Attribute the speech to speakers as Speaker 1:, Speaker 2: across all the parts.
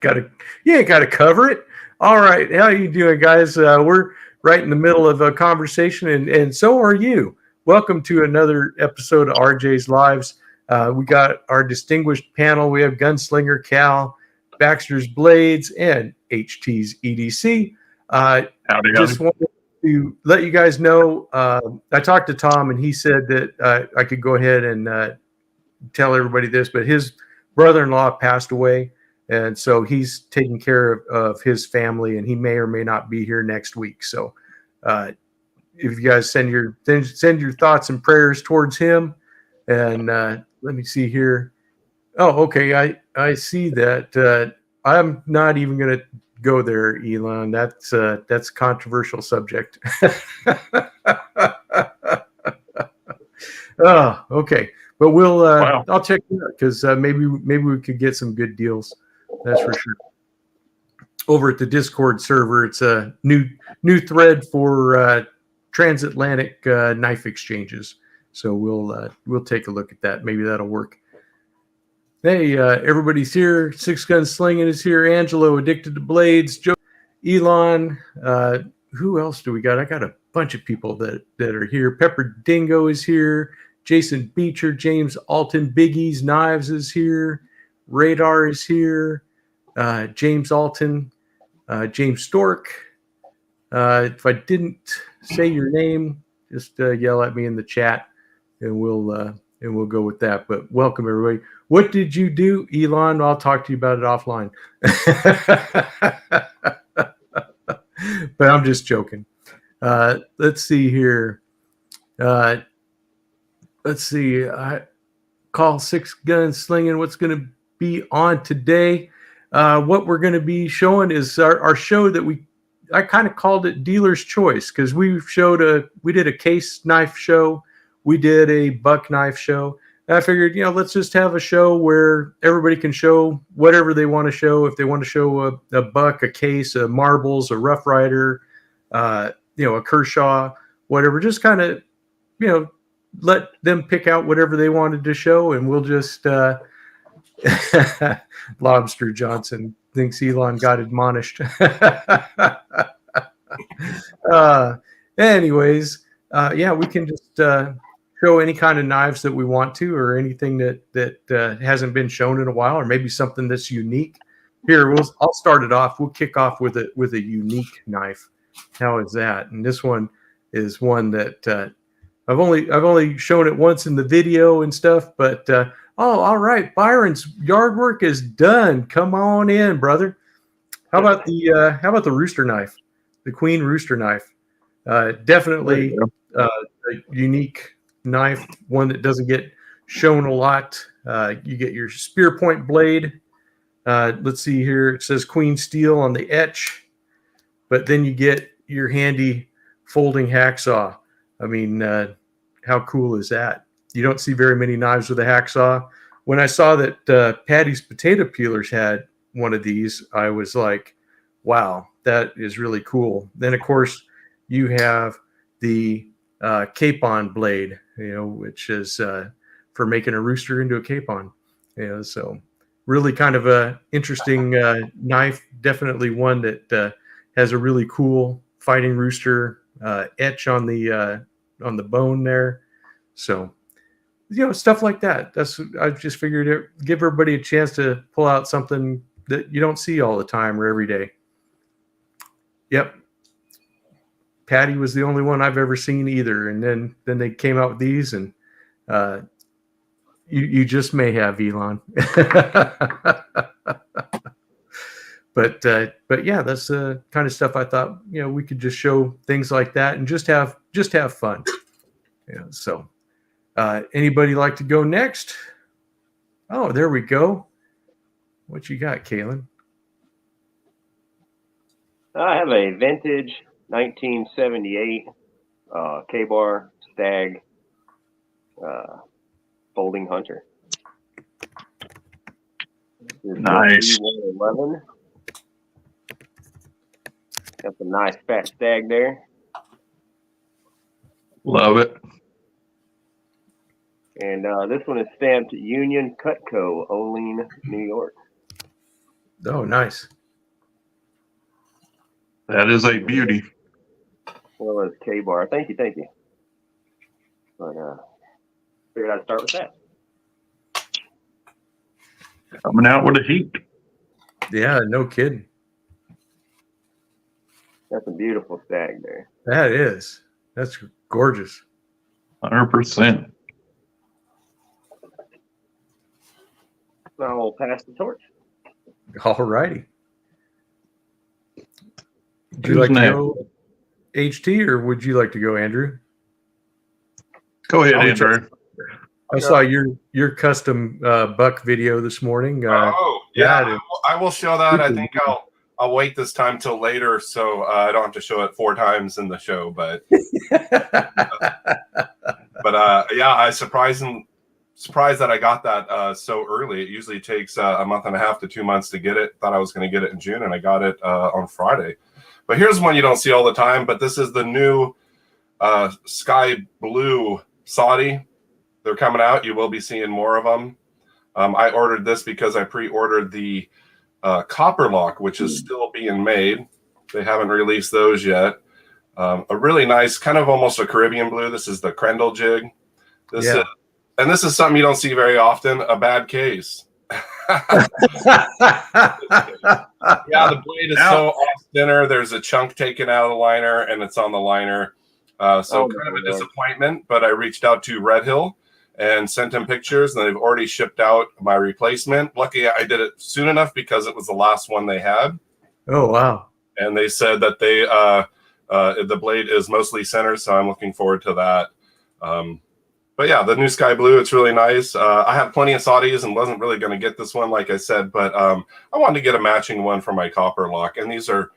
Speaker 1: You ain't gotta cover it. All right, how you doing, guys? We're right in the middle of a conversation, and so are you. Welcome to another episode of RJ's Lives. We got our distinguished panel. We have Gunslinger Cal, Baxter's Blades, and HT's EDC.
Speaker 2: Howdy.
Speaker 1: Just wanted to let you guys know. I talked to Tom, and he said that I could go ahead and tell everybody this, but his brother-in-law passed away. And so he's taking care of his family, and he may or may not be here next week. So if you guys send your thoughts and prayers towards him, and let me see here. Oh, okay. I see that. I'm not even going to go there, Elon. That's a controversial subject. Oh, okay. But we'll
Speaker 2: Wow.
Speaker 1: I'll check it out because maybe we could get some good deals. That's for sure. Over at the Discord server, it's a new thread for transatlantic knife exchanges. So we'll take a look at that. Maybe that'll work. Hey, everybody's here. Six Gun Slinging is here. Angelo, Addicted to Blades. Joe, Elon. Who else do we got? I got a bunch of people that are here. Pepper Dingo is here. Jason Beecher, James Alton, Biggie's Knives is here. Radar is here. James Alton, James Stork. If I didn't say your name, just yell at me in the chat, and we'll go with that. But welcome everybody. What did you do, Elon? I'll talk to you about it offline. But I'm just joking. Let's see here. Let's see. I call Six Gun Slinging. What's going to be on today? What we're going to be showing is our show that I kind of called it Dealer's Choice because we did a case knife show. We did a buck knife show. And I figured, let's just have a show where everybody can show whatever they want to show. If they want to show a buck, a case, a marbles, a Rough Rider, a Kershaw, whatever, just kind of, let them pick out whatever they wanted to show, and we'll just Lobster Johnson thinks Elon got admonished. Anyways, we can just show any kind of knives that we want to, or anything that hasn't been shown in a while, or maybe something that's unique. Here, I'll start it off. We'll kick off with a unique knife. How is that? And this one is one that I've only shown it once in the video and stuff, but all right, Byron's yard work is done. Come on in, brother. How about the rooster knife, the Queen rooster knife? Definitely a unique knife, one that doesn't get shown a lot. You get your spear point blade. Let's see here. It says Queen steel on the etch, but then you get your handy folding hacksaw. I mean, how cool is that? You don't see very many knives with a hacksaw. When I saw that Patty's Potato Peelers had one of these, I was like, wow, that is really cool. Then, of course, you have the capon blade, which is for making a rooster into a capon. So really kind of a interesting knife. Definitely one that has a really cool fighting rooster etch on the bone there. So, stuff like that. I just figured give everybody a chance to pull out something that you don't see all the time or every day. Yep. Patty was the only one I've ever seen either. And then they came out with these, and you just may have, Elon. But yeah, that's the kind of stuff I thought, we could just show things like that and just have fun. So anybody like to go next? Oh, there we go. What you got, Kalen?
Speaker 3: I have a vintage 1978 K-bar Stag folding hunter.
Speaker 2: Nice.
Speaker 3: 111. Got the nice fat Stag there.
Speaker 2: Love it.
Speaker 3: And this one is stamped Union Cutco, Olean, New York.
Speaker 1: Oh, nice.
Speaker 2: That is a beauty.
Speaker 3: Well as K-bar. Thank you. But figured I'd start with that.
Speaker 2: Coming out with a heat.
Speaker 1: Yeah, no kidding.
Speaker 3: That's a beautiful stag there.
Speaker 1: That is. That's gorgeous.
Speaker 2: 100%.
Speaker 3: Now we'll pass the torch.
Speaker 1: All righty. Would you
Speaker 2: Who's
Speaker 1: like
Speaker 2: next?
Speaker 1: to go, HT, or would you like to go, Andrew?
Speaker 2: Go ahead,
Speaker 1: Oh,
Speaker 2: Andrew.
Speaker 1: I saw your custom buck video this morning.
Speaker 4: Oh, yeah,
Speaker 1: that is
Speaker 4: I will show that. I
Speaker 1: super
Speaker 4: think I'll wait this time till later, so I don't have to show it 4 times in the show. But yeah, I surprised that I got that so early. It usually takes a month and a half to 2 months to get it. Thought I was going to get it in June, and I got it on Friday. But here's one you don't see all the time. But this is the new sky blue Saudi. They're coming out. You will be seeing more of them. I ordered this because I pre-ordered the copper lock, which is still being made. They haven't released those yet. A really nice, kind of almost a Caribbean blue. This is the Crendel jig. This is something you don't see very often. A bad case. Yeah, the blade is so off center. There's a chunk taken out of the liner, and it's on the liner. Kind of a disappointment. But I reached out to Red Hill and sent him pictures, and they've already shipped out my replacement. Lucky I did it soon enough because it was the last one they had.
Speaker 1: Oh, wow.
Speaker 4: And they said that they the blade is mostly center, so I'm looking forward to that. But yeah, the new sky blue, it's really nice. I have plenty of Saudis and wasn't really going to get this one, like I said, but I wanted to get a matching one for my copper lock, and these are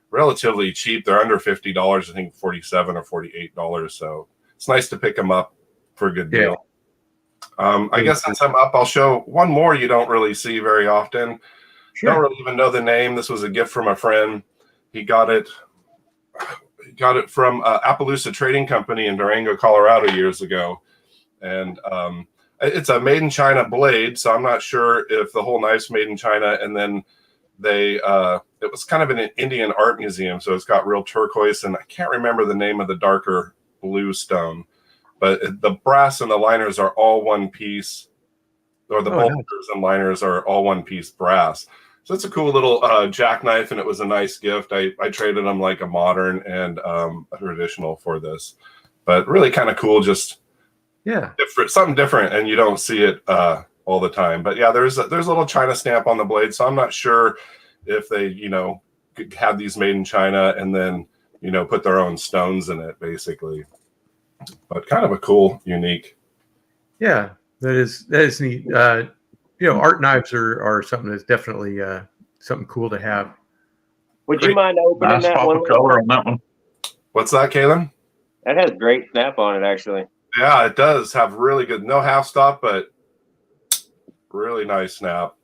Speaker 4: relatively cheap. They're under $50, I think $47 or $48, so it's nice to pick them up for a good deal.
Speaker 1: Yeah.
Speaker 4: I guess since I'm up, I'll show one more you don't really see very often.
Speaker 1: Sure.
Speaker 4: Don't really even know the name. This was a gift from a friend. He got it from Appaloosa Trading Company in Durango, Colorado years ago. And it's a made in China blade, so I'm not sure if the whole knife's made in China. And then it was kind of an Indian art museum, so it's got real turquoise, and I can't remember the name of the darker blue stone. But the brass and the liners are all one piece, or the bolsters and liners are all one piece brass. So it's a cool little jackknife, and it was a nice gift. I traded them like a modern and a traditional for this, but really kind of cool. Just different, something different, and you don't see it all the time. But yeah, there's a little China stamp on the blade, so I'm not sure if they had these made in China and then put their own stones in it, basically. But kind of a cool, unique.
Speaker 1: Yeah, that is neat. Art knives are something that's definitely something cool to have.
Speaker 3: Would you mind opening that one?
Speaker 2: Color on that one.
Speaker 4: What's that, Kalen?
Speaker 3: That has great snap on it, actually.
Speaker 4: Yeah, it does have really good, no half stop, but really nice snap.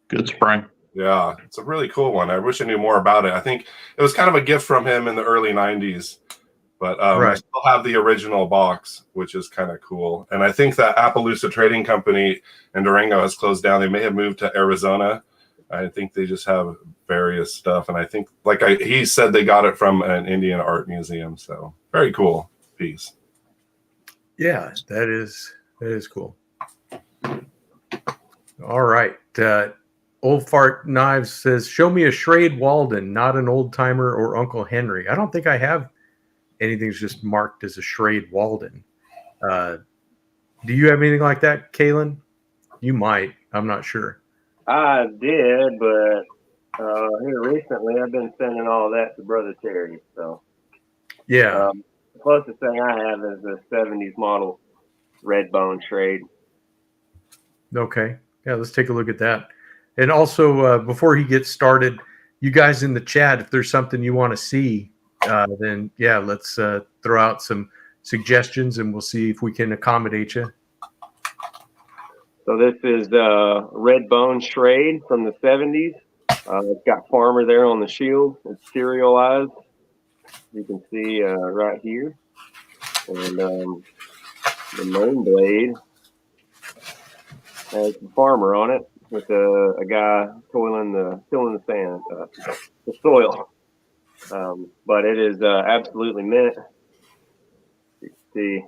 Speaker 2: Good spring.
Speaker 4: Yeah, it's a really cool one. I wish I knew more about it. I think it was kind of a gift from him in the early 90s. But I still have the original box, which is kind of cool. And I think that Appaloosa Trading Company in Durango has closed down. They may have moved to Arizona. I think they just have various stuff. And I think, he said they got it from an Indian art museum. So very cool piece.
Speaker 1: Yeah, that is cool. All right. Old Fart Knives says, show me a Schrade Walden, not an old timer or Uncle Henry. I don't think I have anything's just marked as a Schrade Walden. Do you have anything like that, Kalen? You might. I'm not sure.
Speaker 3: I did, but here recently I've been sending all that to Brother Terry. So
Speaker 1: yeah,
Speaker 3: the closest thing I have is a 70s model red bone Schrade. Okay.
Speaker 1: Yeah, let's take a look at that. And also, before he gets started, you guys in the chat, if there's something you want to see, then yeah, let's throw out some suggestions and we'll see if we can accommodate you.
Speaker 3: So this is red bone Schrade from the 70s. It's got Farmer there on the shield. It's serialized. You can see right here. And the main blade has the Farmer on it. with a guy tilling the sand, the soil. But it is absolutely mint. You can see,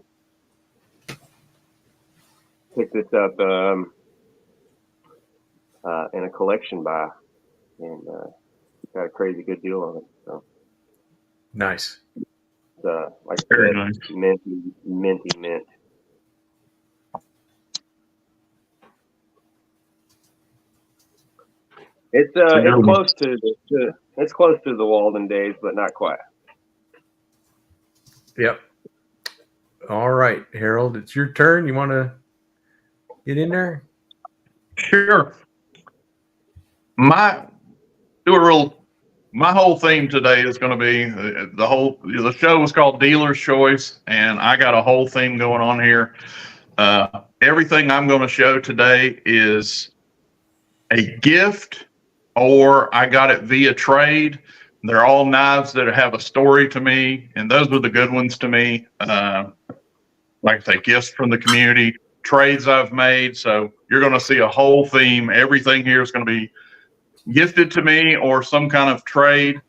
Speaker 3: pick this up in a collection buy, and got a crazy good deal on it. So
Speaker 1: Nice.
Speaker 3: like
Speaker 2: Very
Speaker 3: I said,
Speaker 2: nice.
Speaker 3: minty mint. It's
Speaker 2: good one.
Speaker 3: close to it's close to the Walden days, but not quite.
Speaker 1: Yep. All right, Harold, it's your turn. You want to get in there?
Speaker 2: Sure. My whole theme today is going to be the show was called Dealer's Choice, and I got a whole theme going on here. Everything I'm going to show today is a gift, or I got it via trade. They're all knives that have a story to me, and those were the good ones to me. Like I say, gifts from the community, trades I've made. So you're going to see a whole theme. Everything here is going to be gifted to me or some kind of trade.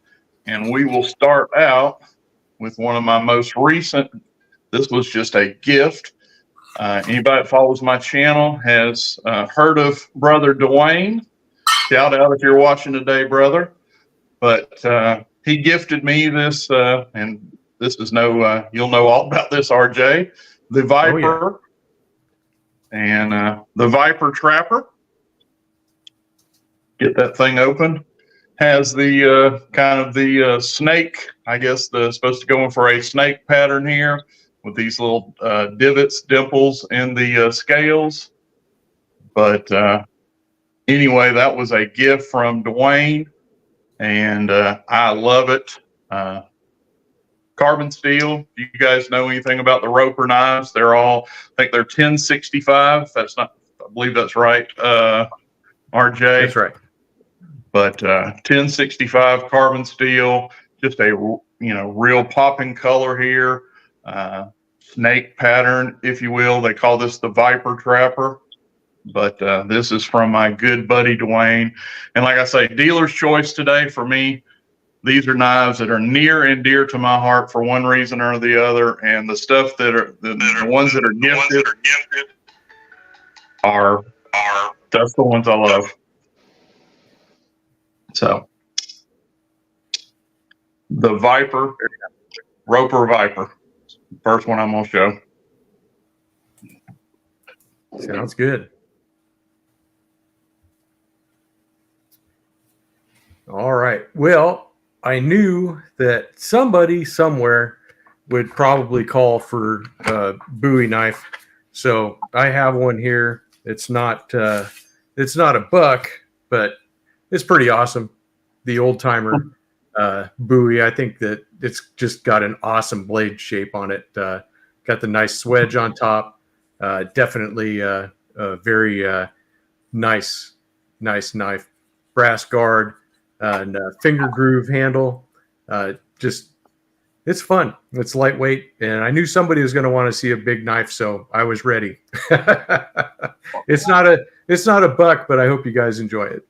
Speaker 2: And we will start out with one of my most recent. This was just a gift. Anybody that follows my channel has heard of Brother Dwayne. Shout out if you're watching today, brother. But he gifted me this, and this is you'll know all about this, RJ. The Viper.
Speaker 1: Oh, yeah.
Speaker 2: And the Viper Trapper. Get that thing open. Has the kind of the snake, I guess, supposed to go in for a snake pattern here with these little divots, dimples in the scales. But anyway, that was a gift from Dwayne, and I love it. Carbon steel. If you guys know anything about the Roper knives, I think they're 1065. I believe that's right, RJ.
Speaker 1: That's right.
Speaker 2: But 1065 carbon steel, just a real popping color here. Snake pattern, if you will. They call this the Viper Trapper. But this is from my good buddy Dwayne. And like I say, dealer's choice today for me. These are knives that are near and dear to my heart for one reason or the other. And the stuff that are the ones that are gifted are that's the ones I love. So the Viper, Roper Viper, first one I'm going to show.
Speaker 1: Sounds good. All right. Well, I knew that somebody somewhere would probably call for a buoy knife, so I have one here. It's not a buck, but it's pretty awesome. The old timer buoy. I think that it's just got an awesome blade shape on it. Got the nice swedge on top. Definitely a very nice knife. Brass guard. And finger groove handle. It's fun. It's lightweight, and I knew somebody was going to want to see a big knife, so I was ready. It's not a buck, but I hope you guys enjoy it.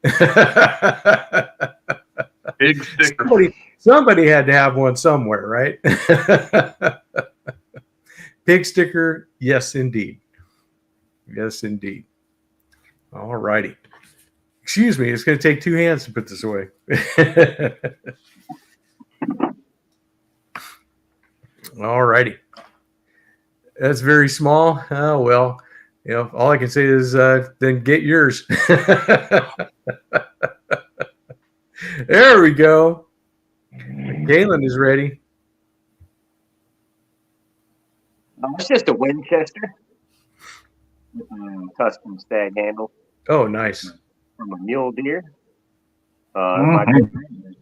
Speaker 2: Big sticker.
Speaker 1: Somebody had to have one somewhere, right? Pig sticker, yes, indeed. Yes, indeed. All righty. Excuse me, it's going to take two hands to put this away. All righty. That's very small. Oh, well, all I can say is then get yours. There we go. Galen is ready.
Speaker 3: It's just a Winchester with a custom Stag handle.
Speaker 1: Oh, nice.
Speaker 3: From a mule deer.
Speaker 2: Mm-hmm.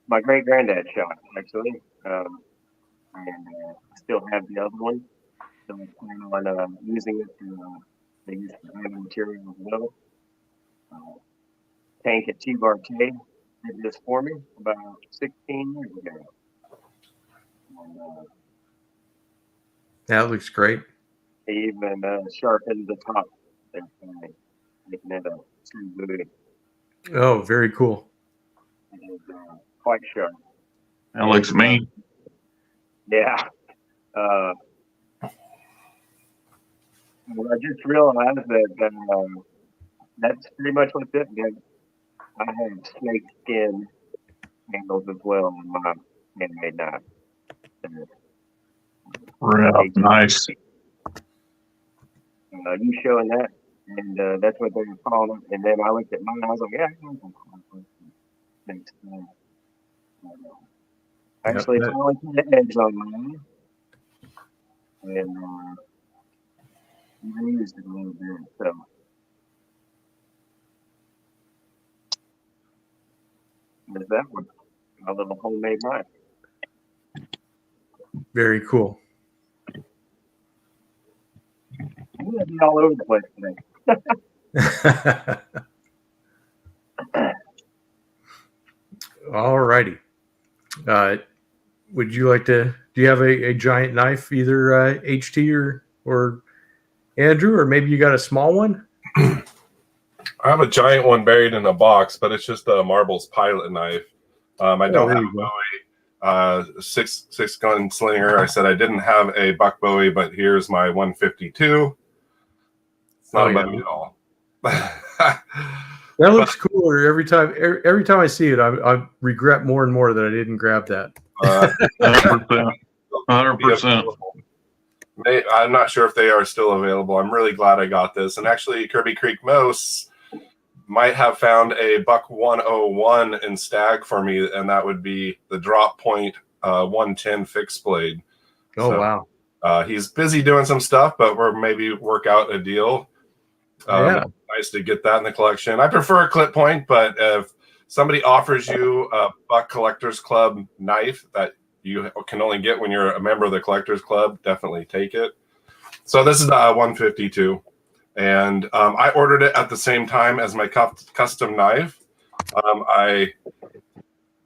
Speaker 3: My great granddad shot actually, and still have the other one. So I plan on using it to use the other material as well. Tank at T-Bar K did this for me about 16 years ago. And,
Speaker 1: that looks great.
Speaker 3: he even sharpened the top there for me, making it too good.
Speaker 1: Oh, very cool.
Speaker 3: It is quite sharp.
Speaker 2: That looks mean.
Speaker 3: Yeah. Well, I just realized that that's pretty much what's it. I have snake skin handles as well on my handmade knife.
Speaker 2: Real nice.
Speaker 3: You showing that, and that's what they were calling it. And then I looked at mine, I was like, yeah, I can call it snake skin. Actually, it's only put the edge on mine, and I used it a little bit. So there's that one, my little homemade knife.
Speaker 1: Very cool.
Speaker 3: I'm gonna be all over the place today.
Speaker 1: All righty. Would you like to? Do you have a giant knife, either HT or Andrew, or maybe you got a small one?
Speaker 4: I have a giant one buried in a box, but it's just a Marbles pilot knife. I don't have a Bowie, six gun slinger. I said I didn't have a buck Bowie, but here's my 152. It's not about me at all.
Speaker 1: That looks cooler every time. Every time I see it, I regret more and more that I didn't grab that.
Speaker 2: 100%. 100%.
Speaker 4: I'm not sure if they are still available. I'm really glad I got this. And actually, Kirby Creek Moose might have found a buck 101 in Stag for me, and that would be the drop point 110 fixed blade.
Speaker 1: Oh, so,
Speaker 4: wow. He's busy doing some stuff, but we'll maybe work out a deal. Nice to get that in the collection. I prefer a clip point, but if somebody offers you a Buck Collectors Club knife that you can only get when you're a member of the Collectors Club, definitely take it. So this is a 152, and I ordered it at the same time as my custom knife. I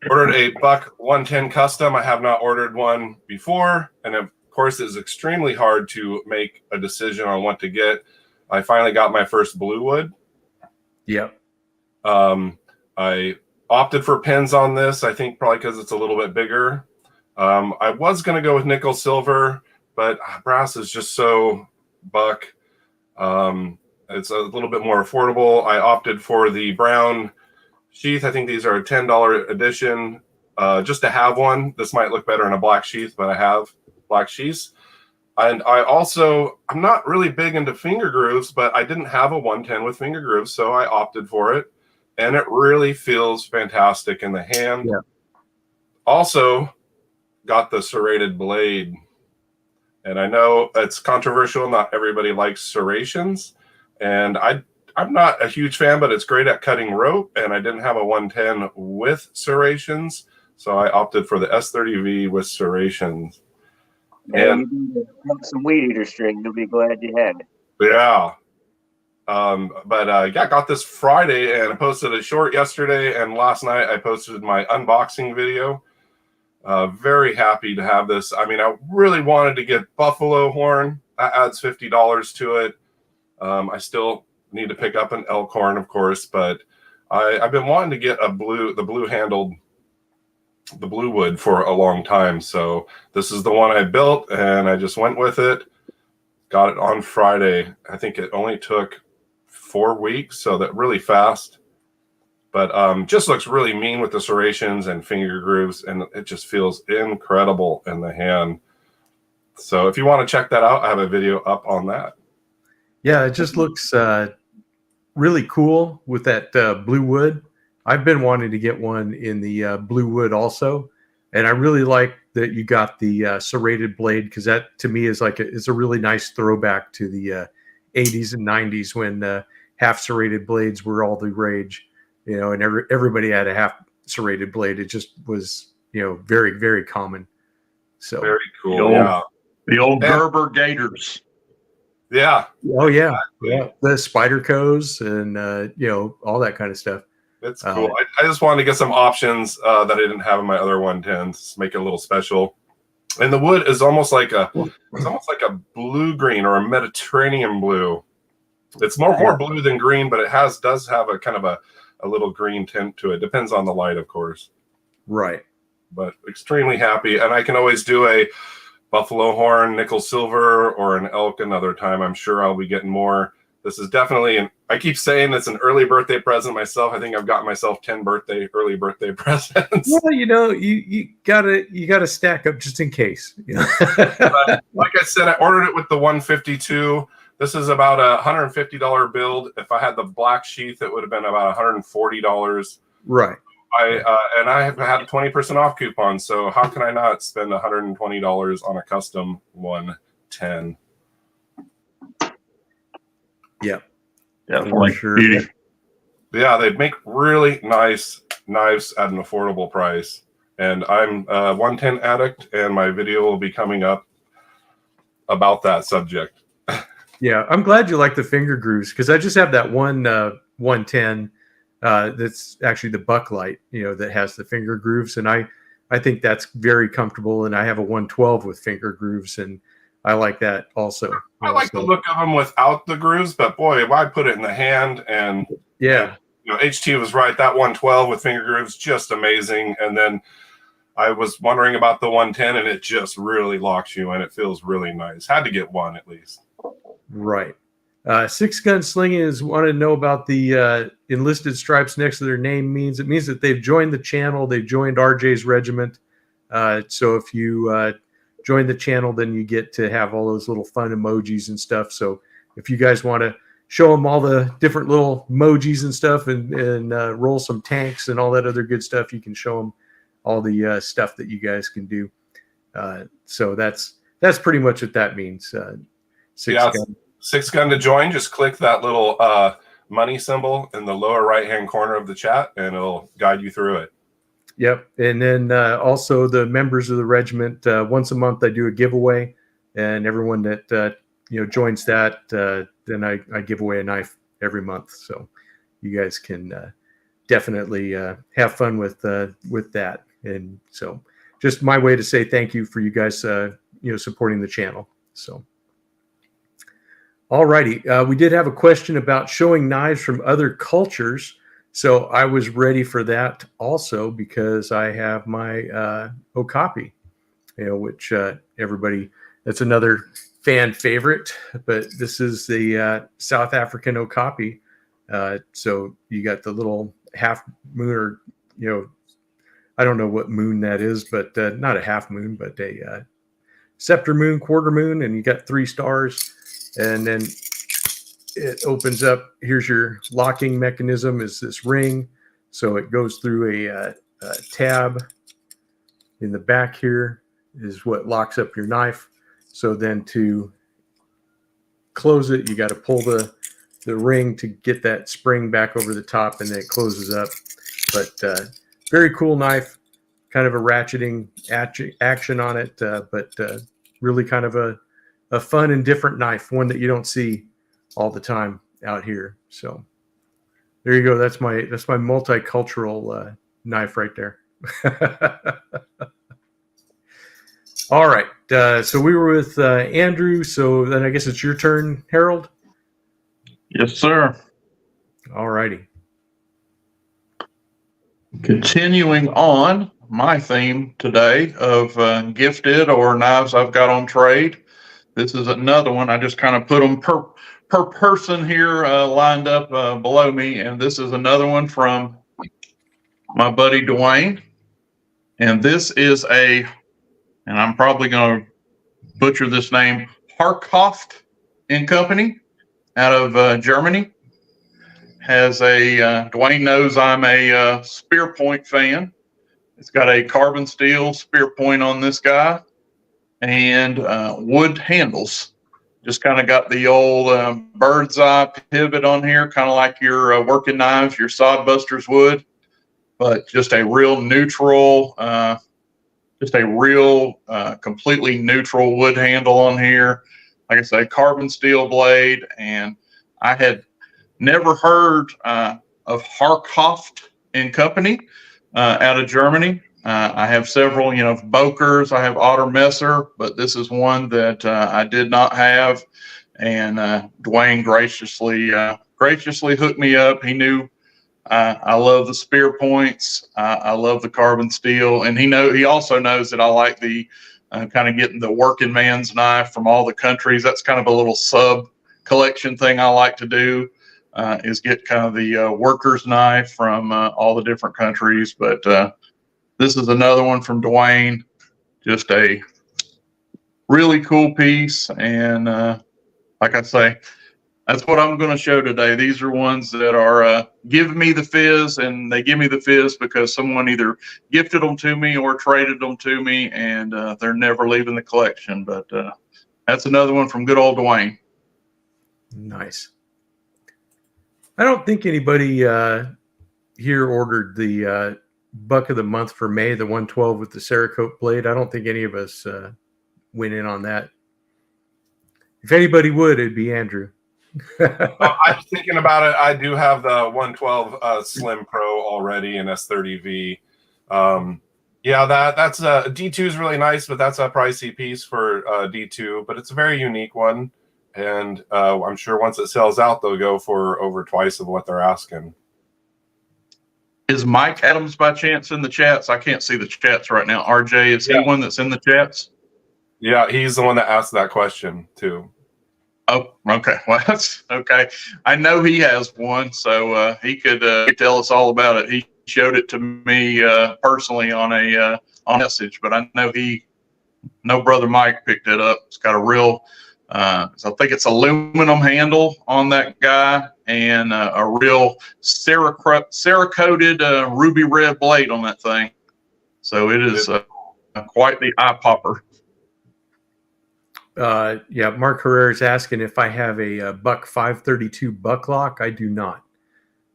Speaker 4: ordered a Buck 110 custom. I have not ordered one before, and of course, it's extremely hard to make a decision on what to get. I finally got my first blue wood.
Speaker 1: Yep.
Speaker 4: I opted for pins on this, I think probably because it's a little bit bigger. I was going to go with nickel silver, but brass is just so buck. It's a little bit more affordable. I opted for the brown sheath. I think these are a $10 edition. Just to have one. This might look better in a black sheath, but I have black sheaths. And I'm not really big into finger grooves, but I didn't have a 110 with finger grooves, so I opted for it. And it really feels fantastic in the hand.
Speaker 1: Yeah.
Speaker 4: Also, got the serrated blade. And I know it's controversial. Not everybody likes serrations. And I'm not a huge fan, but it's great at cutting rope. And I didn't have a 110 with serrations, so I opted for the S30V with serrations.
Speaker 3: And you need some weed eater string. You'll be glad you had it.
Speaker 4: Yeah. Got this Friday, and I posted a short yesterday, and last night I posted my unboxing video. Very happy to have this. I mean, I really wanted to get buffalo horn. That adds $50 to it. I still need to pick up an elk horn, of course, but I've been wanting to get the blue handled the blue wood for a long time. So this is the one I built, and I just went with it. Got it on Friday. I think it only took 4 weeks, so that really fast. But just looks really mean with the serrations and finger grooves, and it just feels incredible in the hand. So if you want to check that out, I have a video up on that.
Speaker 1: Yeah, it just looks really cool with that blue wood. I've been wanting to get one in the blue wood also, and I really like that you got the serrated blade, because that to me is like it's a really nice throwback to the 80s and 90s when half serrated blades were all the rage, you know, and everybody had a half serrated blade. It just was, you know, very, very common. So
Speaker 4: very cool.
Speaker 2: The old Gerber Gators.
Speaker 4: Yeah.
Speaker 1: Oh yeah. Exactly. Yeah. The Spydercos and you know, all that kind of stuff.
Speaker 4: It's cool. I just wanted to get some options that I didn't have in my other 110s, make it a little special. And the wood is almost like a blue green or a Mediterranean blue. It's more blue than green, but it does have a kind of a little green tint to it. Depends on the light, of course.
Speaker 1: Right.
Speaker 4: But extremely happy, and I can always do a buffalo horn, nickel silver, or an elk another time. I'm sure I'll be getting more. This is definitely I keep saying it's an early birthday present myself. I think I've got myself 10 early birthday presents.
Speaker 1: Well, you gotta stack up just in case.
Speaker 4: But like I said, I ordered it with the 152. This is about a $150 build. If I had the black sheath, it would have been about $140.
Speaker 1: Right.
Speaker 4: I have had a 20% off coupon, so how can I not spend $120 on a custom 110?
Speaker 1: Yeah.
Speaker 2: Definitely.
Speaker 1: Sure.
Speaker 4: Yeah, they make really nice knives at an affordable price. And I'm a 110 addict, and my video will be coming up about that subject.
Speaker 1: Yeah, I'm glad you like the finger grooves, because I just have that one 110 that's actually the Bucklight, that has the finger grooves, and I think that's very comfortable. And I have a 112 with finger grooves, and I like that also.
Speaker 4: I like the look of them without the grooves, but boy, if I put it in the hand, and
Speaker 1: yeah,
Speaker 4: HT was right. That 112 with finger grooves, just amazing. And then I was wondering about the 110, and it just really locks you in. It feels really nice. Had to get one at least.
Speaker 1: Right. Six Gun Slingers want to know about the enlisted stripes next to their name. It means that they've joined the channel. They've joined RJ's regiment. So if you join the channel, then you get to have all those little fun emojis and stuff. So if you guys want to show them all the different little emojis and stuff, and roll some tanks and all that other good stuff, you can show them all the stuff that you guys can do. So that's pretty much what that means. Six Gun to join. Just click that little money symbol in the lower right-hand corner of the chat, and it'll guide you through it. Yep. And then also the members of the regiment, once a month I do a giveaway, and everyone that joins that, then I give away a knife every month. So you guys can definitely have fun with that. And so just my way to say thank you for you guys supporting the channel. So all righty. We did have a question about showing knives from other cultures. So I was ready for that also, because I have my Okapi, which everybody, that's another fan favorite, but this is the South African Okapi. So you got the little half moon, or, I don't know what moon that is, but not a half moon, but a scepter moon, quarter moon, and you got 3 stars. And then it opens up. Here's your locking mechanism, is this ring. So it goes through a tab in the back here is what locks up your knife. So then to close it, you got to pull the ring to get that spring back over the top, and then it closes up. But very cool knife, kind of a ratcheting action on it, but really kind of a fun and different knife, one that you don't see all the time out here. So there you go. That's my multicultural knife right there. All right. So we were with Andrew. So then I guess it's your turn, Harold.
Speaker 2: Yes, sir.
Speaker 1: All righty.
Speaker 2: Continuing on my theme today of gifted or knives I've got on trade. This is another one. I just kind of put them per person here lined up below me. And this is another one from my buddy Dwayne. And this is and I'm probably going to butcher this name, Harkoft and Company out of Germany. Has Dwayne knows I'm a spear point fan. It's got a carbon steel spear point on this guy, and wood handles. Just kind of got the old bird's eye pivot on here, kind of like your working knives, your sodbusters would, but just a real neutral, completely neutral wood handle on here. Like I say, carbon steel blade, and I had never heard of Harkoft and Company out of Germany. I have several, Bokers. I have Otter Messer, but this is one that I did not have. and Dwayne graciously hooked me up. He knew I love the spear points. I love the carbon steel, and he also knows that I like the kind of getting the working man's knife from all the countries. That's kind of a little sub collection thing I like to do, is get kind of the worker's knife from all the different countries. But this is another one from Dwayne, just a really cool piece. And like I say, that's what I'm going to show today. These are ones that are giving me the fizz, and they give me the fizz because someone either gifted them to me or traded them to me, and they're never leaving the collection. But that's another one from good old Dwayne.
Speaker 1: Nice. I don't think anybody here ordered the buck of the month for May, the 112 with the Cerakote blade. I don't think any of us went in on that. If anybody would, it'd be Andrew.
Speaker 4: I'm thinking about it. I do have the 112 Slim Pro already in S30V. Yeah, that's D2 is really nice, but that's a pricey piece for D2. But it's a very unique one, and I'm sure once it sells out, they'll go for over twice of what they're asking.
Speaker 2: Is Mike Adams by chance in the chats? I can't see the chats right now. RJ, is he one that's in the chats?
Speaker 4: Yeah, he's the one that asked that question too.
Speaker 2: Oh, okay. Well, that's okay. I know he has one, so he could tell us all about it. He showed it to me personally on a message, but I know Brother Mike picked it up. It's got a real, so I think it's aluminum handle on that guy, and a real Cerakoted ruby red blade on that thing. So it is quite the eye popper.
Speaker 1: Yeah, Mark Herrera is asking if I have a Buck 532 buck lock. I do not.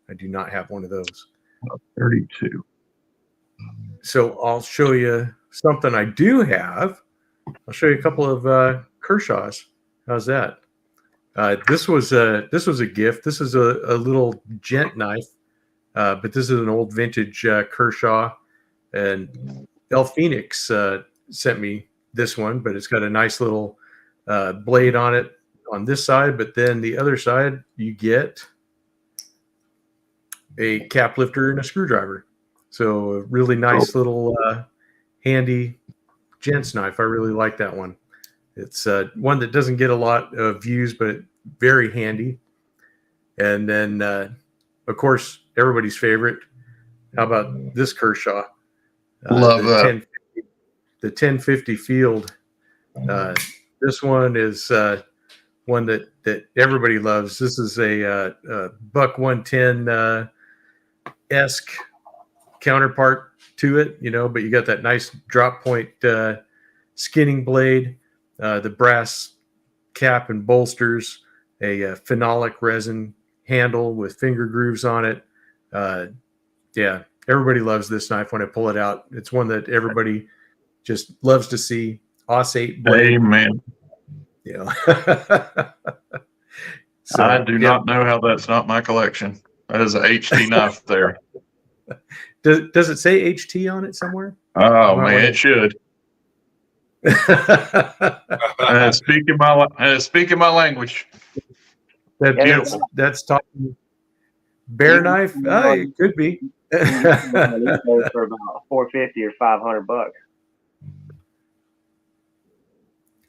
Speaker 1: I do not have one of those.
Speaker 2: 32.
Speaker 1: So I'll show you something I do have. I'll show you a couple of Kershaws. How's that? This was a gift. This is a little gent knife, but this is an old vintage Kershaw, and El Phoenix sent me this one, but it's got a nice little blade on it on this side, but then the other side you get a cap lifter and a screwdriver. So a really nice little handy gents knife. I really like that one. It's one that doesn't get a lot of views, but very handy. And then of course everybody's favorite, how about this Kershaw?
Speaker 2: Love that.
Speaker 1: The 1050 Field. This one is one that everybody loves. This is a Buck 110 esque counterpart to it, but you got that nice drop point skinning blade, the brass cap and bolsters, a phenolic resin handle with finger grooves on it. Yeah, everybody loves this knife when I pull it out. It's one that everybody just loves to see. Os-8 blade.
Speaker 2: Amen.
Speaker 1: Yeah.
Speaker 2: So, I do not know how that's not my collection. That is a HT knife there.
Speaker 1: Does it say HT on it somewhere?
Speaker 2: Oh man, it should. Speaking my language.
Speaker 1: That's talking bear knife. It could be.
Speaker 3: For about $450 or $500.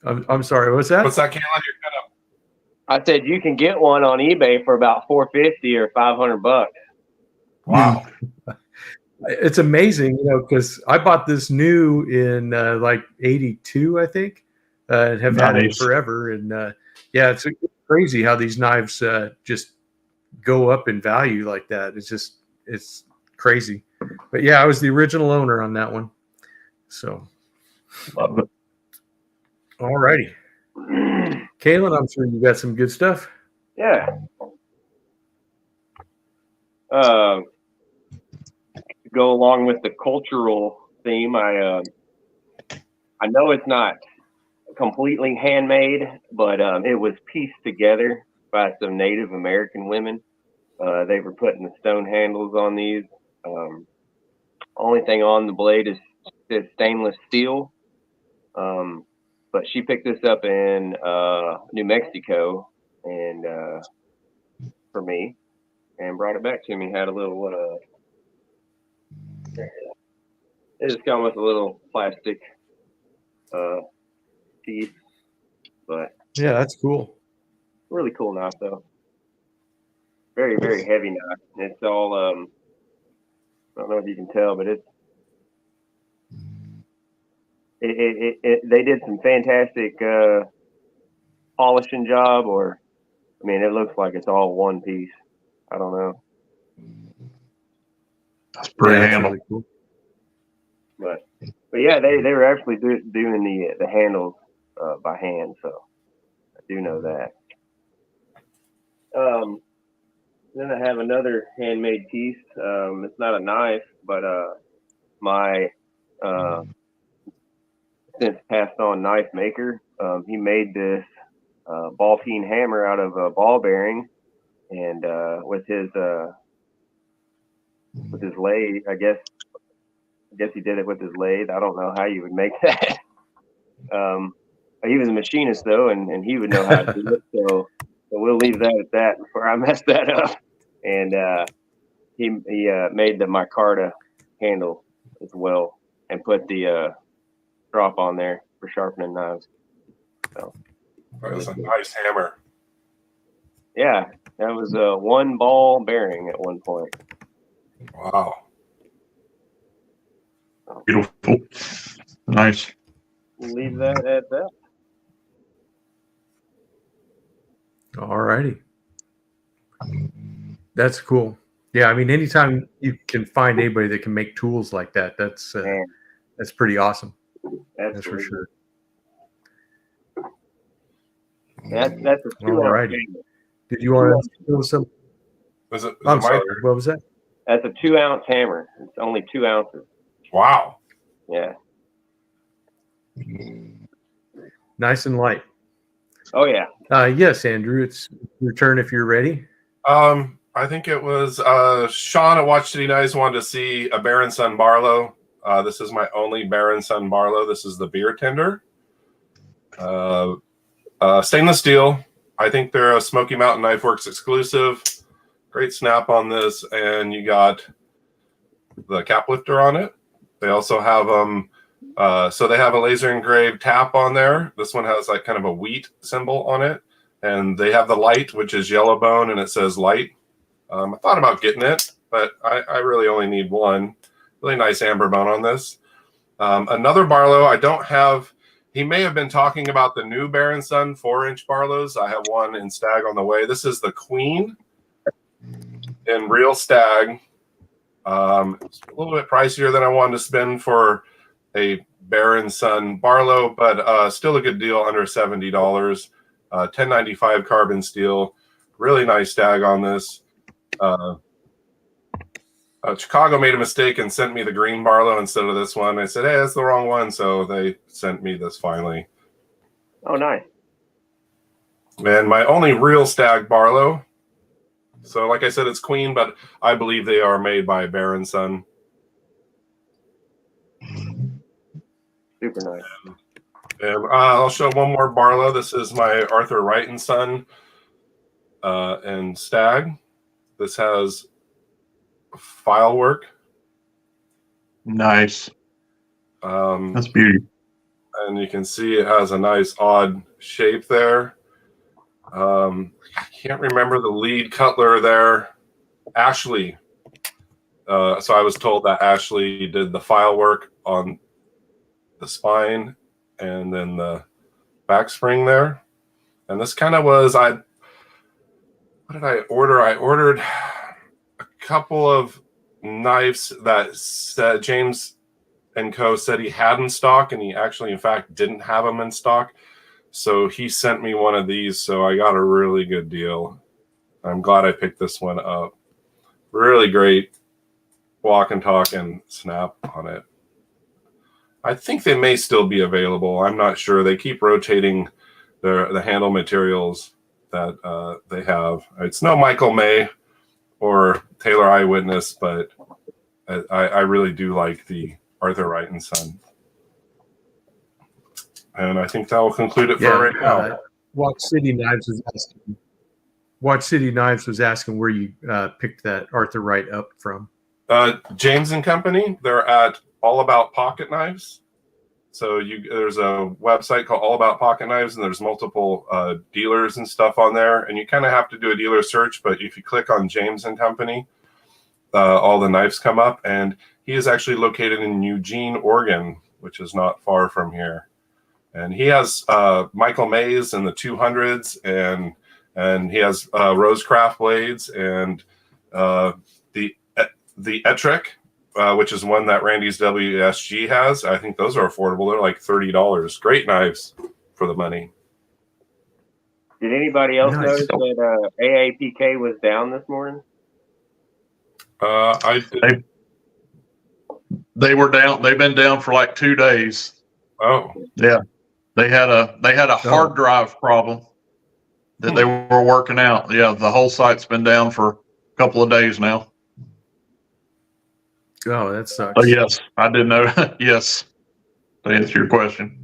Speaker 1: I'm sorry. What's that?
Speaker 4: What's that, Kayla? You're kind of.
Speaker 3: I said you can get one on eBay for about $450 or $500.
Speaker 2: Wow.
Speaker 1: It's amazing, because I bought this new in like 82, I think. Have had it forever. And yeah, it's crazy how these knives just go up in value like that. It's crazy. But yeah, I was the original owner on that one. So.
Speaker 2: Love it.
Speaker 1: All righty. Kaylin, I'm sure you got some good stuff.
Speaker 3: Yeah. Go along with the cultural theme, I know it's not completely handmade, but it was pieced together by some Native American women. They were putting the stone handles on these. Only thing on the blade is stainless steel. but she picked this up in New Mexico and for me, and brought it back to me. Had a little it just come with a little plastic piece, but
Speaker 1: Yeah, that's cool.
Speaker 3: really cool knife though. Very, very heavy knife. It's all I don't know if you can tell, but they did some fantastic polishing job, or I mean, it looks like it's all one piece. I don't know,
Speaker 2: That's pretty
Speaker 1: Yeah, that's
Speaker 2: handle.
Speaker 1: really cool.
Speaker 3: but yeah, they were actually doing the handles by hand, so I do know that. Then I have another handmade piece. It's not a knife, but my since passed on knife maker, he made this ball peen hammer out of a ball bearing, and with his lathe, I guess he did it with his lathe. I don't know how you would make that. He was a machinist though, and he would know how to do it. So we'll leave that at that before I mess that up. And he made the micarta handle as well, and put the drop on there for sharpening knives. So
Speaker 4: That was a nice hammer.
Speaker 3: yeah, that was a one ball bearing at one point.
Speaker 4: Wow.
Speaker 2: Beautiful. Nice.
Speaker 3: We'll leave that at that.
Speaker 1: All righty. That's cool. Yeah, I mean, anytime you can find anybody that can make tools like that, that's pretty awesome. That's for sure.
Speaker 3: That's a 2
Speaker 1: All
Speaker 3: ounce
Speaker 1: righty.
Speaker 3: hammer.
Speaker 1: Did you want to do some?
Speaker 4: Was it
Speaker 1: I'm
Speaker 4: my
Speaker 1: sorry.
Speaker 4: turn?
Speaker 1: What was that?
Speaker 3: That's a 2 ounce hammer. It's only 2 ounces.
Speaker 4: Wow.
Speaker 3: Yeah.
Speaker 1: Nice and light.
Speaker 3: Oh yeah.
Speaker 1: Yes, Andrew, it's your turn if you're ready.
Speaker 4: I think it was Sean at Watch City Knives wanted to see a Baron Sun Barlo. This is my only Baron Sun Barlo. This is the beer tender. Stainless steel. I think they're a Smoky Mountain Knife Works exclusive. Great snap on this, and you got the cap lifter on it. They also have so they have a laser engraved tap on there. This one has like kind of a wheat symbol on it, and they have the light, which is yellow bone, and it says light. I thought about getting it, but I really only need one. Really nice amber bone on this. Another Barlow I don't have. He may have been talking about the new Baron Sun 4-inch Barlows. I have one in Stag on the way. This is the Queen in real Stag. It's a little bit pricier than I wanted to spend for a Baron Sun Barlow, but still a good deal, under $70. 1095 carbon steel. Really nice Stag on this. Chicago made a mistake and sent me the green Barlow instead of this one. I said, hey, that's the wrong one. So they sent me this finally.
Speaker 3: Oh, nice.
Speaker 4: And my only real Stag Barlow. So like I said, it's Queen, but I believe they are made by Baron Sun.
Speaker 3: Super nice.
Speaker 4: And I'll show one more Barlow. This is my Arthur Wright & Son and Stag. This has file work.
Speaker 2: Nice. That's beautiful.
Speaker 4: And you can see it has a nice odd shape there. I can't remember the lead cutler there. Ashley. So I was told that Ashley did the file work on the spine and then the back spring there. And this kind of was, what did I order? I ordered a couple of knives that James and Co. said he had in stock, and he actually, in fact, didn't have them in stock. So he sent me one of these, so I got a really good deal. I'm glad I picked this one up. Really great walk and talk and snap on it. I think they may still be available. I'm not sure. They keep rotating the handle materials that they have. It's no Michael May or Taylor Eyewitness, but I really do like the Arthur Wright & Son. And I think that will conclude it for right now.
Speaker 1: Watch City Knives was asking. Watch City Knives was asking where you picked that Arthur Wright up from.
Speaker 4: James and Company. They're at All About Pocket Knives. So there's a website called All About Pocket Knives, and there's multiple dealers and stuff on there. And you kind of have to do a dealer search, but if you click on James and Company, all the knives come up. And he is actually located in Eugene, Oregon, which is not far from here. And he has Michael Mays and the 200s, and he has Rosecraft blades and the Ettrick, which is one that Randy's WSG has. I think those are affordable. They're like $30. Great knives for the money.
Speaker 3: Did anybody else
Speaker 1: Nice.
Speaker 3: notice that AAPK was down this morning?
Speaker 4: I did.
Speaker 2: They were down. They've been down for like 2 days.
Speaker 4: Oh,
Speaker 2: Yeah, they had a hard drive problem that they were working out. Yeah, the whole site's been down for a couple of days now.
Speaker 1: Oh, that sucks.
Speaker 2: Oh yes, I did know. Yes, to answer your question.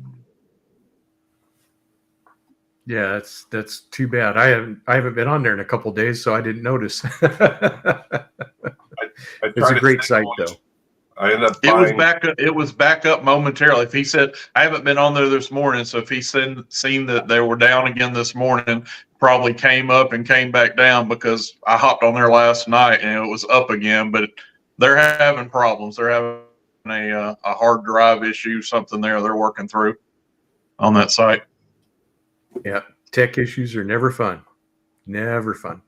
Speaker 1: Yeah, that's too bad. I haven't been on there in a couple of days, so I didn't notice. It's a great site, though.
Speaker 4: I ended up
Speaker 2: It was
Speaker 4: buying.
Speaker 2: back. It was back up momentarily. If he said, "I haven't been on there this morning," so if he seen that they were down again this morning, probably came up and came back down, because I hopped on there last night and it was up again. But they're having problems. They're having a hard drive issue, something there they're working through on that site.
Speaker 1: Yeah, tech issues are never fun. Never fun.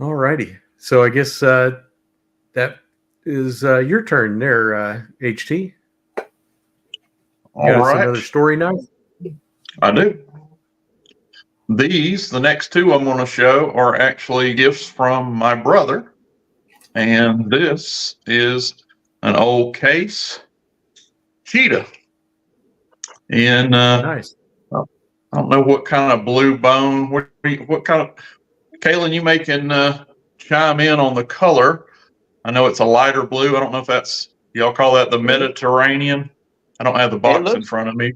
Speaker 1: All righty. So I guess that is your turn there, HT.
Speaker 2: All
Speaker 1: Got us
Speaker 2: right.
Speaker 1: another story now?
Speaker 2: I do. The next two I'm going to show are actually gifts from my brother. And this is an old case Cheetah. And
Speaker 1: Nice.
Speaker 2: I don't know what kind of blue bone, what kind of, Kaylin, you may can chime in on the color. I know it's a lighter blue. I don't know if that's, y'all call that the Mediterranean. I don't have the box in front of me.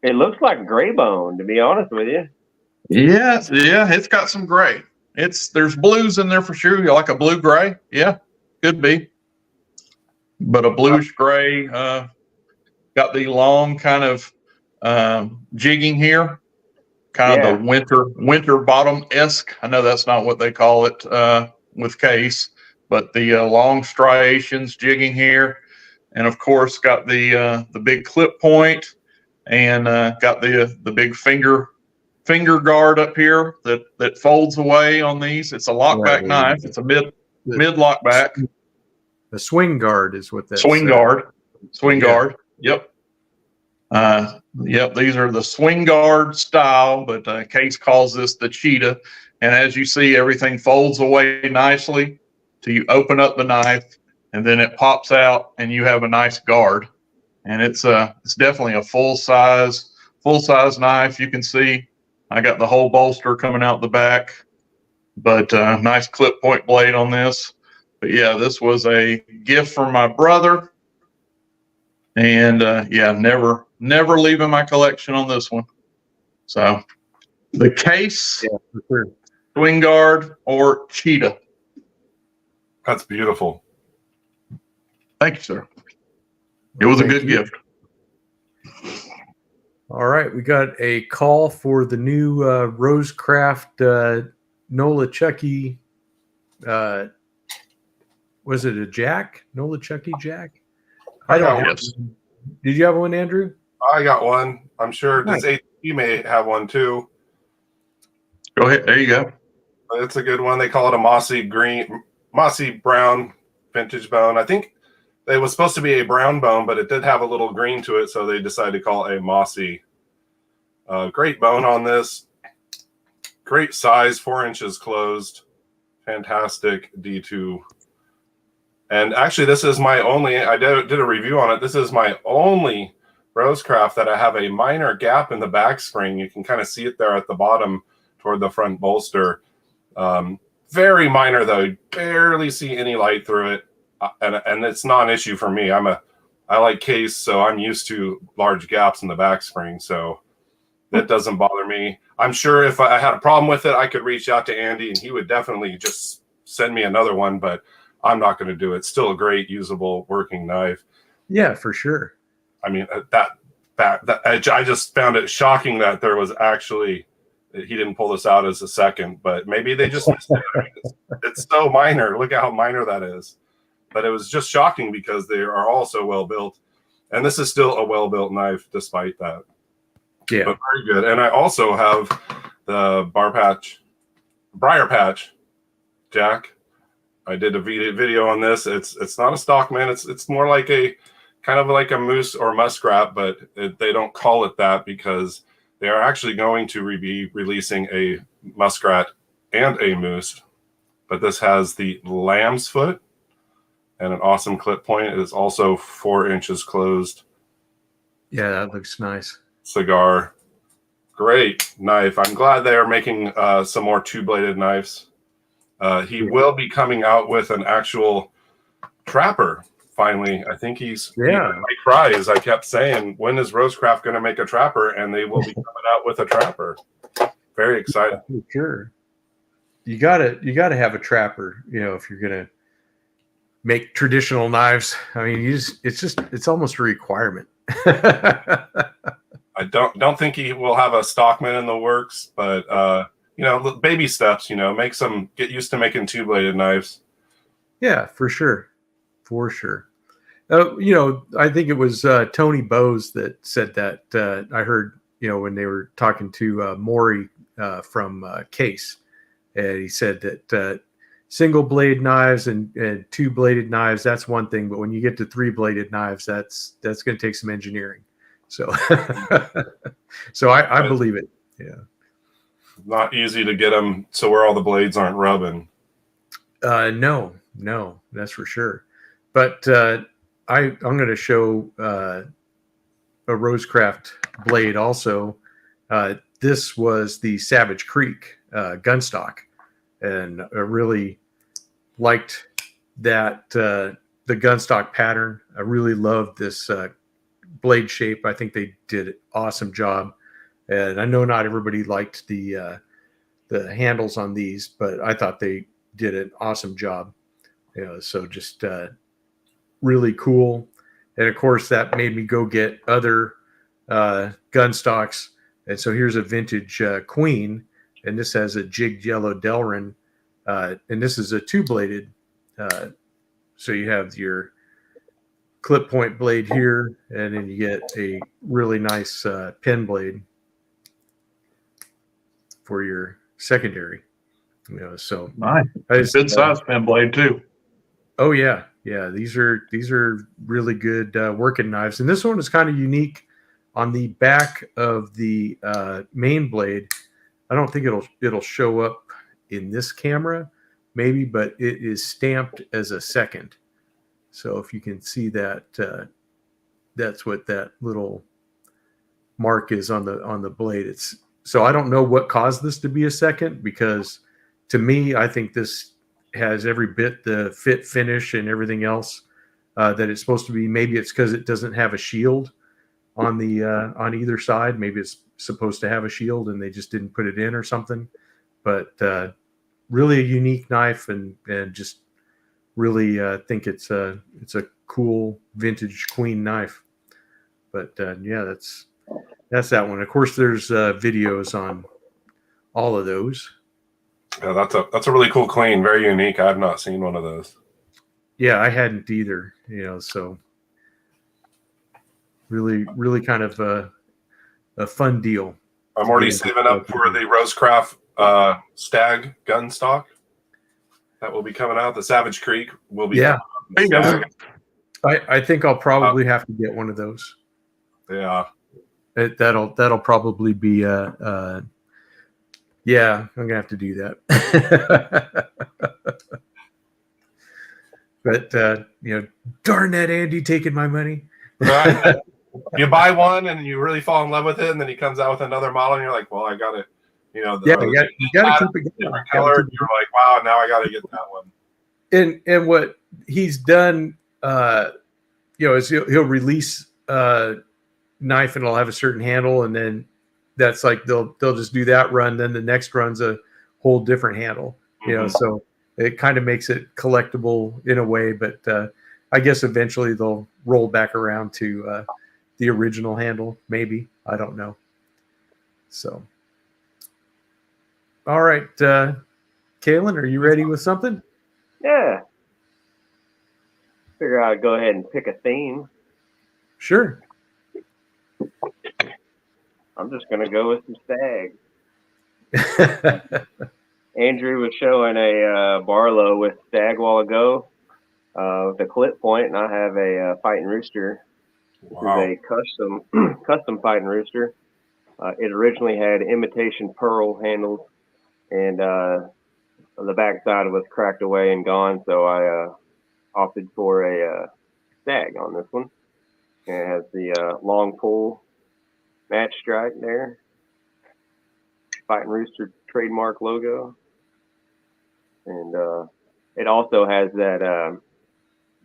Speaker 3: It looks like gray bone, to be honest with you.
Speaker 2: Yeah, it's got some gray. There's blues in there for sure. You like a blue gray? Yeah, could be. But a bluish gray, got the long kind of jigging here, kind of the winter bottom-esque. I know that's not what they call it with case, but the long striations jigging here, and of course got the big clip point, and got the big finger guard up here that folds away on these. It's a lockback knife. It's a mid lockback.
Speaker 1: The swing guard is what that
Speaker 2: Swing guard. Yep. Yep. These are the swing guard style, but Case calls this the Cheetah. And as you see, everything folds away nicely till you open up the knife, and then it pops out, and you have a nice guard. And it's definitely a full size knife. You can see I got the whole bolster coming out the back, but nice clip point blade on this. But yeah, this was a gift from my brother, and never leaving my collection on this one. So the Case,
Speaker 1: for sure.
Speaker 2: Swing guard, or Cheetah.
Speaker 4: That's beautiful.
Speaker 2: Thank you, sir. It was a good gift.
Speaker 1: All right, we got a call for the new Rosecraft Nola Chucky. Was it a Jack? Nola Chucky Jack? I don't know. Did you have one, Andrew?
Speaker 4: I got one. I'm sure
Speaker 1: Nice.
Speaker 4: this AT may have one too.
Speaker 2: Go ahead. There you go.
Speaker 4: It's a good one. They call it a mossy brown vintage bone. I think it was supposed to be a brown bone, but it did have a little green to it, so they decided to call it a mossy. Great bone on this. Great size, 4 inches closed. Fantastic D2. And actually, this is my only, I did a review on it. This is my only Rosecraft that I have a minor gap in the back spring. You can kind of see it there at the bottom toward the front bolster. Very minor, though. You barely see any light through it. And it's not an issue for me. I'm I like case, so I'm used to large gaps in the back spring, so that doesn't bother me. I'm sure if I had a problem with it, I could reach out to Andy and he would definitely just send me another one, but I'm not going to do it. It's still a great, usable, working knife.
Speaker 1: Yeah, for sure.
Speaker 4: I mean, I just found it shocking that there was actually, he didn't pull this out as a second, but maybe they just missed it. I mean, it's so minor. Look at how minor that is. But it was just shocking because they are all so well built. And this is still a well-built knife despite that.
Speaker 1: Yeah.
Speaker 4: But very good. And I also have the briar patch jack. I did a video on this. It's not a Stockman. It's more like a kind of like a moose or muskrat, but they don't call it that because they are actually going to be releasing a muskrat and a moose. But this has the lamb's foot and an awesome clip point. It is also 4 inches closed.
Speaker 1: Yeah, that looks nice.
Speaker 4: Cigar. Great knife. I'm glad they are making some more two-bladed knives. He will be coming out with an actual trapper finally. I think he's my cry is I kept saying, when is Rosecraft going to make a trapper? And they will be coming out with a trapper. Very excited.
Speaker 1: Yeah, sure. You gotta have a trapper, if you're gonna make traditional knives. I mean, it's almost a requirement.
Speaker 4: I don't think he will have a Stockman in the works, but baby steps, get used to making two-bladed knives.
Speaker 1: Yeah, for sure. For sure. I think it was Tony Bowes that said that. I heard, when they were talking to Maury from Case, and he said that single blade knives and two-bladed knives, that's one thing, but when you get to three-bladed knives, that's going to take some engineering. So, so I believe it. Yeah. Not
Speaker 4: easy to get them so where all the blades aren't rubbing.
Speaker 1: No, that's for sure. But I'm going to show a Rosecraft blade also. This was the Savage Creek gunstock, and I really liked that the gunstock pattern. I really loved this blade shape. I think they did an awesome job, and I know not everybody liked the handles on these, but I thought they did an awesome job. So just really cool. And of course, that made me go get other gun stocks. And so here's a vintage Queen, and this has a jigged yellow Delrin, and this is a two-bladed. So you have your clip point blade here, and then you get a really nice pen blade for your secondary. So
Speaker 2: nice. Good size pen blade too.
Speaker 1: Oh yeah. These are really good working knives, and this one is kind of unique. On the back of the main blade, I don't think it'll show up in this camera, maybe, but it is stamped as a second. So if you can see that, that's what that little mark is on the blade. So I don't know what caused this to be a second, because to me, I think this has every bit the fit, finish, and everything else that it's supposed to be. Maybe it's because it doesn't have a shield on the on either side. Maybe it's supposed to have a shield and they just didn't put it in or something. But really a unique knife, and just really think it's a cool vintage Queen knife. But yeah, that's that one. Of course, there's videos on all of those.
Speaker 4: Yeah, that's a really cool Queen, very unique. I have not seen one of those.
Speaker 1: Yeah, I hadn't either. So really kind of a fun deal.
Speaker 4: I'm already saving up for the Rosecraft Stag gun stock that will be coming out. The Savage Creek will be.
Speaker 1: Yeah, I think I'll probably have to get one of those.
Speaker 4: Yeah,
Speaker 1: that'll probably be yeah, I'm gonna have to do that. But darn that Andy taking my money.
Speaker 4: Right. You buy one and you really fall in love with it, and then he comes out with another model, and you're like, well, I got it. You gotta keep it different color. You're like, wow, now I gotta get that one.
Speaker 1: And what he's done is he'll release knife and it'll have a certain handle, and then that's like they'll just do that run, then the next run's a whole different handle, so it kind of makes it collectible in a way, but I guess eventually they'll roll back around to the original handle, maybe, I don't know. So all right, Kaylin, are you ready with something?
Speaker 3: Yeah. Figure I'd go ahead and pick a theme.
Speaker 1: Sure.
Speaker 3: I'm just going to go with some Stag. Andrew was showing a Barlow with Stag a while ago, with a clip point, and I have a Fighting Rooster.
Speaker 4: Wow.
Speaker 3: This is a custom Fighting Rooster. It originally had imitation pearl handles, and the back side was cracked away and gone, so I opted for a Stag on this one. And it has the long pull match strike there. Fighting Rooster trademark logo. And it also has that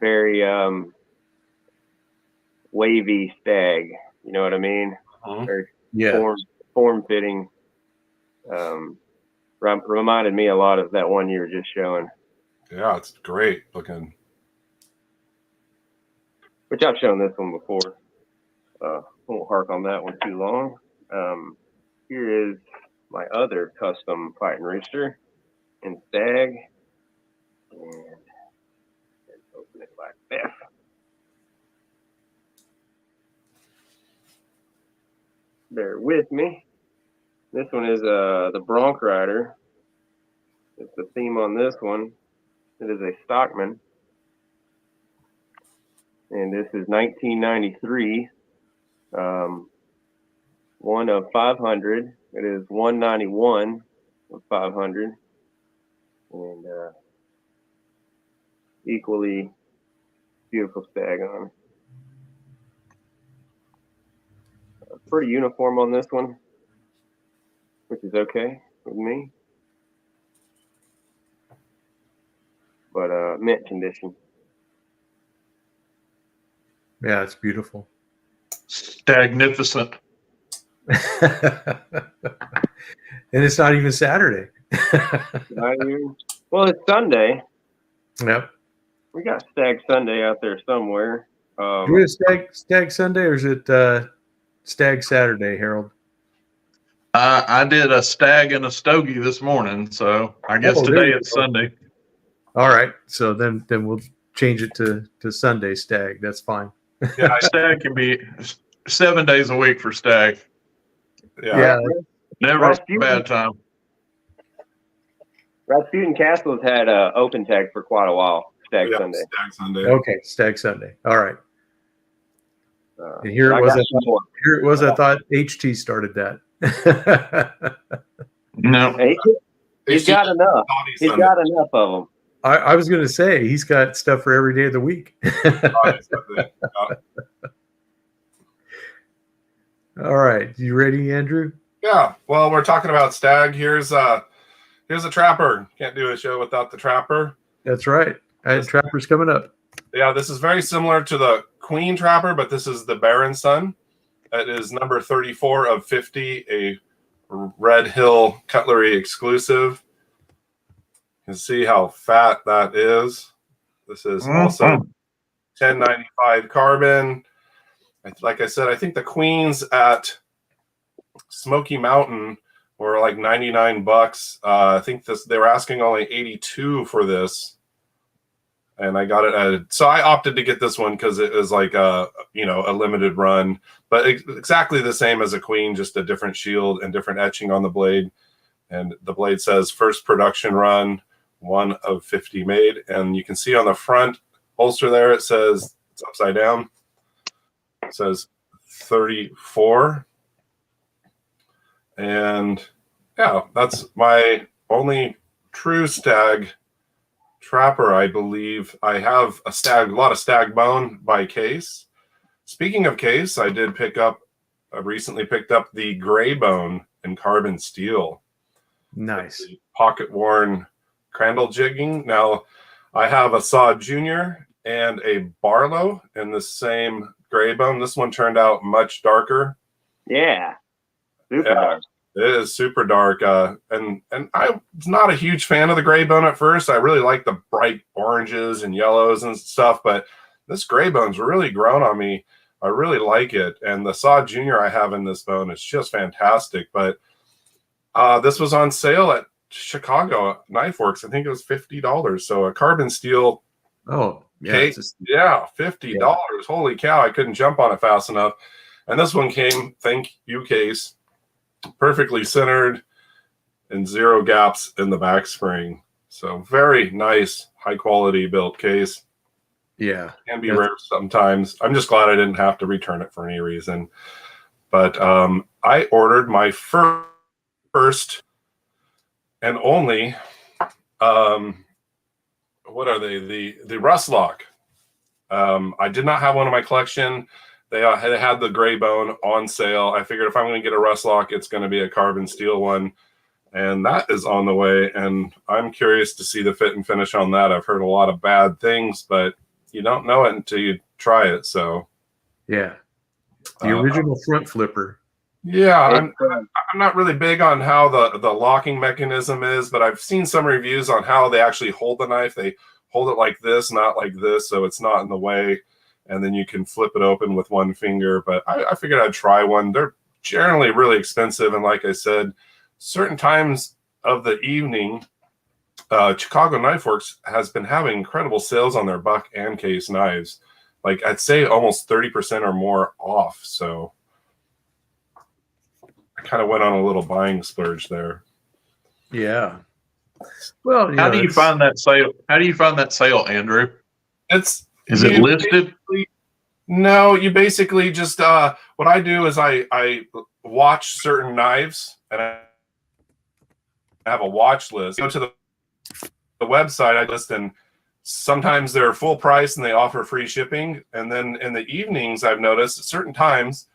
Speaker 3: very wavy Stag. You know what I mean? Very form-fitting. Reminded me a lot of that one you were just showing.
Speaker 4: Yeah, it's great looking.
Speaker 3: Which I've shown this one before. Won't hark on that one too long. Here is my other custom Fighting Rooster in Stag. And let's open it like that. Bear with me. This one is the Bronc Rider. It's the theme on this one. It is a Stockman. And this is 1993. One of 500. It is 191 of 500. And equally beautiful Stag on. Pretty uniform on this one, which is okay with me. But mint condition.
Speaker 1: Yeah, it's beautiful.
Speaker 2: Stagnificent.
Speaker 1: And it's not even Saturday.
Speaker 3: Not even, well, it's Sunday.
Speaker 1: Yep.
Speaker 3: We got Stag Sunday out there somewhere.
Speaker 1: Is it Stag Sunday or is it Stag Saturday, Harold?
Speaker 2: I did a Stag and a Stogie this morning, so I guess today it's Sunday.
Speaker 1: All right, so then we'll change it to Sunday Stag. That's fine.
Speaker 2: Yeah, Stag can be 7 days a week for Stag.
Speaker 1: Yeah.
Speaker 2: Never a bad time.
Speaker 3: Rasputin Castle's had open tag for quite a while. Stag Sunday.
Speaker 4: Stag Sunday.
Speaker 1: Okay, Stag Sunday. All right. And here it was. I thought HT started that.
Speaker 2: No.
Speaker 3: He's got enough. He's got enough of them.
Speaker 1: I was going to say he's got stuff for every day of the week. All right, you ready, Andrew?
Speaker 4: Yeah. Well, we're talking about Stag. Here's a trapper. Can't do a show without the trapper.
Speaker 1: That's right. Trapper's coming up.
Speaker 4: Yeah, this is very similar to the Queen Trapper, but this is the Baron Sun. It is number 34 of 50, a Red Hill Cutlery exclusive. You can see how fat that is. This is also 1095 carbon. Like I said, I think the Queens at Smoky Mountain were like $99. I think they were asking only 82 for this. And I got it so I opted to get this one because it was like a limited run, but exactly the same as a Queen, just a different shield and different etching on the blade. And the blade says first production run, 1 of 50 made. And you can see on the front holster there, it says it's upside down. It says 34. And yeah, that's my only true Stag trapper, I believe. I have a lot of Stag bone by Case. Speaking of Case, I recently picked up the gray bone in carbon steel.
Speaker 1: Nice.
Speaker 4: Pocket worn crandall jigging. Now, I have a Saw Junior and a Barlo in the same gray bone. This one turned out much darker.
Speaker 3: Yeah. Super dark.
Speaker 4: It is super dark. And I was not a huge fan of the gray bone at first. I really like the bright oranges and yellows and stuff, but this gray bone's really grown on me. I really like it. And the Saw Junior I have in this bone is just fantastic. But this was on sale at Chicago Knife Works. I think it was $50. So a carbon steel case. Yeah, $50. Yeah. Holy cow. I couldn't jump on it fast enough. And this one came, thank you, case, perfectly centered and 0 gaps in the back spring. So very nice, high quality built case.
Speaker 1: Yeah.
Speaker 4: Can be rare sometimes. I'm just glad I didn't have to return it for any reason. But I ordered my first and only, what are they? The Rust Lock. I did not have one in my collection. They had the gray bone on sale. I figured if I'm going to get a Rust Lock, it's going to be a carbon steel one. And that is on the way. And I'm curious to see the fit and finish on that. I've heard a lot of bad things, but you don't know it until you try it. So,
Speaker 1: yeah, the original front flipper.
Speaker 4: Yeah, I'm not really big on how the locking mechanism is, but I've seen some reviews on how they actually hold the knife. They hold it like this, not like this, so it's not in the way. And then you can flip it open with one finger. But I figured I'd try one. They're generally really expensive, and like I said, certain times of the evening, Chicago Knife Works has been having incredible sales on their buck and case knives. Like I'd say almost 30% or more off. So I kind of went on a little buying splurge there.
Speaker 1: Yeah. Well,
Speaker 2: how do you find that sale? How do you find that sale, Andrew? Is it listed?
Speaker 4: No, you basically just what I do is I watch certain knives and I have a watch list. Go to the website, I list, and sometimes they're full price and they offer free shipping. And then in the evenings, I've noticed at certain times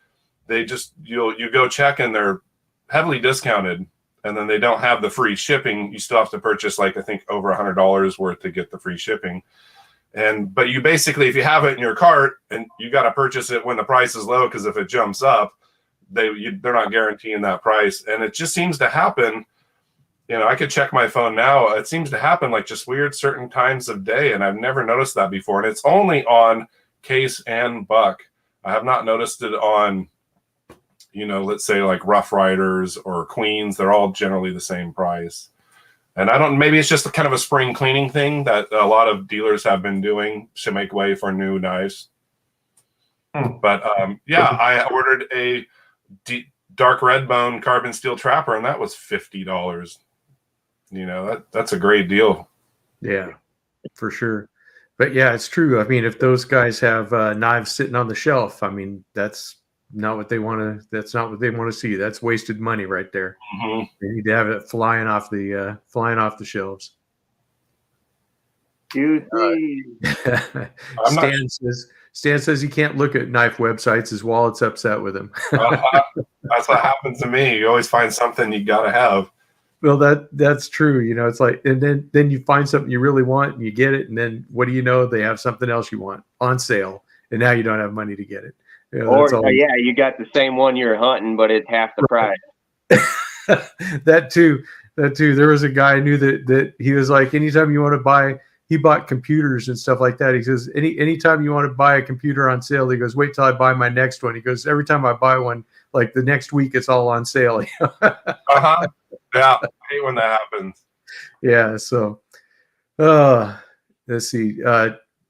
Speaker 4: they just you go check and they're heavily discounted, and then they don't have the free shipping. You still have to purchase like I think over $100 worth to get the free shipping. But you basically, if you have it in your cart, and you got to purchase it when the price is low, because if it jumps up, they're not guaranteeing that price. And it just seems to happen. You know, I could check my phone now. It seems to happen like just weird certain times of day, and I've never noticed that before. And it's only on case and buck. I have not noticed it on, you know, let's say like Rough Riders or Queens. They're all generally the same price. And maybe it's just kind of a spring cleaning thing that a lot of dealers have been doing to make way for new knives. But yeah, I ordered a dark red bone carbon steel trapper, and that was $50. You know, that's a great deal.
Speaker 1: Yeah, for sure. But yeah, it's true. I mean, if those guys have knives sitting on the shelf, I mean, that's not what they want to. That's not what they want to see. That's wasted money right there.
Speaker 4: Mm-hmm.
Speaker 1: They need to have it flying off the shelves. Stan says he can't look at knife websites. His wallet's upset with him.
Speaker 4: That's what happens to me. You always find something you got to have.
Speaker 1: Well, that's true. You know, it's like, and then you find something you really want and you get it, and then what do you know? They have something else you want on sale, and now you don't have money to get it. You know,
Speaker 3: yeah, you got the same one you're hunting, but it's half the price.
Speaker 1: That too. There was a guy I knew that he was like, anytime you want to buy, he bought computers and stuff like that. He says, anytime you want to buy a computer on sale, he goes, wait till I buy my next one. He goes, every time I buy one, like the next week, it's all on sale.
Speaker 4: Yeah, I hate when that happens.
Speaker 1: Yeah. So, let's see.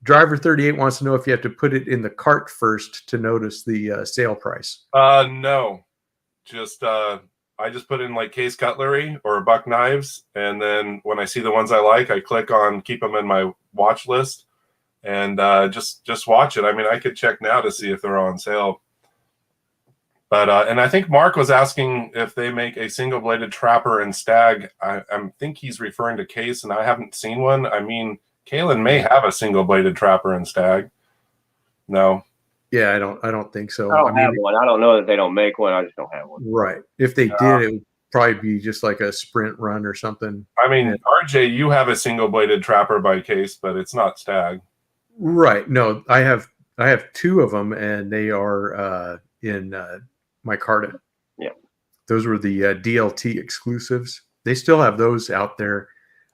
Speaker 1: Driver 38 wants to know if you have to put it in the cart first to notice the sale price.
Speaker 4: No, just I just put in like case cutlery or buck knives, and then when I see the ones I like, I click on keep them in my watch list, and just watch it. I mean, I could check now to see if they're on sale. But and I think Mark was asking if they make a single bladed trapper and Stag. I think he's referring to case, and I haven't seen one. I mean, Kalen may have a single bladed trapper and Stag. No.
Speaker 1: Yeah, I don't think so.
Speaker 3: I don't have one. I don't know that they don't make one. I just don't have one.
Speaker 1: Right. If they did, it would probably be just like a sprint run or something.
Speaker 4: I mean, RJ, you have a single bladed trapper by case, but it's not Stag.
Speaker 1: Right. No, I have two of them, and they are in my Carta.
Speaker 3: Yeah.
Speaker 1: Those were the DLT exclusives. They still have those out there.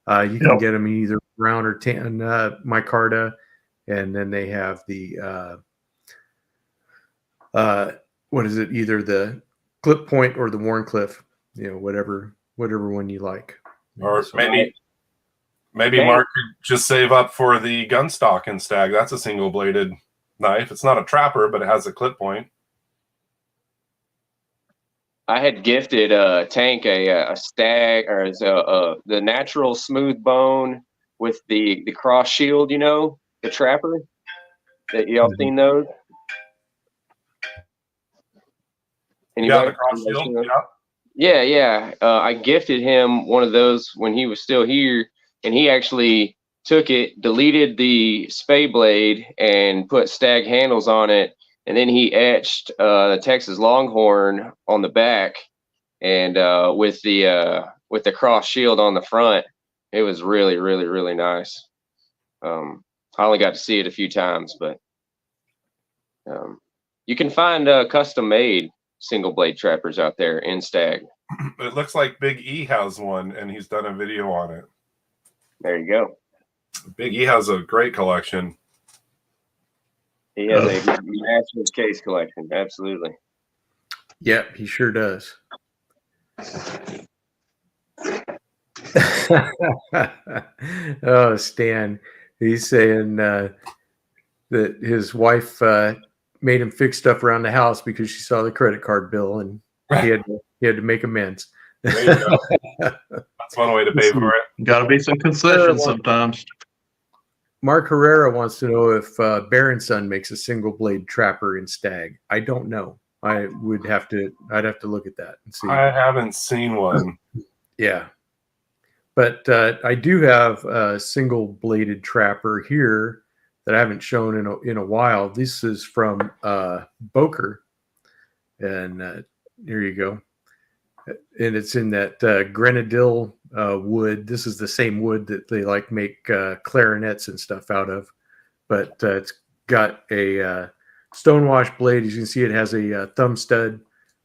Speaker 1: You can get them either brown or tan micarta, and then they have the what is it? Either the clip point or the Warncliffe. Whatever one you like.
Speaker 4: Or
Speaker 1: So,
Speaker 4: maybe
Speaker 3: Okay.
Speaker 4: Mark could just save up for the gun stock in Stag. That's a single bladed knife. It's not a trapper, but it has a clip point.
Speaker 3: I had gifted Tank a Stag, or the natural smooth bone with the cross shield, the trapper. That y'all
Speaker 1: Mhm.
Speaker 3: seen those?
Speaker 4: Yeah,
Speaker 3: Anybody?
Speaker 4: the cross shield.
Speaker 3: Yeah, yeah. I gifted him one of those when he was still here, and he actually took it, deleted the spay blade, and put Stag handles on it, and then he etched the Texas Longhorn on the back, and with the cross shield on the front. It was really, really, really nice. I only got to see it a few times, but you can find custom made single blade trappers out there in Stag.
Speaker 4: It looks like Big E has one, and he's done a video on it.
Speaker 3: There you go.
Speaker 4: Big E has a great collection.
Speaker 3: He has a master's case collection. Absolutely.
Speaker 1: Yep, he sure does. Oh, Stan, he's saying that his wife made him fix stuff around the house because she saw the credit card bill, and he had to make amends.
Speaker 4: There you go. That's one way to pay for it.
Speaker 2: Got to be some concessions sometimes.
Speaker 1: Mark Herrera wants to know if Baron Son makes a single blade trapper in Stag. I don't know. I'd have to look at that and see.
Speaker 4: I haven't seen one.
Speaker 1: Yeah. But I do have a single bladed trapper here that I haven't shown in a while. This is from Boker, and here you go. And it's in that grenadille wood. This is the same wood that they make clarinets and stuff out of, but it's got a stonewash blade. As you can see, it has a thumb stud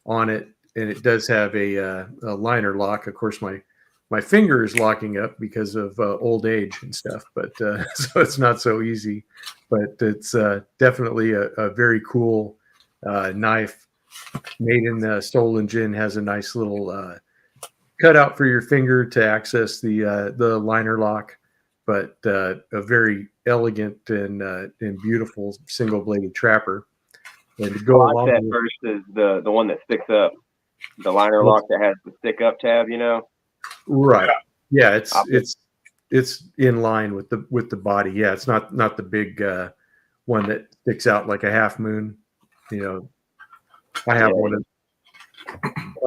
Speaker 1: on it, and it does have a liner lock. Of course, my finger is locking up because of old age and stuff, but so it's not so easy. But it's definitely a very cool knife. Made in the Stolen Gin, has a nice little cutout for your finger to access the liner lock, but a very elegant and beautiful single bladed trapper. And to go along
Speaker 3: that
Speaker 1: with,
Speaker 3: first is the one that sticks up, the liner lock that has the stick up tab.
Speaker 1: Right? Yeah, it's in line with the body. Yeah, it's not the big one that sticks out like a half moon. I have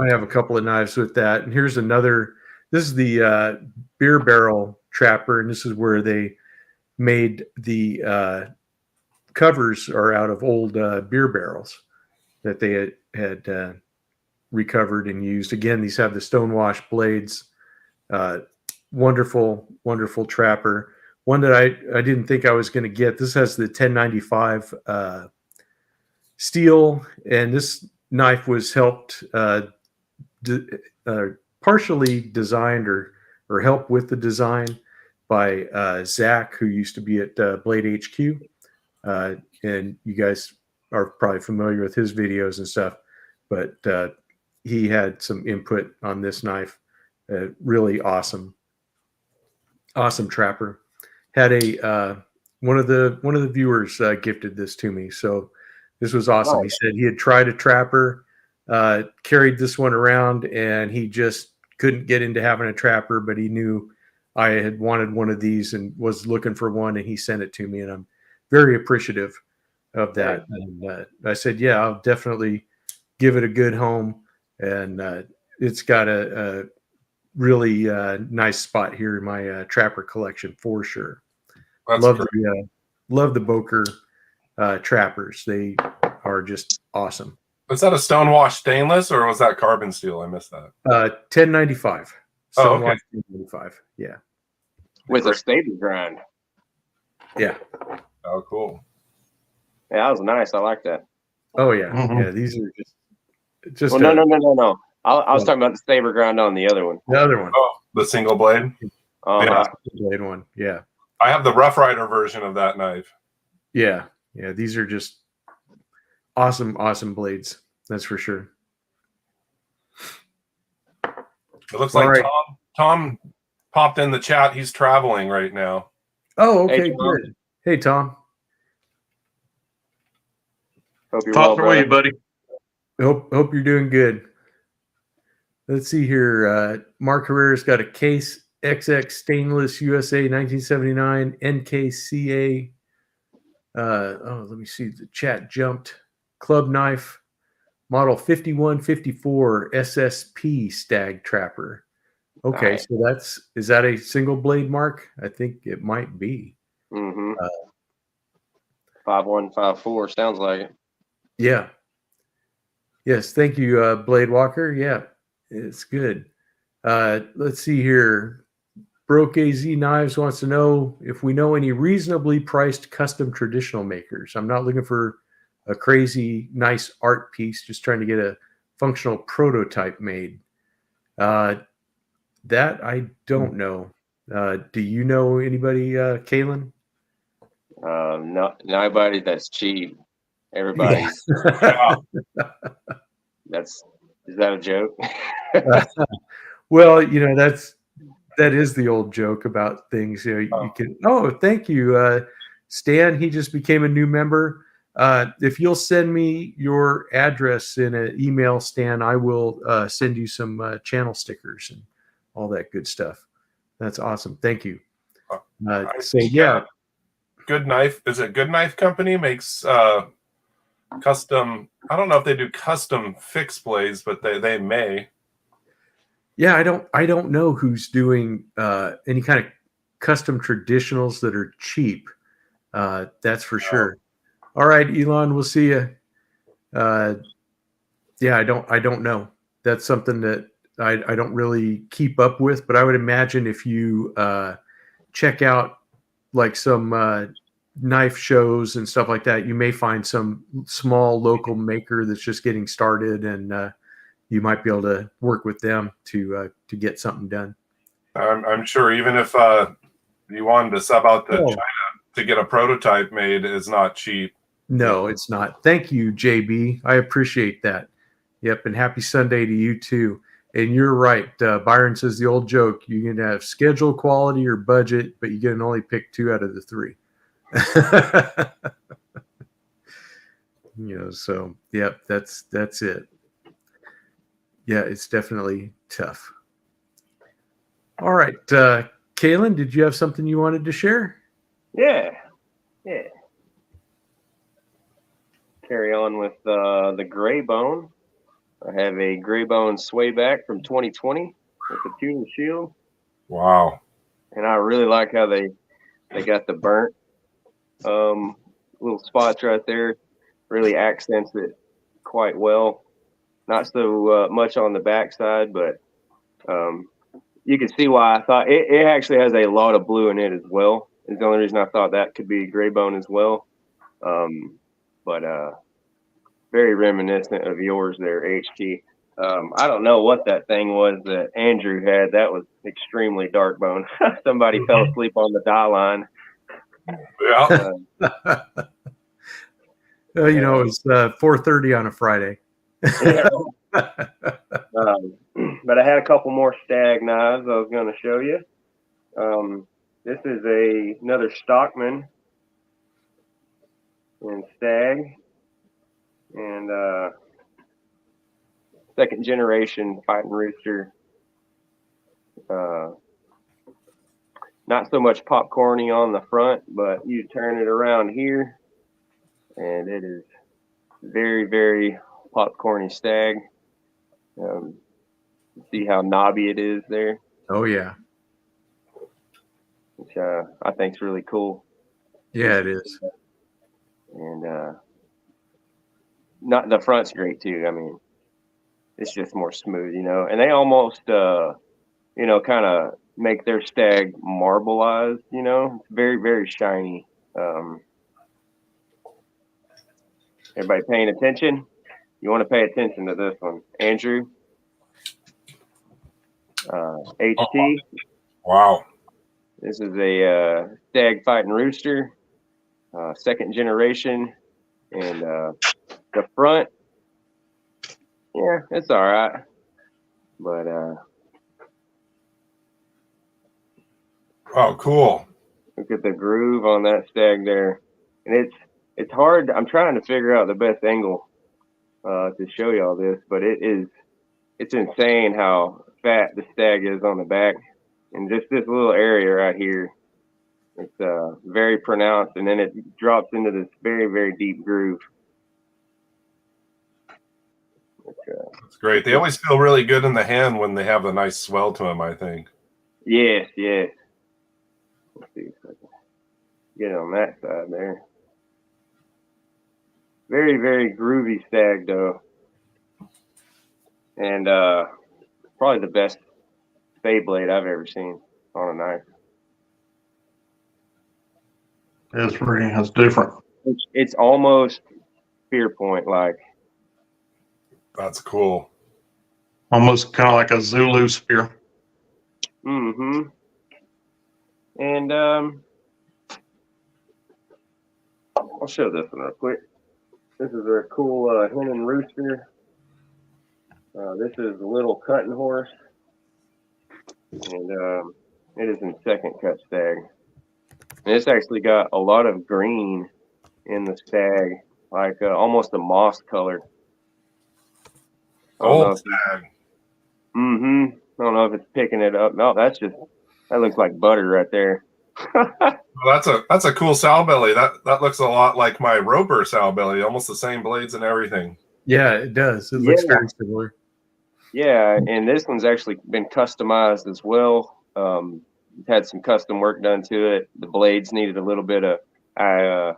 Speaker 1: I have a couple of knives with that. And here's another. This is the beer barrel trapper, and this is where they made the covers are out of old beer barrels that they had recovered and used. Again, these have the stonewash blades. Wonderful, wonderful trapper. One that I didn't think I was going to get. This has the 1095 steel, and this knife was helped partially designed or helped with the design by Zach, who used to be at Blade HQ, and you guys are probably familiar with his videos and stuff, but he had some input on this knife. Really awesome trapper. Had a one of the viewers gifted this to me, so this was awesome. He said he had tried a trapper, carried this one around, and he just couldn't get into having a trapper, but he knew I had wanted one of these and was looking for one, and he sent it to me, and I'm very appreciative of that. And I said, yeah, I'll definitely give it a good home, and it's got a really nice spot here in my trapper collection for sure. Love the Boker trappers. They are just awesome.
Speaker 4: Was that a stonewash stainless or was that carbon steel? I missed that.
Speaker 1: 1095. Stonewash 1095. Yeah.
Speaker 3: With a stable grind.
Speaker 1: Yeah.
Speaker 4: Oh, cool.
Speaker 3: Yeah, that was nice. I like that.
Speaker 1: Oh yeah,
Speaker 2: Mhm.
Speaker 1: yeah. These are just
Speaker 3: Well, no. I was talking about the saber grind on the other one.
Speaker 1: the other one.
Speaker 4: Oh, the single blade.
Speaker 3: Uh-huh.
Speaker 1: Blade one. Yeah,
Speaker 4: I have the Rough Rider version of that knife.
Speaker 1: yeah, yeah. These are just awesome blades. That's for sure.
Speaker 4: It looks
Speaker 1: All
Speaker 4: like
Speaker 1: right.
Speaker 4: Tom popped in the chat. He's traveling right now.
Speaker 1: Oh,
Speaker 3: Hey,
Speaker 1: okay,
Speaker 3: Tom.
Speaker 1: good. Hey, Tom.
Speaker 3: Hope you're
Speaker 2: Thoughts
Speaker 3: well,
Speaker 2: for you,
Speaker 3: brother.
Speaker 2: buddy.
Speaker 1: Hope you're doing good. Let's see here. Mark Herrera's got a Case XX stainless USA 1979 NKCA. Let me see. The chat jumped. Club knife, model 5154 SSP Stag Trapper. Okay,
Speaker 3: Nice.
Speaker 1: so is that a single blade, Mark? I think it might be.
Speaker 3: Mm-hmm. 5154 sounds like it.
Speaker 1: Yeah. Yes, thank you, Blade Walker. Yeah, it's good. Let's see here. Broke AZ Knives wants to know if we know any reasonably priced custom traditional makers. I'm not looking for a crazy nice art piece, just trying to get a functional prototype made. That I don't know. Do you know anybody, Kalen?
Speaker 3: No, nobody that's cheap. Everybody's is that a joke?
Speaker 1: Well, that is the old joke about things. You can. Oh, thank you, Stan. He just became a new member. If you'll send me your address in an email, Stan, I will send you some channel stickers and all that good stuff. That's awesome. Thank you. So yeah,
Speaker 4: Good Knife. Is it Good Knife Company makes custom? I don't know if they do custom fixed blades, but they may.
Speaker 1: yeah. I don't know who's doing any kind of custom traditionals that are cheap. That's for sure. All right, Elon, we'll see you. Yeah, I don't know. That's something that I don't really keep up with, but I would imagine if you check out like some knife shows and stuff like that, you may find some small local maker that's just getting started, and you might be able to work with them to get something done.
Speaker 4: I'm sure even if you wanted to sub out to
Speaker 1: Oh.
Speaker 4: China to get a prototype made is not cheap.
Speaker 1: No, it's not. Thank you, JB. I appreciate that. Yep, and happy Sunday to you too. And you're right. Byron says the old joke: you can have schedule, quality, or budget, but you can only pick 2 out of the 3. So yep, that's it. Yeah, it's definitely tough. All right, Kaylin, did you have something you wanted to share?
Speaker 3: Yeah. Carry on with the gray bone. I have a gray bone swayback from 2020 with the Tudor shield.
Speaker 4: Wow.
Speaker 3: And I really like how they got the burnt little spots right there. Really accents it quite well. Not so much on the backside, but you can see why I thought it actually has a lot of blue in it as well. It's the only reason I thought that could be gray bone as well. But very reminiscent of yours there, HT. I don't know what that thing was that Andrew had. That was extremely dark bone. Somebody fell asleep on the die line.
Speaker 4: Yeah.
Speaker 1: It was 4:30 on a Friday.
Speaker 3: Yeah. But I had a couple more Stag knives I was going to show you. This is another Stockman in Stag, and second generation fighting rooster. Not so much popcorny on the front, but you turn it around here, and it is very, very popcorny Stag. See how knobby it is there,
Speaker 1: Oh yeah,
Speaker 3: which I think is really cool.
Speaker 1: yeah, it is.
Speaker 3: And not the front's great too. I mean, it's just more smooth, And they almost, kind of make their Stag marbleized. It's very, very shiny. Everybody paying attention? You want to pay attention to this one. Andrew, HT.
Speaker 4: Wow.
Speaker 3: This is a Stag fighting rooster, second generation. And the front, yeah, it's all right. But
Speaker 4: Oh, cool.
Speaker 3: look at the groove on that Stag there. And it's hard. I'm trying to figure out the best angle to show y'all this, but it's insane how fat the Stag is on the back. And just this little area right here, it's very pronounced, and then it drops into this very, very deep groove.
Speaker 4: That's great. They always feel really good in the hand when they have a nice swell to them, I think.
Speaker 3: Yes, yes. Let's see if I can get it on that side there. Very, very groovy Stag, though. And probably the best bay blade I've ever seen on a knife.
Speaker 2: That's different.
Speaker 3: It's almost spear point like.
Speaker 4: That's cool.
Speaker 2: Almost kind of like a Zulu spear.
Speaker 3: Mm-hmm. And I'll show this one real quick. This is a cool hen and rooster. This is a little cutting horse. And it is in second cut Stag. And it's actually got a lot of green in the Stag, like almost a moss color.
Speaker 4: Old Stag.
Speaker 3: Mm-hmm. I don't know if it's picking it up. No, that looks like butter right there.
Speaker 4: Well, that's a cool sow belly. That looks a lot like my Roper sow belly, almost the same blades and everything.
Speaker 1: Yeah, it does. It looks very similar.
Speaker 3: Yeah, and this one's actually been customized as well. Had some custom work done to it. The blades needed a little bit of. I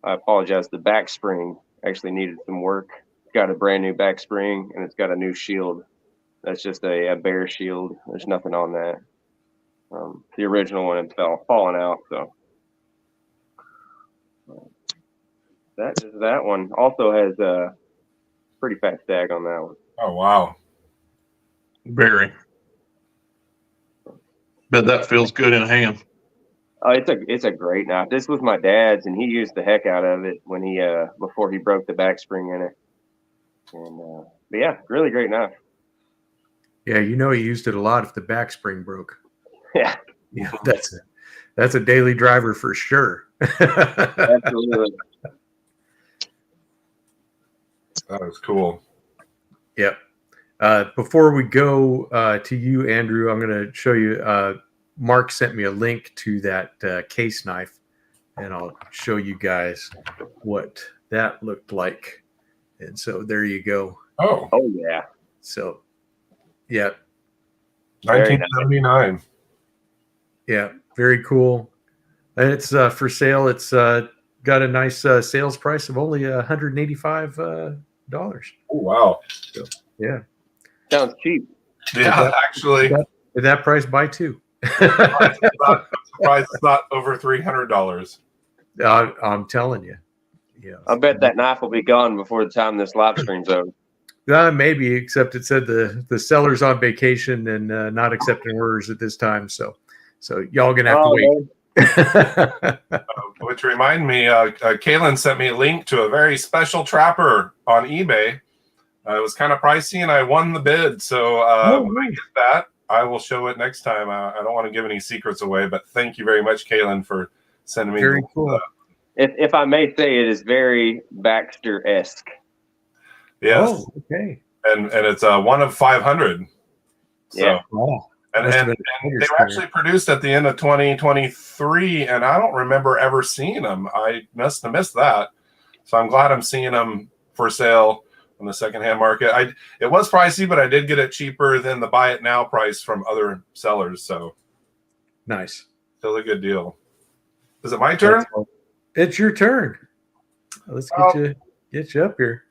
Speaker 3: apologize. The back spring actually needed some work. Got a brand new back spring, and it's got a new shield. That's just a bare shield. There's nothing on that. The original one had fallen out. So that is that one. Also has a pretty fat Stag on that one.
Speaker 4: Oh wow.
Speaker 2: Very. Bet that feels good in hand.
Speaker 3: It's a great knife. This was my dad's, and he used the heck out of it when he before he broke the back spring in it. And but yeah, really great knife.
Speaker 1: Yeah, you know he used it a lot if the back spring broke.
Speaker 3: Yeah,
Speaker 1: Yeah, that's a daily driver for sure.
Speaker 3: absolutely.
Speaker 4: That was cool.
Speaker 1: Yep. Before we go to you, Andrew, I'm going to show you. Mark sent me a link to that case knife, and I'll show you guys what that looked like. And so there you go.
Speaker 4: Oh
Speaker 3: Yeah.
Speaker 1: So, yeah.
Speaker 4: 1979.
Speaker 1: Yeah, very cool. And it's for sale. It's got a nice sales price of only $185.
Speaker 4: Oh wow.
Speaker 1: So, yeah.
Speaker 3: Sounds cheap.
Speaker 4: Yeah, actually.
Speaker 1: At that price, buy two.
Speaker 4: I'm surprised it's not over $300.
Speaker 1: I'm telling you. Yeah.
Speaker 3: I bet that knife will be gone before the time this live stream's over.
Speaker 1: Maybe, except it said the seller's on vacation and not accepting orders at this time. So y'all gonna have to wait.
Speaker 4: Which remind me, Kaylin sent me a link to a very special trapper on eBay. It was kind of pricey, and I won the bid. So when I get that, I will show it next time. I don't want to give any secrets away, but thank you very much, Kaylin, for sending me.
Speaker 1: Very cool.
Speaker 3: If I may say, it is very Baxter-esque.
Speaker 4: Yes.
Speaker 1: Oh, okay.
Speaker 4: And it's one of 500. So,
Speaker 3: Yeah.
Speaker 1: Wow.
Speaker 4: And they were actually produced at the end of 2023, and I don't remember ever seeing them. I must have missed that. So I'm glad I'm seeing them for sale on the secondhand market. It was pricey, but I did get it cheaper than the buy it now price from other sellers. So
Speaker 1: Nice.
Speaker 4: still a good deal. Is it my turn?
Speaker 1: It's your turn. Let's get you up here.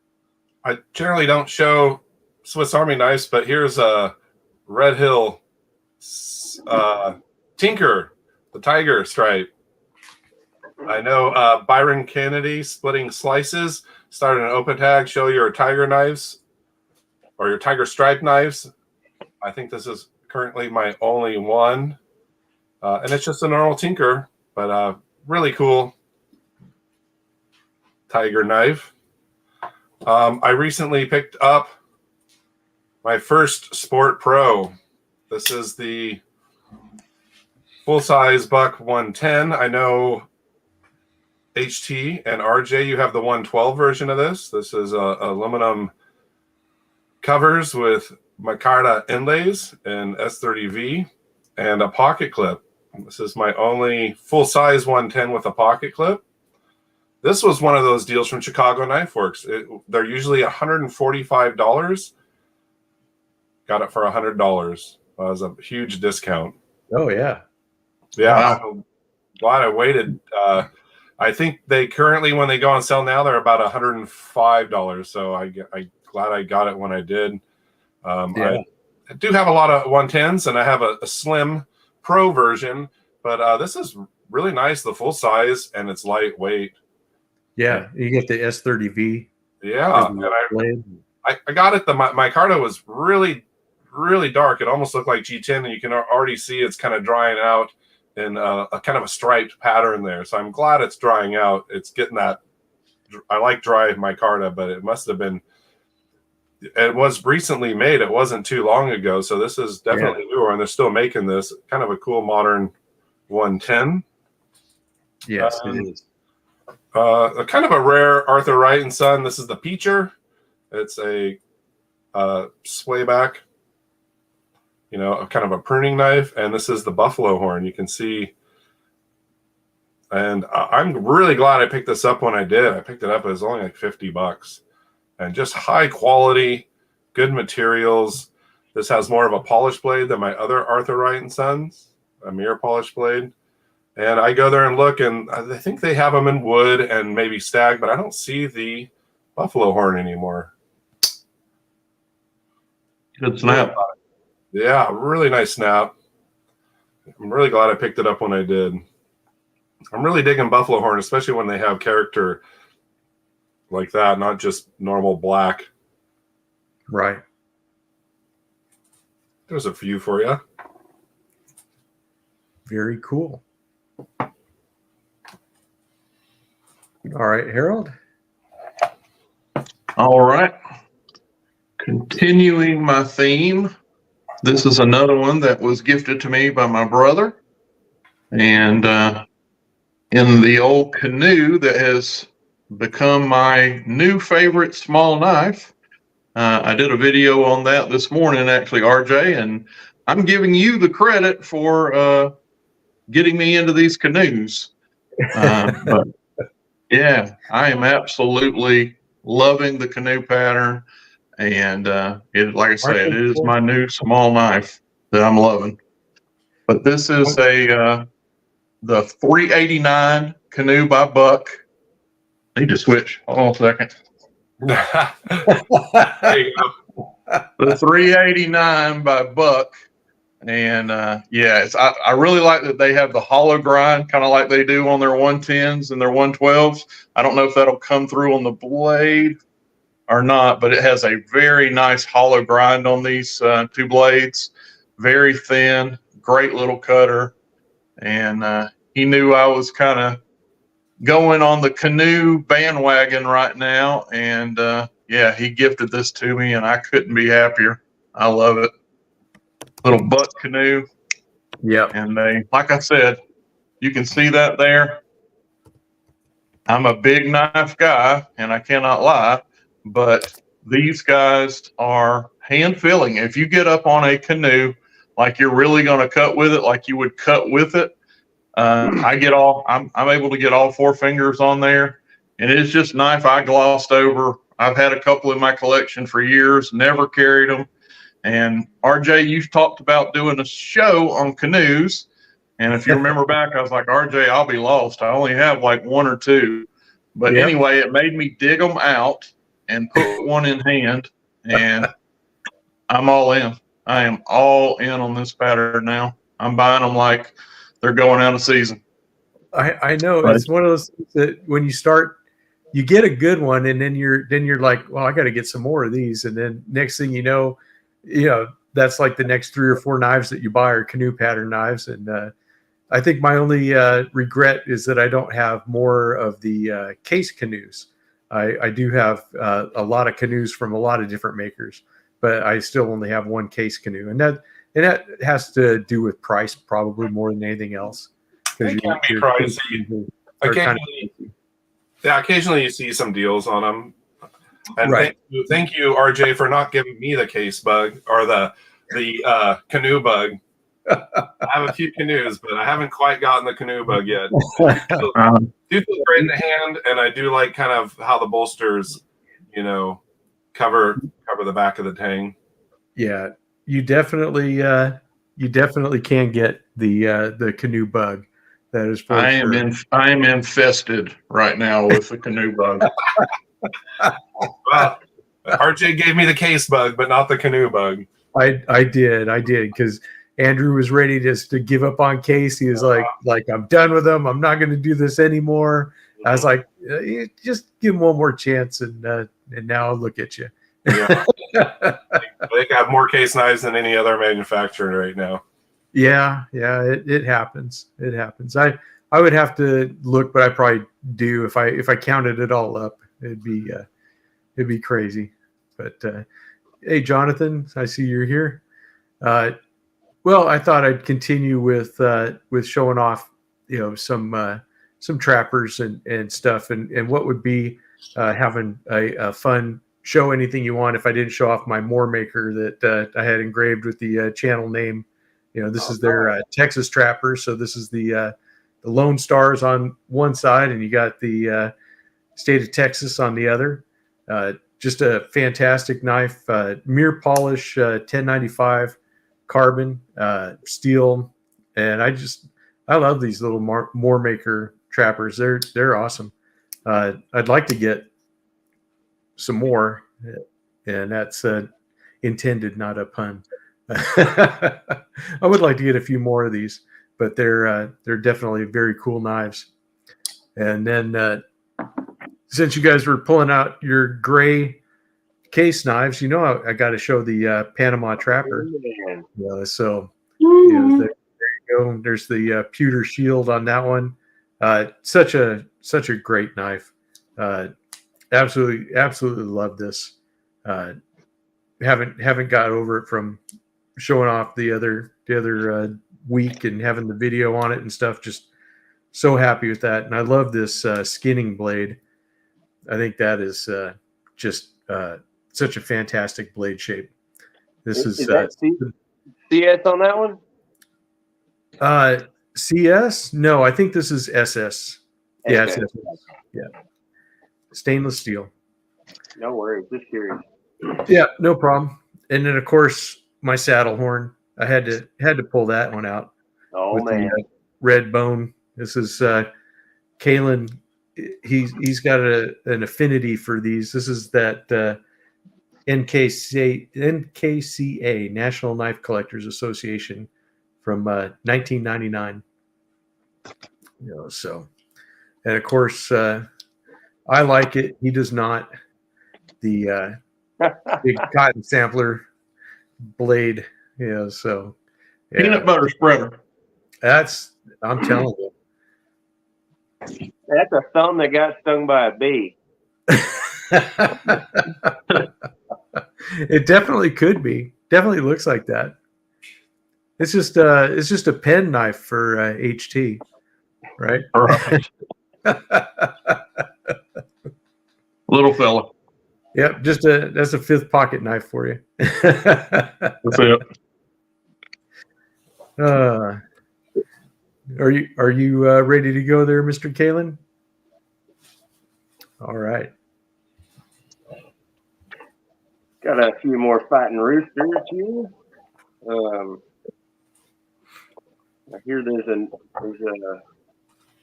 Speaker 4: I generally don't show Swiss Army knives, but here's a Red Hill Tinker, the tiger stripe. I know Byron Kennedy, Splitting Slices, started an open tag. Show your tiger knives or your tiger stripe knives. I think this is currently my only one. And it's just a normal tinker, but really cool tiger knife. I recently picked up my first Sport Pro. This is the full-size buck 110. I know HT and RJ, you have the 112 version of this. This is aluminum covers with micarta inlays and S30V and a pocket clip. This is my only full-size 110 with a pocket clip. This was one of those deals from Chicago Knife Works. They're usually $145. Got it for $100. That was a huge discount.
Speaker 1: Oh yeah.
Speaker 4: Yeah,
Speaker 2: Wow.
Speaker 4: I'm glad I waited. I think they currently, when they go on sale now, they're about $105. So I'm glad I got it when I did.
Speaker 1: Yeah.
Speaker 4: I do have a lot of 110s, and I have a slim Pro version, but this is really nice, the full size, and it's lightweight.
Speaker 1: Yeah. You get the S30V.
Speaker 4: Yeah,
Speaker 1: and
Speaker 4: and I got it. My micarta was really, really dark. It almost looked like G10, and you can already see it's kind of drying out in a kind of a striped pattern there. So I'm glad it's drying out. It's getting that. I like dry micarta, but it must have been. It was recently made. It wasn't too long ago. So this is definitely newer, and they're still making this. Kind of a cool modern 110.
Speaker 1: Yes, it is.
Speaker 4: A kind of a rare Arthur Wright and Son. This is the Peacher. It's a swayback, a kind of a pruning knife, and this is the buffalo horn. You can see, and I'm really glad I picked this up when I did. I picked it up. It was only like $50, and just high quality, good materials. This has more of a polished blade than my other Arthur Wright and Sons, a mirror polished blade. And I go there and look, and I think they have them in wood and maybe Stag, but I don't see the buffalo horn anymore.
Speaker 2: Good snap.
Speaker 4: Yeah, really nice snap. I'm really glad I picked it up when I did. I'm really digging buffalo horn, especially when they have character like that, not just normal black.
Speaker 1: Right.
Speaker 4: There's a few for you.
Speaker 1: Very cool. All right, Harold.
Speaker 2: All right. Continuing my theme, this is another one that was gifted to me by my brother. And in the old canoe that has become my new favorite small knife, I did a video on that this morning, actually, RJ, and I'm giving you the credit for getting me into these canoes. But yeah, I am absolutely loving the canoe pattern. And like I said, it is my new small knife that I'm loving. But this is the 389 canoe by Buck. I need to switch. Hold on a second.
Speaker 4: There you go.
Speaker 2: The 389 by Buck. And I really like that they have the hollow grind, kind of like they do on their 110s and their 112s. I don't know if that'll come through on the blade or not, but it has a very nice hollow grind on these two blades. Very thin, great little cutter. And he knew I was kind of going on the canoe bandwagon right now. And he gifted this to me, and I couldn't be happier. I love it. Little Buck canoe.
Speaker 1: Yep.
Speaker 2: And they, like I said, you can see that there. I'm a big knife guy, and I cannot lie, but these guys are hand filling. If you get up on a canoe, like you're really going to cut with it, like you would cut with it, I'm able to get all four fingers on there, and it's just knife I glossed over. I've had a couple in my collection for years, never carried them. And RJ, you've talked about doing a show on canoes. And if you remember back, I was like, RJ, I'll be lost. I only have like one or two. But anyway, it made me dig them out and put one in hand. And I'm all in. I am all in on this pattern now. I'm buying them like they're going out of season.
Speaker 1: I know
Speaker 2: Right.
Speaker 1: it's one of those things that when you start, you get a good one, and then you're like, well, I got to get some more of these, and then next thing you know, that's like the next 3 or 4 knives that you buy are canoe pattern knives, and I think my only regret is that I don't have more of the case canoes. I do have a lot of canoes from a lot of different makers, but I still only have one case canoe, and that has to do with price probably more than anything else.
Speaker 4: They can be
Speaker 1: Your
Speaker 4: pricey.
Speaker 1: case canoes are kind of pricey.
Speaker 4: Yeah, occasionally you see some deals on them. And
Speaker 1: Right.
Speaker 4: thank you, RJ, for not giving me the case bug or the canoe bug. I have a few canoes, but I haven't quite gotten the canoe bug yet. Do feel great in the hand, and I do like kind of how the bolsters, cover the back of the tang.
Speaker 1: Yeah, you definitely can get the canoe bug. That is for sure.
Speaker 2: I am infested right now with the canoe bug.
Speaker 4: Well, RJ gave me the case bug, but not the canoe bug.
Speaker 1: I did because Andrew was ready to give up on Case. He was like I'm done with him. I'm not going to do this anymore. I was like, just give him one more chance, and now look at you.
Speaker 4: Yeah. They have more case knives than any other manufacturer right now.
Speaker 1: Yeah, it happens. It happens. I would have to look, but I probably do if I counted it all up. It'd be crazy. But hey, Jonathan, I see you're here. Well, I thought I'd continue with showing off, some trappers and stuff, and what would be having a fun show anything you want if I didn't show off my Moore maker that I had engraved with the channel name. This is their Texas Trapper. So this is the Lone Stars on one side, and you got the state of Texas on the other. Just a fantastic knife, mirror polish, 1095 carbon, steel, and I love these little Moore maker trappers. They're awesome. I'd like to get some more, and that's intended, not a pun. I would like to get a few more of these, but they're definitely very cool knives. And then since you guys were pulling out your gray case knives, I got to show the Panama Trapper. So there you go. There's the pewter shield on that one. Such a great knife. Absolutely love this. Haven't got over it from showing off the other week and having the video on it and stuff. Just so happy with that, and I love this skinning blade. I think that is just such a fantastic blade shape. This is
Speaker 3: that CS on that one?
Speaker 1: CS? No, I think this is SS. Yeah,
Speaker 3: Okay.
Speaker 1: it's SS. Yeah, stainless steel.
Speaker 3: No worries, just curious.
Speaker 1: Yeah, no problem. And then of course my saddle horn. I had to pull that one out.
Speaker 3: Oh
Speaker 1: with
Speaker 3: man,
Speaker 1: the red bone. This is Kalen. He's got an affinity for these. This is that NKCA National Knife Collectors Association from 1999. So, and of course I like it. He does not. The big cotton sampler blade. So yeah.
Speaker 2: Peanut butter spreader.
Speaker 1: I'm telling you.
Speaker 3: that's a thumb that got stung by a bee.
Speaker 1: It definitely could be. Definitely looks like that. It's just a pen knife for HT, right?
Speaker 2: Right. Little fella.
Speaker 1: Yep, that's a fifth pocket knife for you.
Speaker 2: That's it.
Speaker 1: Are you ready to go there, Mr. Kalen? All right.
Speaker 3: Got a few more fighting roosters here. I hear there's a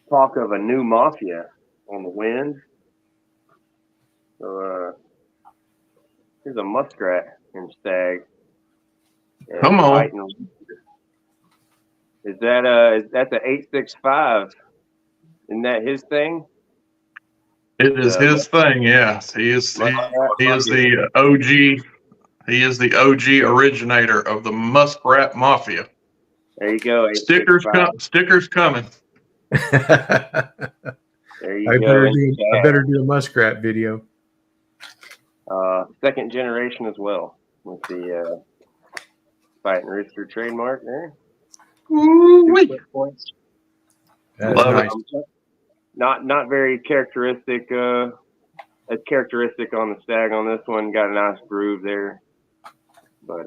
Speaker 3: talk of a new mafia on the wind. So here's a muskrat in Stag.
Speaker 2: Come on.
Speaker 3: Is that that's an 865 Isn't that his thing?
Speaker 2: It is his thing. Yes, he is the OG. He is the OG originator of the Muskrat Mafia.
Speaker 3: There you go.
Speaker 2: Stickers coming.
Speaker 3: There you go.
Speaker 1: I better do a muskrat video.
Speaker 3: Second generation as well with the Fighting Rooster trademark there.
Speaker 2: Ooh-wee.
Speaker 3: Points.
Speaker 1: That's nice.
Speaker 3: Not very characteristic. As characteristic on the Stag on this one. Got a nice groove there, but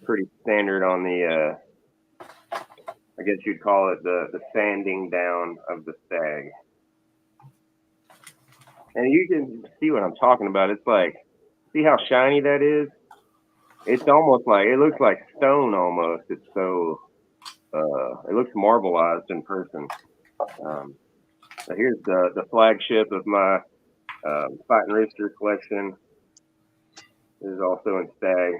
Speaker 3: pretty standard on the. I guess you'd call it the sanding down of the Stag. And you can see what I'm talking about. It's like, see how shiny that is? It's almost like, it looks like stone almost. It's so, it looks marbleized in person. So here's the flagship of my Fighting Rooster collection. This is also in Stag.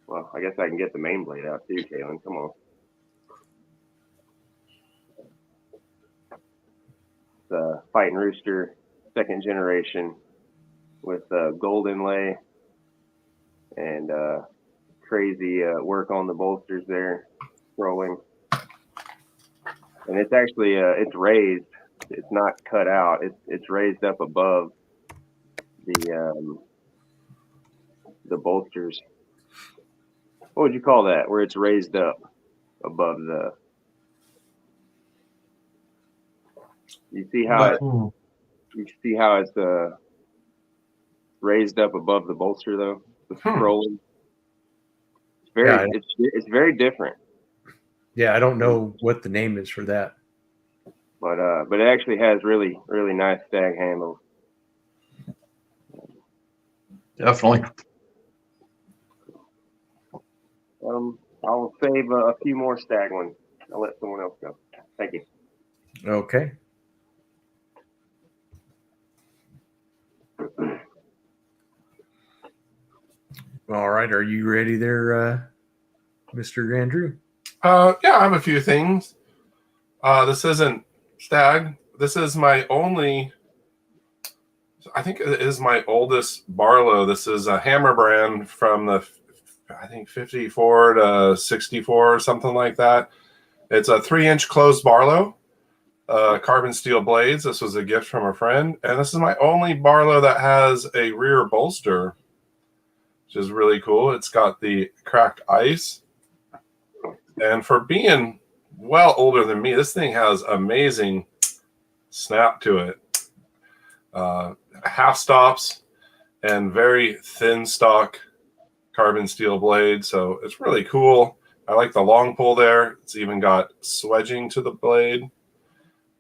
Speaker 3: Well, I guess I can get the main blade out too, Kaylin. Come on. The Fighting Rooster second generation with gold inlay and crazy work on the bolsters there, scrolling. And it's actually it's raised. It's not cut out. It's raised up above the bolsters. What would you call that? Where it's raised up above the. You see how it's raised up above the bolster though. The scrolling. It's very different.
Speaker 1: Yeah, I don't know what the name is for that.
Speaker 3: But it actually has really nice Stag handles.
Speaker 2: Definitely.
Speaker 3: I'll save a few more Stag ones. I'll let someone else go. Thank you.
Speaker 1: Okay. All right. Are you ready there, Mr. Andrew?
Speaker 4: Yeah, I have a few things. This isn't Stag. This is my only, I think it is my oldest Barlow. This is a Hammer brand from the, I think 54 to 64 or something like that. It's a 3-inch closed Barlow, carbon steel blades. This was a gift from a friend. And this is my only Barlow that has a rear bolster, which is really cool. It's got the cracked ice. And for being well older than me, this thing has amazing snap to it. Half stops and very thin stock carbon steel blade. So it's really cool. I like the long pull there. It's even got swedging to the blade.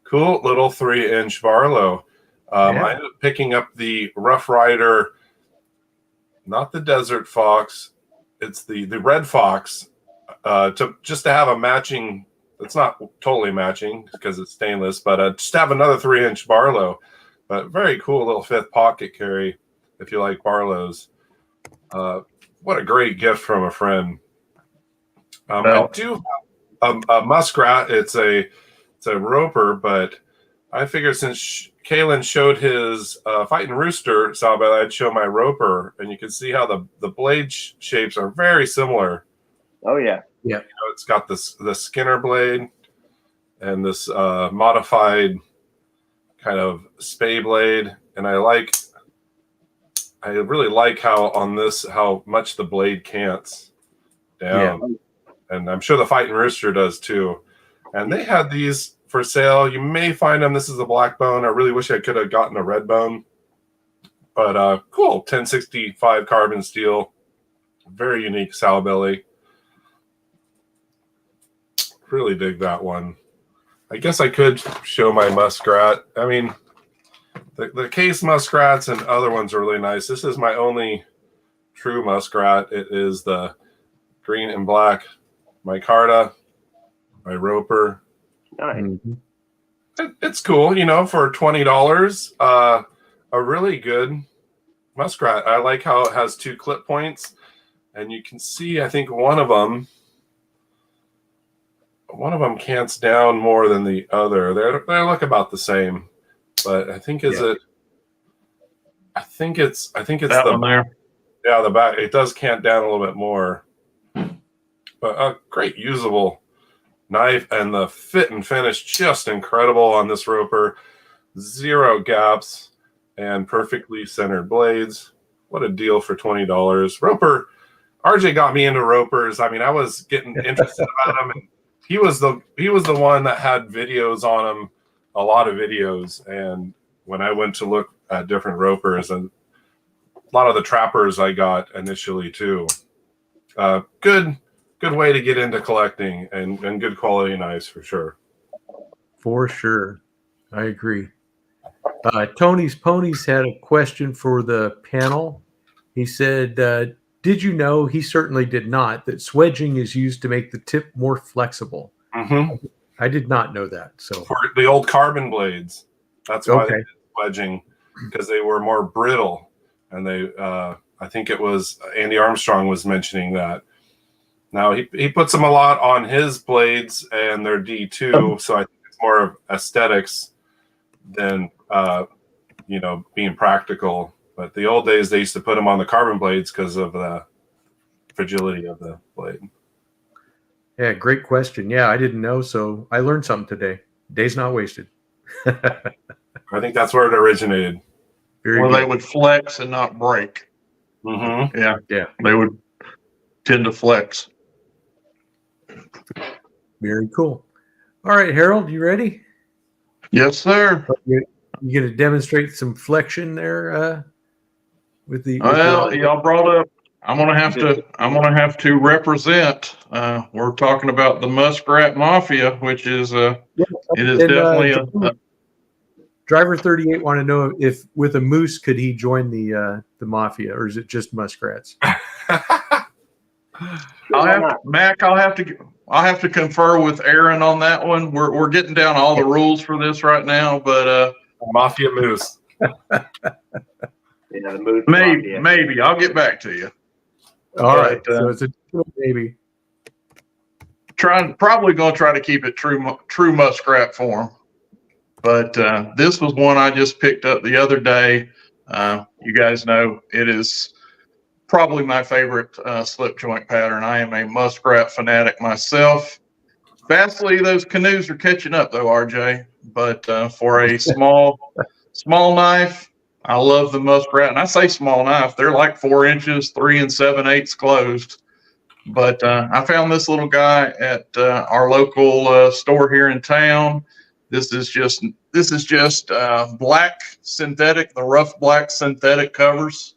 Speaker 4: Cool little 3-inch Barlow. I ended up picking up the Rough Rider, not the Desert Fox. It's the Red Fox. To have a matching, it's not totally matching because it's stainless, but just have another 3-inch Barlow. But very cool little fifth pocket carry if you like Barlows. What a great gift from a friend. I do have a muskrat. It's a roper, but I figured since Kalen showed his Fighting Rooster sawbell, I'd show my roper, and you can see how the blade shapes are very similar.
Speaker 3: Oh yeah.
Speaker 1: Yeah.
Speaker 4: You know, it's got the Skinner blade and this modified kind of spay blade, and I really like how much the blade cants down. Yeah. And I'm sure the Fighting Rooster does too. And they had these for sale. You may find them. This is a black bone. I really wish I could have gotten a red bone. But cool, 1065 carbon steel. Very unique sow belly. Really dig that one. I guess I could show my muskrat. I mean, the case muskrats and other ones are really nice. This is my only true muskrat. It is the green and black micarta, my roper.
Speaker 3: Nice.
Speaker 4: It's cool, you know, for $20. A really good muskrat. I like how it has 2 clip points, and you can see, I think one of them one of them cants down more than the other. They look about the same, but I think it's
Speaker 2: That
Speaker 4: the
Speaker 2: one there.
Speaker 4: yeah, the back. It does cant down a little bit more, but a great usable knife, and the fit and finish just incredible on this roper. 0 gaps and perfectly centered blades. What a deal for $20. Roper. RJ got me into ropers. I mean, I was getting interested about them. And he was the one that had videos on them, a lot of videos. And when I went to look at different ropers, and a lot of the trappers I got initially too. Good way to get into collecting and good quality knives for sure.
Speaker 1: For sure. I agree. Tony's Ponies had a question for the panel. He said, did you know, he certainly did not, that swedging is used to make the tip more flexible?
Speaker 4: Mm-hmm.
Speaker 1: I did not know that. So
Speaker 4: for the old carbon blades, that's why
Speaker 1: Okay.
Speaker 4: they did swedging, because they were more brittle. And they, I think it was Andy Armstrong was mentioning that. Now he puts them a lot on his blades, and they're D2, so I think it's more of aesthetics than being practical. But the old days, they used to put them on the carbon blades because of the fragility of the blade.
Speaker 1: Yeah, great question. Yeah, I didn't know, so I learned something today. Day's not wasted.
Speaker 4: I think that's where it originated.
Speaker 1: Very
Speaker 2: Where
Speaker 1: good.
Speaker 2: they would flex and not break.
Speaker 4: Mm-hmm.
Speaker 1: Yeah.
Speaker 2: They would tend to flex.
Speaker 1: Very cool. All right, Harold, you ready?
Speaker 2: Yes, sir.
Speaker 1: You going to demonstrate some flexion there with the?
Speaker 2: Well, y'all brought up. I'm gonna have to represent. We're talking about the Muskrat Mafia, which is it is definitely a
Speaker 1: Driver 38 want to know if with a moose could he join the mafia, or is it just muskrats?
Speaker 2: I'll have to confer with Aaron on that one. We're getting down all the rules for this right now, but
Speaker 4: Mafia moose.
Speaker 3: Yeah, the moose.
Speaker 2: maybe I'll get back to you.
Speaker 1: All right,
Speaker 2: But,
Speaker 1: so it's a maybe.
Speaker 2: Probably gonna try to keep it true muskrat form. But this was one I just picked up the other day. You guys know it is probably my favorite slip joint pattern. I am a muskrat fanatic myself. Fastly, those canoes are catching up though, RJ. But for a small knife, I love the muskrat. And I say small knife, they're like 4 inches, 3 7/8 closed. But I found this little guy at our local store here in town. This is just black synthetic, the rough black synthetic covers,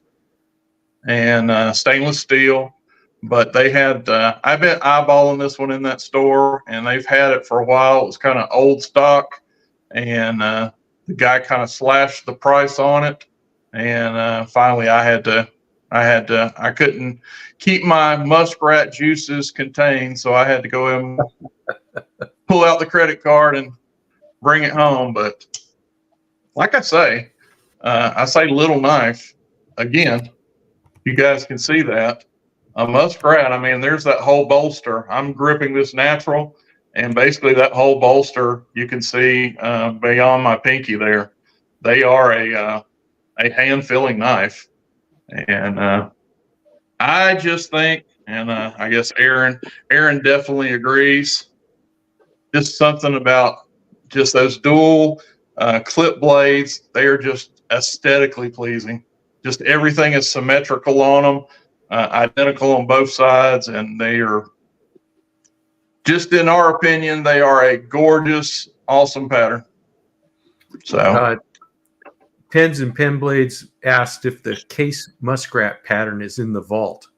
Speaker 2: and stainless steel. But they had, I've been eyeballing this one in that store, and they've had it for a while. It was kind of old stock, and the guy kind of slashed the price on it. And finally, I couldn't keep my muskrat juices contained, so I had to go and pull out the credit card and bring it home. But like I say little knife again. You guys can see that a muskrat. I mean, there's that whole bolster. I'm gripping this natural, and basically that whole bolster you can see beyond my pinky there. They are a hand filling knife, and I just think, and I guess Aaron definitely agrees. Just something about just those dual clip blades. They are just aesthetically pleasing. Just everything is symmetrical on them, identical on both sides, and they are just, in our opinion, they are a gorgeous, awesome pattern. So.
Speaker 1: Pens and Pen Blades asked if the case muskrat pattern is in the vault.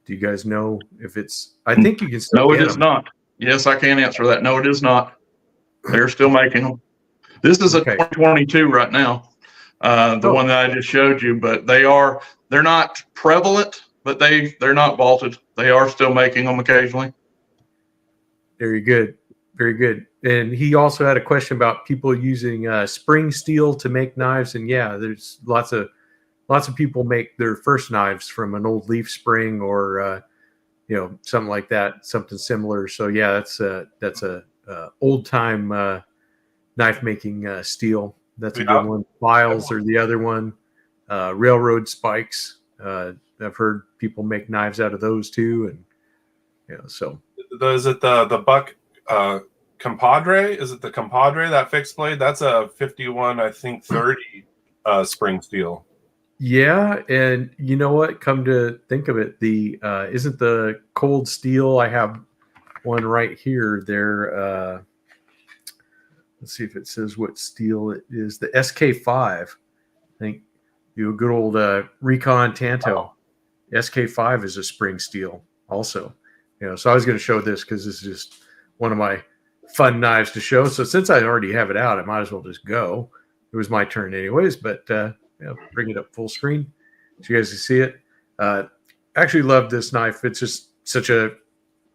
Speaker 1: Do you guys know if it's? I think you can still
Speaker 2: No,
Speaker 1: get
Speaker 2: it is
Speaker 1: them.
Speaker 2: not. Yes, I can answer that. No, it is not. They're still making them. This is
Speaker 1: Okay.
Speaker 2: a 2022 right now. The one that I just showed you, but they're not prevalent, but they're not vaulted. They are still making them occasionally.
Speaker 1: Very good. Very good. And he also had a question about people using spring steel to make knives. And yeah, there's lots of people make their first knives from an old leaf spring or something like that, something similar. So yeah, that's a old time knife making steel. That's a good one. Files are the other one. Railroad spikes. I've heard people make knives out of those too, and so.
Speaker 4: Is it the Buck Compadre? Is it the Compadre, that fixed blade? That's a 51, I think 30 spring steel.
Speaker 1: Yeah, and you know what? Come to think of it, the isn't the cold steel? I have one right here. There. Let's see if it says what steel it is. The SK5. I think a good old Recon Tanto. SK5 is a spring steel also. So I was going to show this because this is just one of my fun knives to show. So since I already have it out, I might as well just go. It was my turn anyways, but bring it up full screen so you guys can see it. I actually love this knife. It's just such a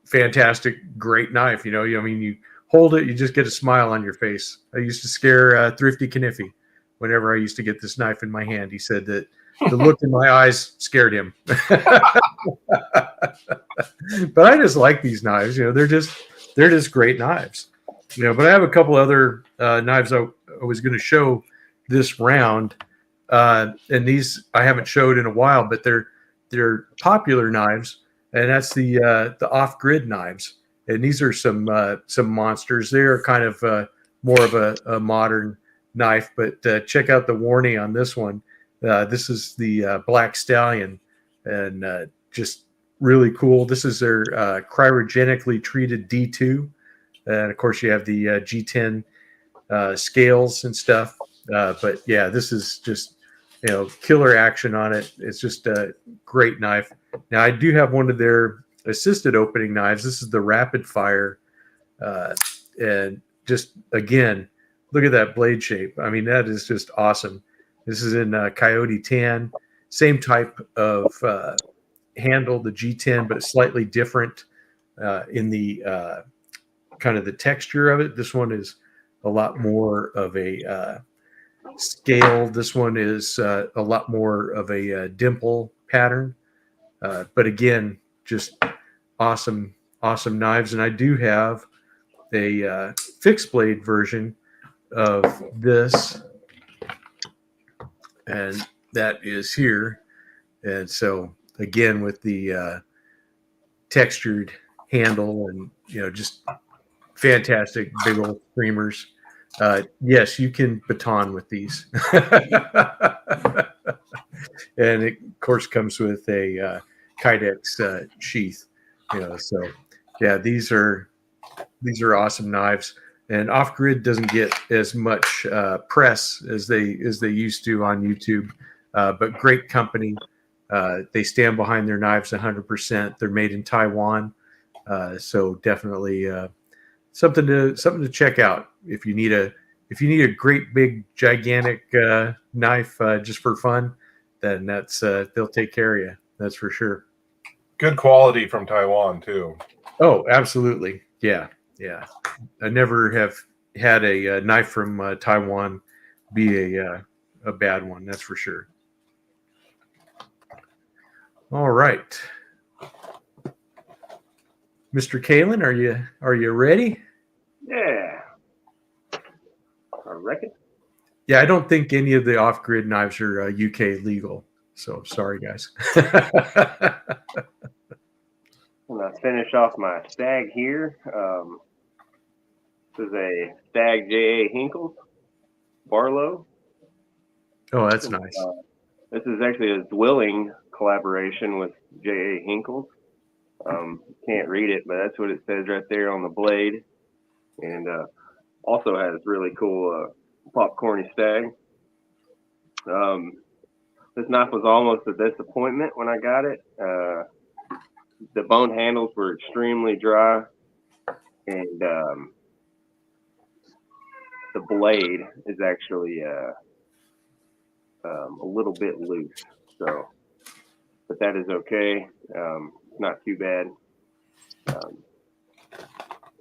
Speaker 1: fantastic, great knife. You hold it, you just get a smile on your face. I used to scare Thrifty Kniffy whenever I used to get this knife in my hand. He said that the look in my eyes scared him. But I just like these knives. They're just great knives. But I have a couple other knives I was going to show this round, and these I haven't showed in a while, but they're popular knives, and that's the off-grid knives. And these are some monsters. They are kind of more of a modern knife, but check out the warning on this one. This is the Black Stallion, and just really cool. This is their cryogenically treated D2, and of course you have the G10 scales and stuff. But yeah, this is just killer action on it. It's just a great knife. Now I do have one of their assisted opening knives. This is the Rapid Fire, and just again, look at that blade shape. I mean, that is just awesome. This is in Coyote Tan, same type of handle, the G10, but slightly different in the kind of the texture of it. This one is a lot more of a scale. This one is a lot more of a dimple pattern. But again, just awesome knives. And I do have a fixed blade version of this, and that is here. And so again, with the textured handle and just fantastic big old streamers. Yes, you can baton with these. And it of course comes with a Kydex sheath. So yeah, these are awesome knives. And Off Grid doesn't get as much press as they used to on YouTube, but great company. They stand behind their knives 100%. They're made in Taiwan, so definitely something to check out if you need a great big gigantic knife just for fun. Then that's they'll take care of you. That's for sure.
Speaker 4: Good quality from Taiwan too.
Speaker 1: Oh, absolutely. Yeah. I never have had a knife from Taiwan be a bad one. That's for sure. All right, Mr. Kalen, are you ready?
Speaker 3: Yeah. I reckon.
Speaker 1: Yeah, I don't think any of the off-grid knives are UK legal. So sorry, guys.
Speaker 3: When I finish off my Stag here, this is a Stag J.A. Hinkle Barlow.
Speaker 1: Oh, that's nice.
Speaker 3: This is actually a Zwilling collaboration with J.A. Hinkle. Can't read it, but that's what it says right there on the blade. And also has really cool popcorny stag. This knife was almost a disappointment when I got it. The bone handles were extremely dry, and the blade is actually a little bit loose. So, but that is okay. Not too bad.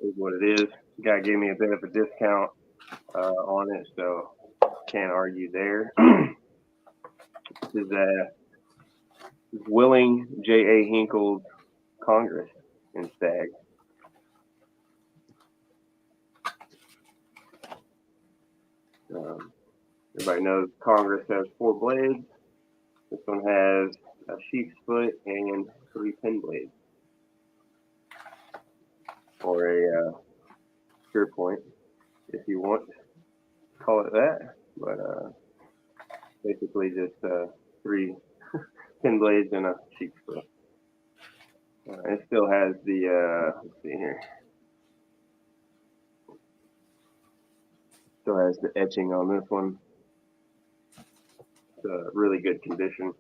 Speaker 3: Is what it is. The guy gave me a bit of a discount on it, so can't argue there. This is a Willing J.A. Hinkle Congress in Stag. Everybody knows Congress has 4 blades. This one has a sheep's foot and 3 pin blades, or a spear point, if you want to call it that. But basically just 3 pin blades and a sheep's foot. It still has the, let's see here. Still has the etching on this one. It's a really good condition.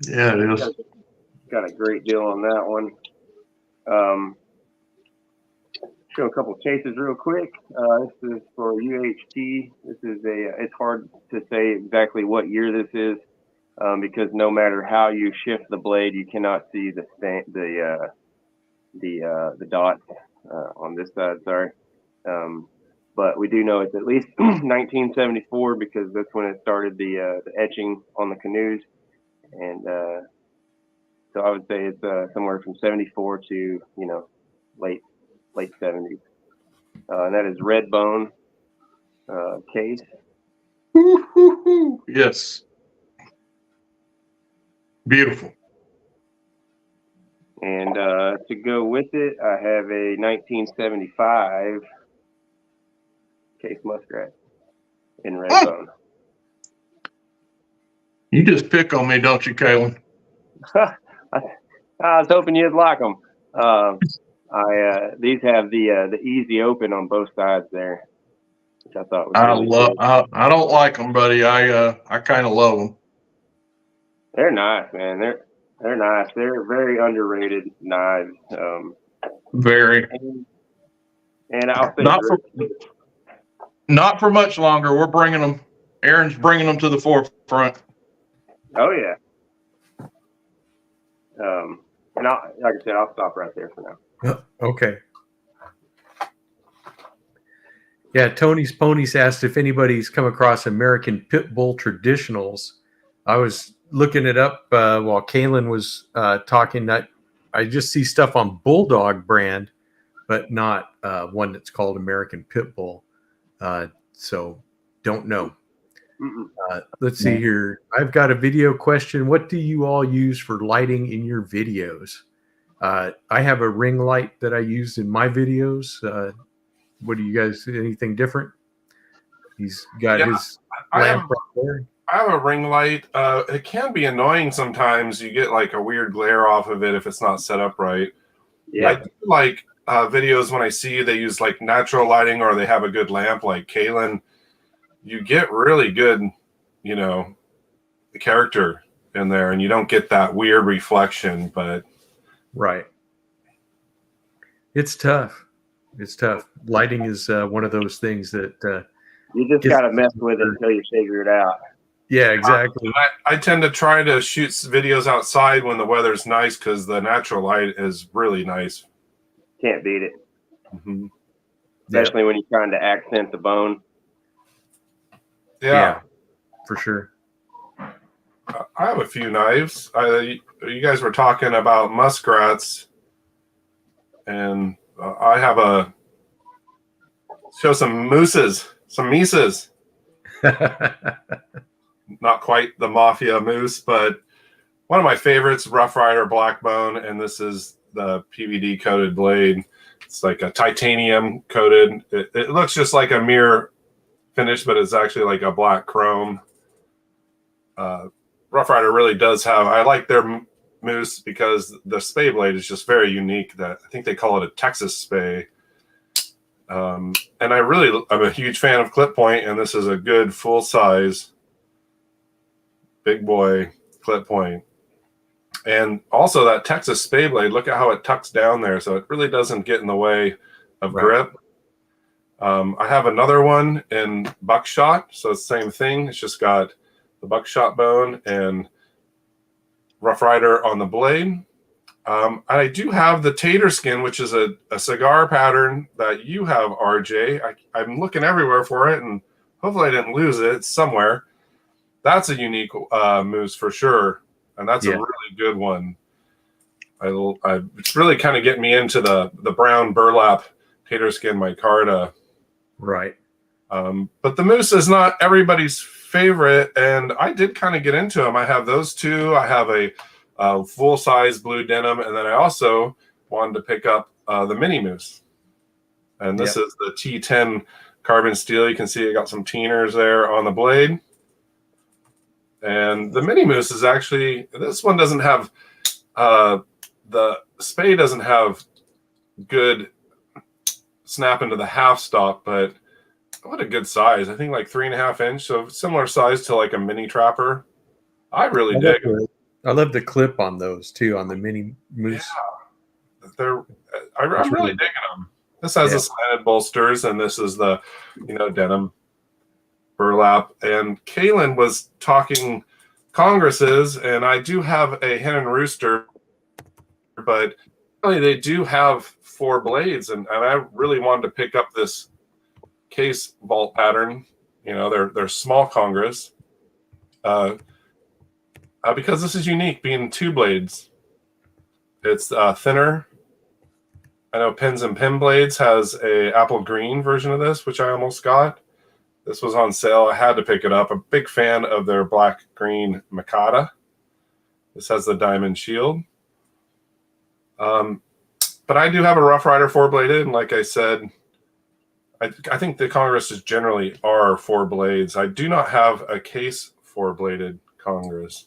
Speaker 2: Yeah, it is.
Speaker 3: Got a great deal on that one. Show a couple cases real quick. This is for UHT. This is it's hard to say exactly what year this is, because no matter how you shift the blade, you cannot see the dots on this side. Sorry. But we do know it's at least 1974 because that's when it started the etching on the canoes, and so I would say it's somewhere from 74 to late 70s, and that is red bone case.
Speaker 2: Yes, beautiful.
Speaker 3: And to go with it, I have a 1975 case muskrat in red bone.
Speaker 2: You just pick on me, don't you, Kalen?
Speaker 3: I was hoping you'd like them. These have the easy open on both sides there, which I thought was really cool.
Speaker 2: I don't like them, buddy. I kind of love them.
Speaker 3: They're nice, man. They're nice. They're very underrated knives.
Speaker 2: Very.
Speaker 3: And I'll say
Speaker 2: not for much longer. We're bringing them. Aaron's bringing them to the forefront.
Speaker 3: Oh yeah. And like I said, I'll stop right there for now.
Speaker 1: Okay. Yeah, Tony's Ponies asked if anybody's come across American Pit Bull Traditionals. I was looking it up while Kalen was talking. That I just see stuff on Bulldog brand, but not one that's called American Pit Bull. So don't know. Let's see here. I've got a video question. What do you all use for lighting in your videos? I have a ring light that I use in my videos. What do you guys, anything different? He's got his lamp right there.
Speaker 4: I have a ring light. It can be annoying sometimes. You get like a weird glare off of it if it's not set up right.
Speaker 3: Yeah.
Speaker 4: I do like videos when I see they use like natural lighting or they have a good lamp like Kalen. You get really good, character in there, and you don't get that weird reflection. But
Speaker 1: right, it's tough. It's tough. Lighting is one of those things that
Speaker 3: you just got to mess with it until you figure it out.
Speaker 1: Yeah, exactly.
Speaker 4: I tend to try to shoot videos outside when the weather's nice because the natural light is really nice.
Speaker 3: Can't beat it,
Speaker 4: especially
Speaker 3: when you're trying to accent the bone.
Speaker 4: Yeah,
Speaker 1: for sure.
Speaker 4: I have a few knives. You guys were talking about muskrats, and I have show some mooses, some mises. Not quite the mafia moose, but one of my favorites, Rough Rider Black Bone, and this is the PVD coated blade. It's like a titanium coated. It looks just like a mirror finish, but it's actually like a black chrome. Rough Rider really does have, I like their moose because the spay blade is just very unique. That I think they call it a Texas spay. And I'm a huge fan of clip point, and this is a good full size big boy clip point. And also that Texas spay blade, look at how it tucks down there, so it really doesn't get in the way of grip. I have another one in buckshot, so it's the same thing. It's just got the buckshot bone and Rough Rider on the blade. I do have the tater skin, which is a cigar pattern that you have, RJ. I'm looking everywhere for it, and hopefully I didn't lose it. It's somewhere. That's a unique moose for sure, and that's a really really good one. It's really kind of getting me into the brown burlap tater skin micarta.
Speaker 1: Right.
Speaker 4: But the moose is not everybody's favorite, and I did kind of get into them. I have those two. I have a full-size blue denim, and then I also wanted to pick up the mini moose. And this is the T10 carbon steel. You can see I got some teeners there on the blade. And the mini moose is actually, this one doesn't have, the spade doesn't have good snap into the half stop, but what a good size. I think like 3.5 inch, so similar size to like a mini trapper. I really dig them.
Speaker 1: I love the clip on those too, on the mini moose.
Speaker 4: Yeah. I'm really digging them. This has the slanted bolsters, and this is the, denim burlap. And Kaylin was talking congresses, and I do have a hen and rooster, but really they do have 4 blades, and I really wanted to pick up this case vault pattern. They're small congress, because this is unique, being 2 blades. It's thinner. I know Pins and Pin Blades has a apple green version of this, which I almost got. This was on sale. I had to pick it up. I'm a big fan of their black green Mikata. This has the diamond shield. But I do have a Rough Rider 4-bladed, and like I said, I think the Congresses generally are 4 blades. I do not have a case 4-bladed Congress.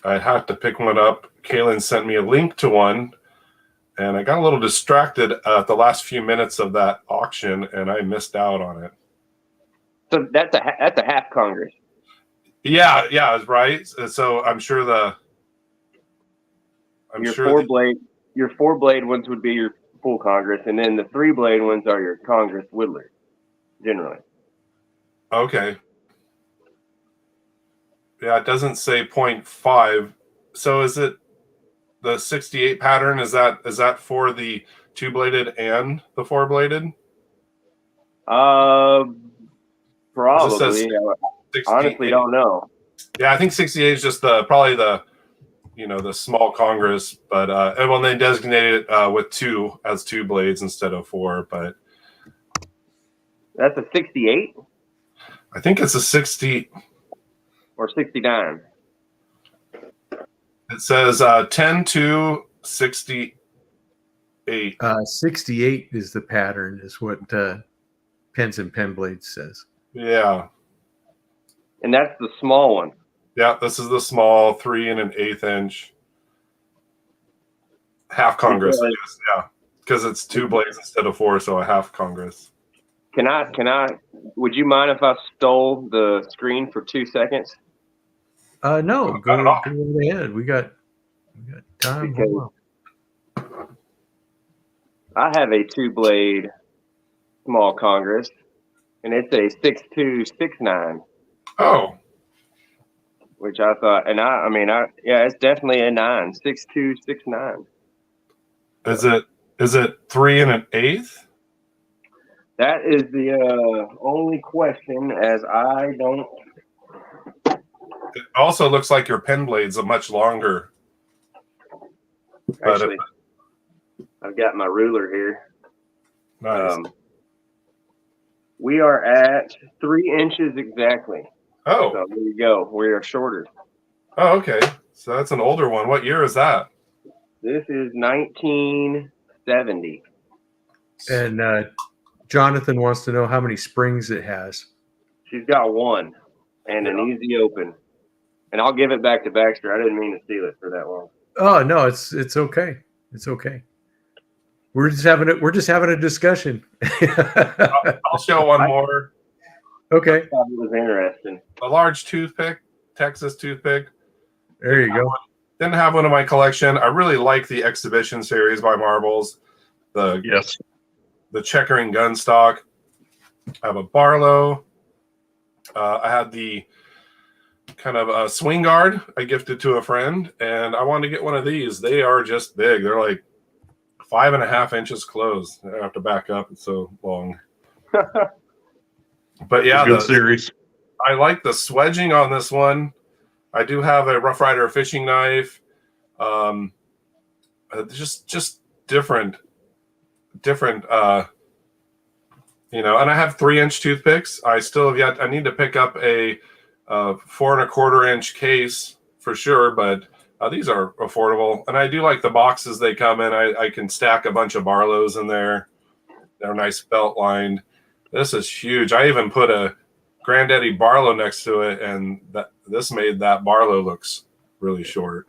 Speaker 4: I had to pick one up. Kaylin sent me a link to one, and I got a little distracted at the last few minutes of that auction, and I missed out on it.
Speaker 3: So that's a half Congress.
Speaker 4: Yeah, that's right. So I'm sure your 4-blade ones would be your full Congress, and then the 3-blade ones are your Congress whittler, generally. Okay. Yeah, it doesn't say 0.5. So is it the 68 pattern? Is that for the 2-bladed and the 4-bladed?
Speaker 3: Probably. Honestly, don't know.
Speaker 4: Yeah, I think 68 is just probably the small Congress, but when they designated it with 2 as 2 blades instead of 4, but
Speaker 3: that's a 68
Speaker 4: I think it's a 60
Speaker 3: or 69.
Speaker 4: It says 10 to 68.
Speaker 1: 68 is the pattern, is what Pins and Pen Blades says.
Speaker 4: Yeah.
Speaker 3: And that's the small one.
Speaker 4: Yeah, this is the small 3 1/8 inch half Congress. Yeah, because it's 2 blades instead of 4, so a half Congress.
Speaker 3: Can I? Would you mind if I stole the screen for 2 seconds?
Speaker 1: No, go right ahead. We got time.
Speaker 3: I have a 2-blade small Congress, and it's a 6269.
Speaker 4: Oh.
Speaker 3: Which I thought, and it's definitely a 9, 6269.
Speaker 4: Is it 3 1/8?
Speaker 3: That is the only question, as I don't.
Speaker 4: It also looks like your pen blades are much longer.
Speaker 3: Actually, I've got my ruler here.
Speaker 4: Nice.
Speaker 3: We are at 3 inches exactly.
Speaker 4: Oh.
Speaker 3: So there you go. We are shorter.
Speaker 4: Oh, okay. So that's an older one. What year is that?
Speaker 3: This is 1970.
Speaker 1: And Jonathan wants to know how many springs it has.
Speaker 3: She's got 1 and an easy open. And I'll give it back to Baxter. I didn't mean to steal it for that long.
Speaker 1: Oh no, it's okay. It's okay. We're just having a discussion.
Speaker 4: I'll show one more.
Speaker 1: Okay.
Speaker 3: I thought it was interesting.
Speaker 4: A large toothpick, Texas toothpick.
Speaker 1: There you go.
Speaker 4: Didn't have one in my collection. I really like the exhibition series by Marbles. The checkering gun stock. I have a Barlo. I had the kind of a swing guard I gifted to a friend, and I wanted to get one of these. They are just big. They're like 5.5 inches closed. I have to back up. It's so long. But yeah,
Speaker 2: good series.
Speaker 4: I like the swedging on this one. I do have a Rough Rider fishing knife. Just different, you know, and I have 3-inch toothpicks. I still have yet, I need to pick up a 4¼ inch case for sure, but these are affordable. And I do like the boxes they come in. I can stack a bunch of Barlows in there. They're nice belt lined. This is huge. I even put a Granddaddy Barlow next to it, and this made that Barlow looks really short.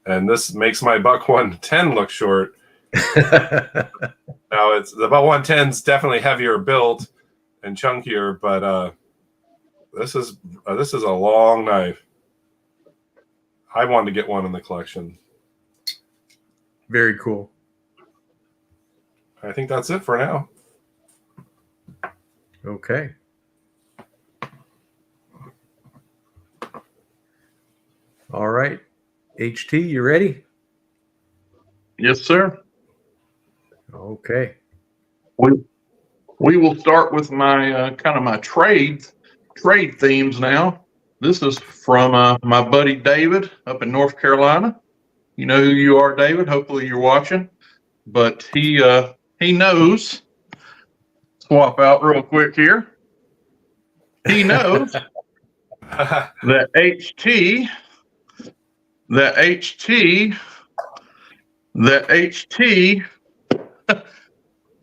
Speaker 4: And this makes my Buck 110 look short. Now it's the Buck 110's definitely heavier built and chunkier, but this is a long knife. I wanted to get one in the collection.
Speaker 1: Very cool.
Speaker 4: I think that's it for now.
Speaker 1: Okay. All right. HT, you ready?
Speaker 2: Yes, sir.
Speaker 1: Okay.
Speaker 2: We will start with my kind of my trade themes now. This is from my buddy David up in North Carolina. You know who you are, David. Hopefully you're watching. But he knows. Swap out real quick here. He knows that HT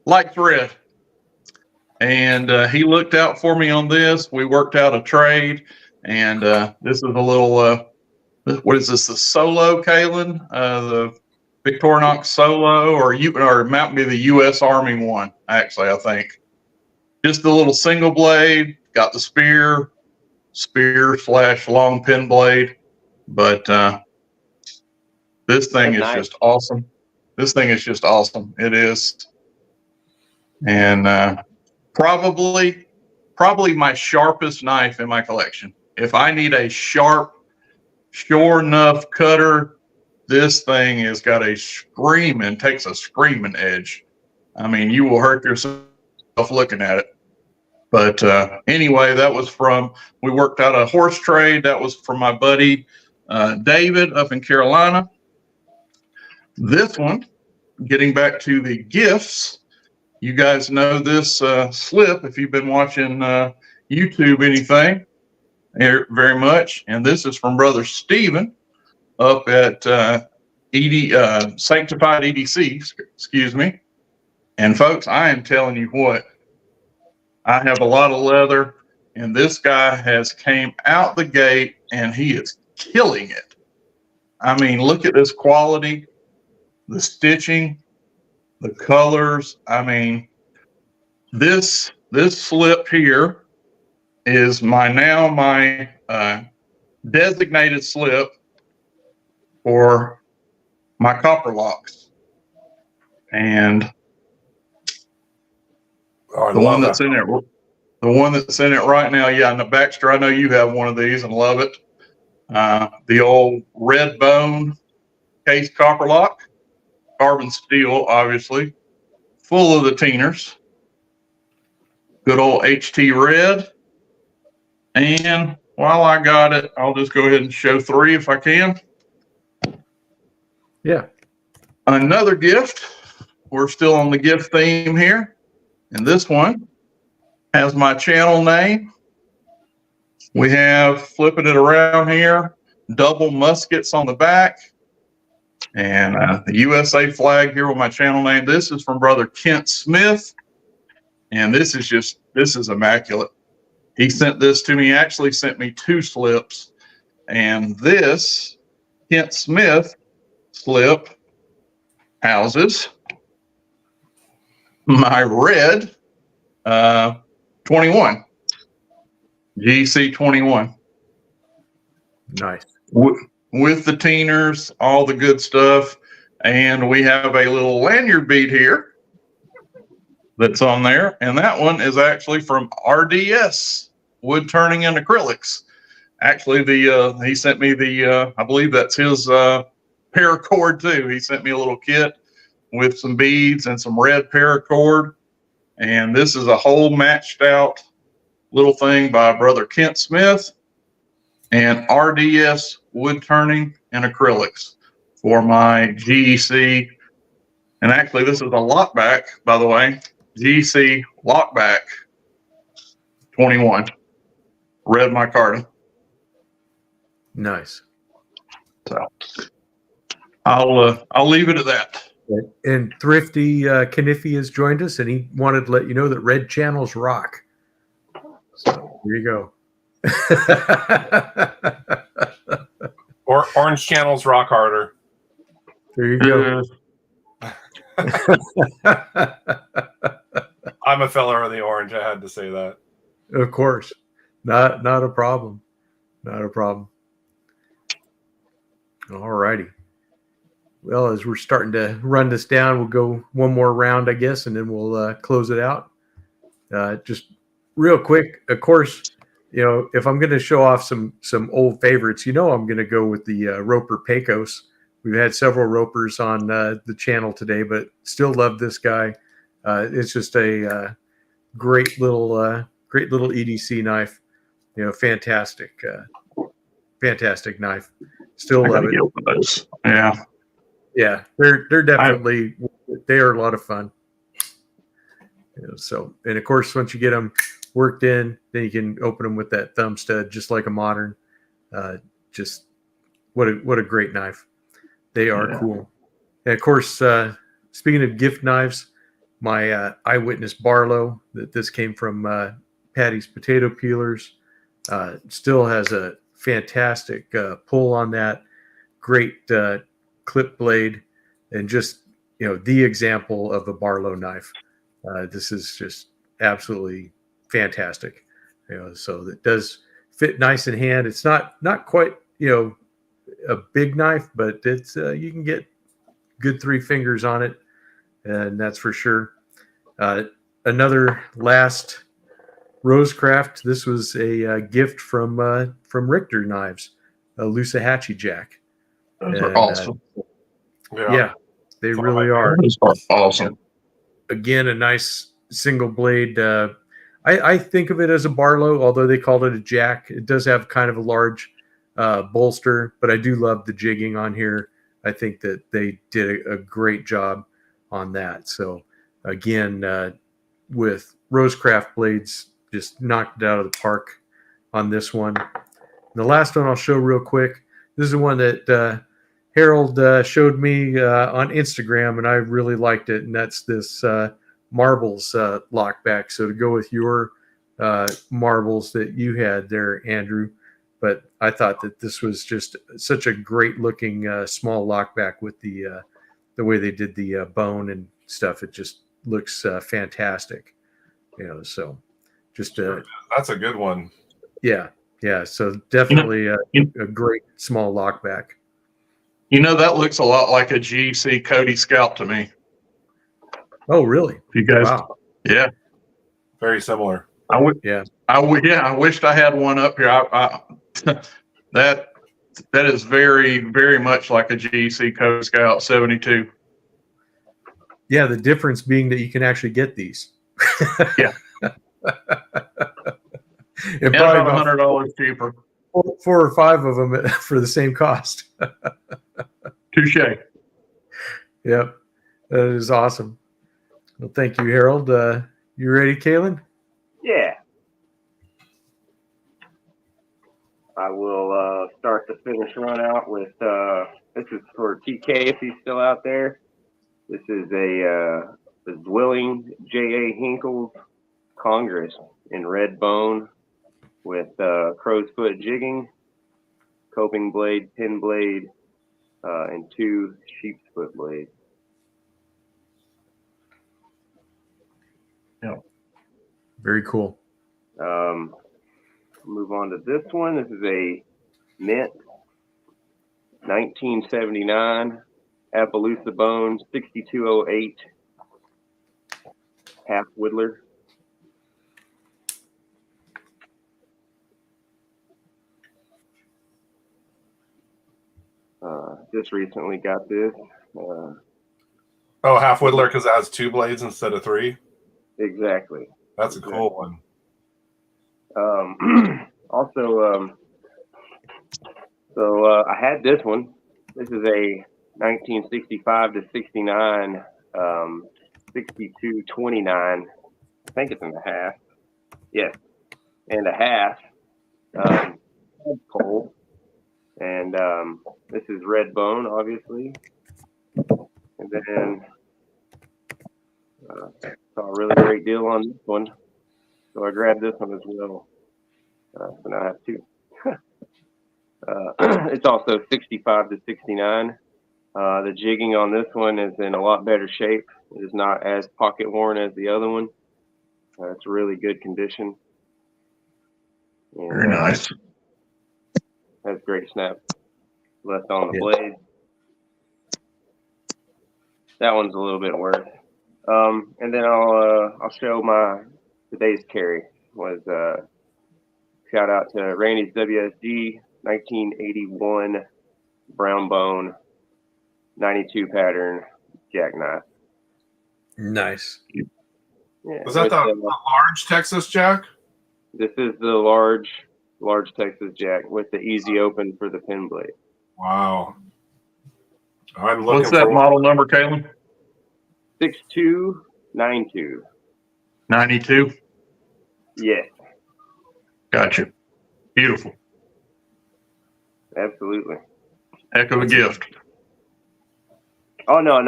Speaker 2: likes red. And he looked out for me on this. We worked out a trade. And this is a little, what is this, the Solo, Kalen? The Victorinox Solo, or it might be the U.S. Army one, actually, I think. Just a little single blade, got the spear / long pin blade. But this thing is just awesome. This thing is just awesome. It is. And probably my sharpest knife in my collection. If I need a sharp, sure enough cutter, this thing has got takes a screaming edge. I mean, you will hurt yourself looking at it. But anyway, that was we worked out a horse trade. That was from my buddy David up in Carolina. This one, getting back to the gifts, you guys know this slip if you've been watching YouTube anything very much. And this is from Brother Stephen up at Sanctified EDC, excuse me. And folks, I am telling you what, I have a lot of leather, and this guy has came out the gate and he is killing it. I mean, look at this quality, the stitching, the colors. I mean, this slip here is my designated slip for my copper locks. And the one that's in it right now, yeah. And Baxter, I know you have one of these and love it. The old red bone case copper lock, carbon steel, obviously, full of the Teeners. Good old HT red. And while I got it, I'll just go ahead and show 3 if I can.
Speaker 1: Yeah.
Speaker 2: Another gift. We're still on the gift theme here. And this one has my channel name. We have, flipping it around here, double muskets on the back. And the USA flag here with my channel name. This is from Brother Kent Smith. And this is immaculate. He sent this to me, actually sent me 2 slips. And this Kent Smith slip houses my red 21, GC 21.
Speaker 1: Nice.
Speaker 2: With the Teeners, all the good stuff. And we have a little lanyard bead here that's on there. And that one is actually from RDS, Wood Turning and Acrylics. Actually, he sent me I believe that's his paracord too. He sent me a little kit with some beads and some red paracord. And this is a whole matched out little thing by Brother Kent Smith. and RDS wood turning and acrylics for my GEC. And actually, this is a lockback, by the way, GEC lockback 21, red micarta.
Speaker 1: Nice.
Speaker 2: So I'll leave it at that.
Speaker 1: And Thrifty Kniffy has joined us, and he wanted to let you know that red channels rock. So here you go.
Speaker 4: Or orange channels rock harder.
Speaker 1: There you go.
Speaker 4: I'm a feller of the orange. I had to say that.
Speaker 1: Of course. Not a problem. Not a problem. All righty. Well, as we're starting to run this down, we'll go one more round, I guess, and then we'll close it out. Just real quick, of course, you know, if I'm going to show off some old favorites, you know, I'm going to go with the Roper Pecos. We've had several Ropers on the channel today, but still love this guy. It's just a great little EDC knife. You know, fantastic knife. Still love it.
Speaker 2: Get those. Yeah.
Speaker 1: Yeah, they're definitely they are a lot of fun. You know, so, and of course, once you get them worked in, then you can open them with that thumb stud, just like a modern. Just what a great knife. They are cool. And of course, speaking of gift knives, my Eyewitness Barlo, that this came from Patty's Potato Peelers, still has a fantastic pull on that. Great clip blade, and just, you know, the example of a Barlow knife. This is just absolutely fantastic. You know, so it does fit nice in hand. It's not quite, you know, a big knife, but it's you can get good 3 fingers on it, and that's for sure. Another last Rosecraft. This was a gift from Richter Knives, a Lusahatchee Jack.
Speaker 2: Those are awesome.
Speaker 1: Yeah, they really are.
Speaker 2: Those are awesome.
Speaker 1: Again, a nice single blade. I think of it as a Barlow, although they called it a Jack. It does have kind of a large bolster, but I do love the jigging on here. I think that they did a great job on that. So again, with Rosecraft blades, just knocked it out of the park on this one. And the last one I'll show real quick. This is the one that Harold showed me on Instagram, and I really liked it. And that's this marbles lockback. So to go with your marbles that you had there, Andrew. But I thought that this was just such a great looking small lockback with the way they did the bone and stuff. It just looks fantastic. You know, so just
Speaker 4: that's a good one.
Speaker 1: Yeah. So definitely a great small lockback.
Speaker 2: You know, that looks a lot like a GC Cody Scout to me.
Speaker 1: Oh, really?
Speaker 2: You guys?
Speaker 1: Wow.
Speaker 2: Yeah.
Speaker 4: Very similar.
Speaker 2: I wished I had one up here. That is very, very much like a GC Cody Scout 72.
Speaker 1: Yeah, the difference being that you can actually get these.
Speaker 2: Yeah.
Speaker 1: And
Speaker 2: about $100 cheaper.
Speaker 1: 4 or 5 of them for the same cost.
Speaker 2: Touche.
Speaker 1: Yep, that is awesome. Well, thank you, Harold. You ready, Kalen?
Speaker 3: Yeah. I will start the finish run out with, this is for TK if he's still out there. This is a Zwilling J.A. Hinkle's Congress in red bone with crow's foot jigging, coping blade, pin blade, and 2 sheep's foot blades.
Speaker 1: Yeah. Very cool.
Speaker 3: Move on to this one. This is a mint 1979 Appaloosa bone 6208 half whittler. Just recently got this.
Speaker 4: Half whittler because it has 2 blades instead of 3.
Speaker 3: Exactly.
Speaker 4: That's a cool one.
Speaker 3: Also, So I had this one. This is a 1965 to 69, 6229. I think it's in a half. Yes, and a half. Pole. And this is red bone, obviously. And then saw a really great deal on this one, so I grabbed this one as well. So now I have two. It's also 65 to 69. The jigging on this one is in a lot better shape. It is not as pocket worn as the other one. It's really good condition. And,
Speaker 2: Very nice.
Speaker 3: Has great snap left on the blade. That one's a little bit worse. And then I'll show my today's carry was shout out to Randy's WSG 1981 brown bone 92 pattern jackknife.
Speaker 1: Nice.
Speaker 3: Yeah,
Speaker 4: Was that the large Texas jack?
Speaker 3: This is the large Texas jack with the easy open for the pin blade.
Speaker 4: Wow. I'm looking.
Speaker 2: What's that model number, Caleb?
Speaker 3: 6292.
Speaker 2: 92.
Speaker 3: Yes,
Speaker 2: Gotcha. Beautiful.
Speaker 3: absolutely.
Speaker 2: Heck of a gift.
Speaker 3: Oh no,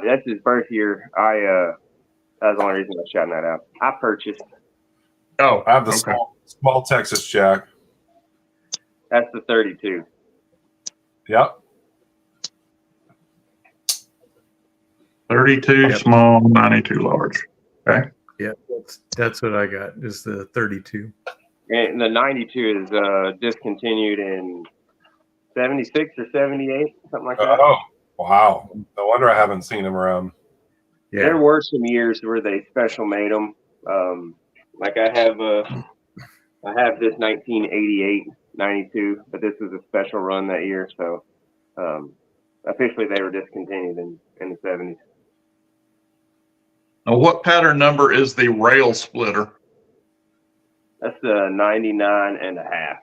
Speaker 3: that's his birth year. That's the only reason I'm shouting that out. I purchased.
Speaker 2: Oh,
Speaker 4: I have the small Texas jack.
Speaker 3: That's the 32.
Speaker 4: Yep.
Speaker 2: 32 small, 92 large. Okay.
Speaker 1: Yeah, that's what I got. Is the 32.
Speaker 3: And the 92 is discontinued in 76 or 78, something like that.
Speaker 4: Oh, wow. No wonder I haven't seen him around.
Speaker 1: Yeah.
Speaker 3: There were some years where they special made them. Like I have this 1988 92, but this was a special run that year. So officially they were discontinued in the 70s.
Speaker 2: Now, what pattern number is the rail splitter?
Speaker 3: That's the 99 and a half.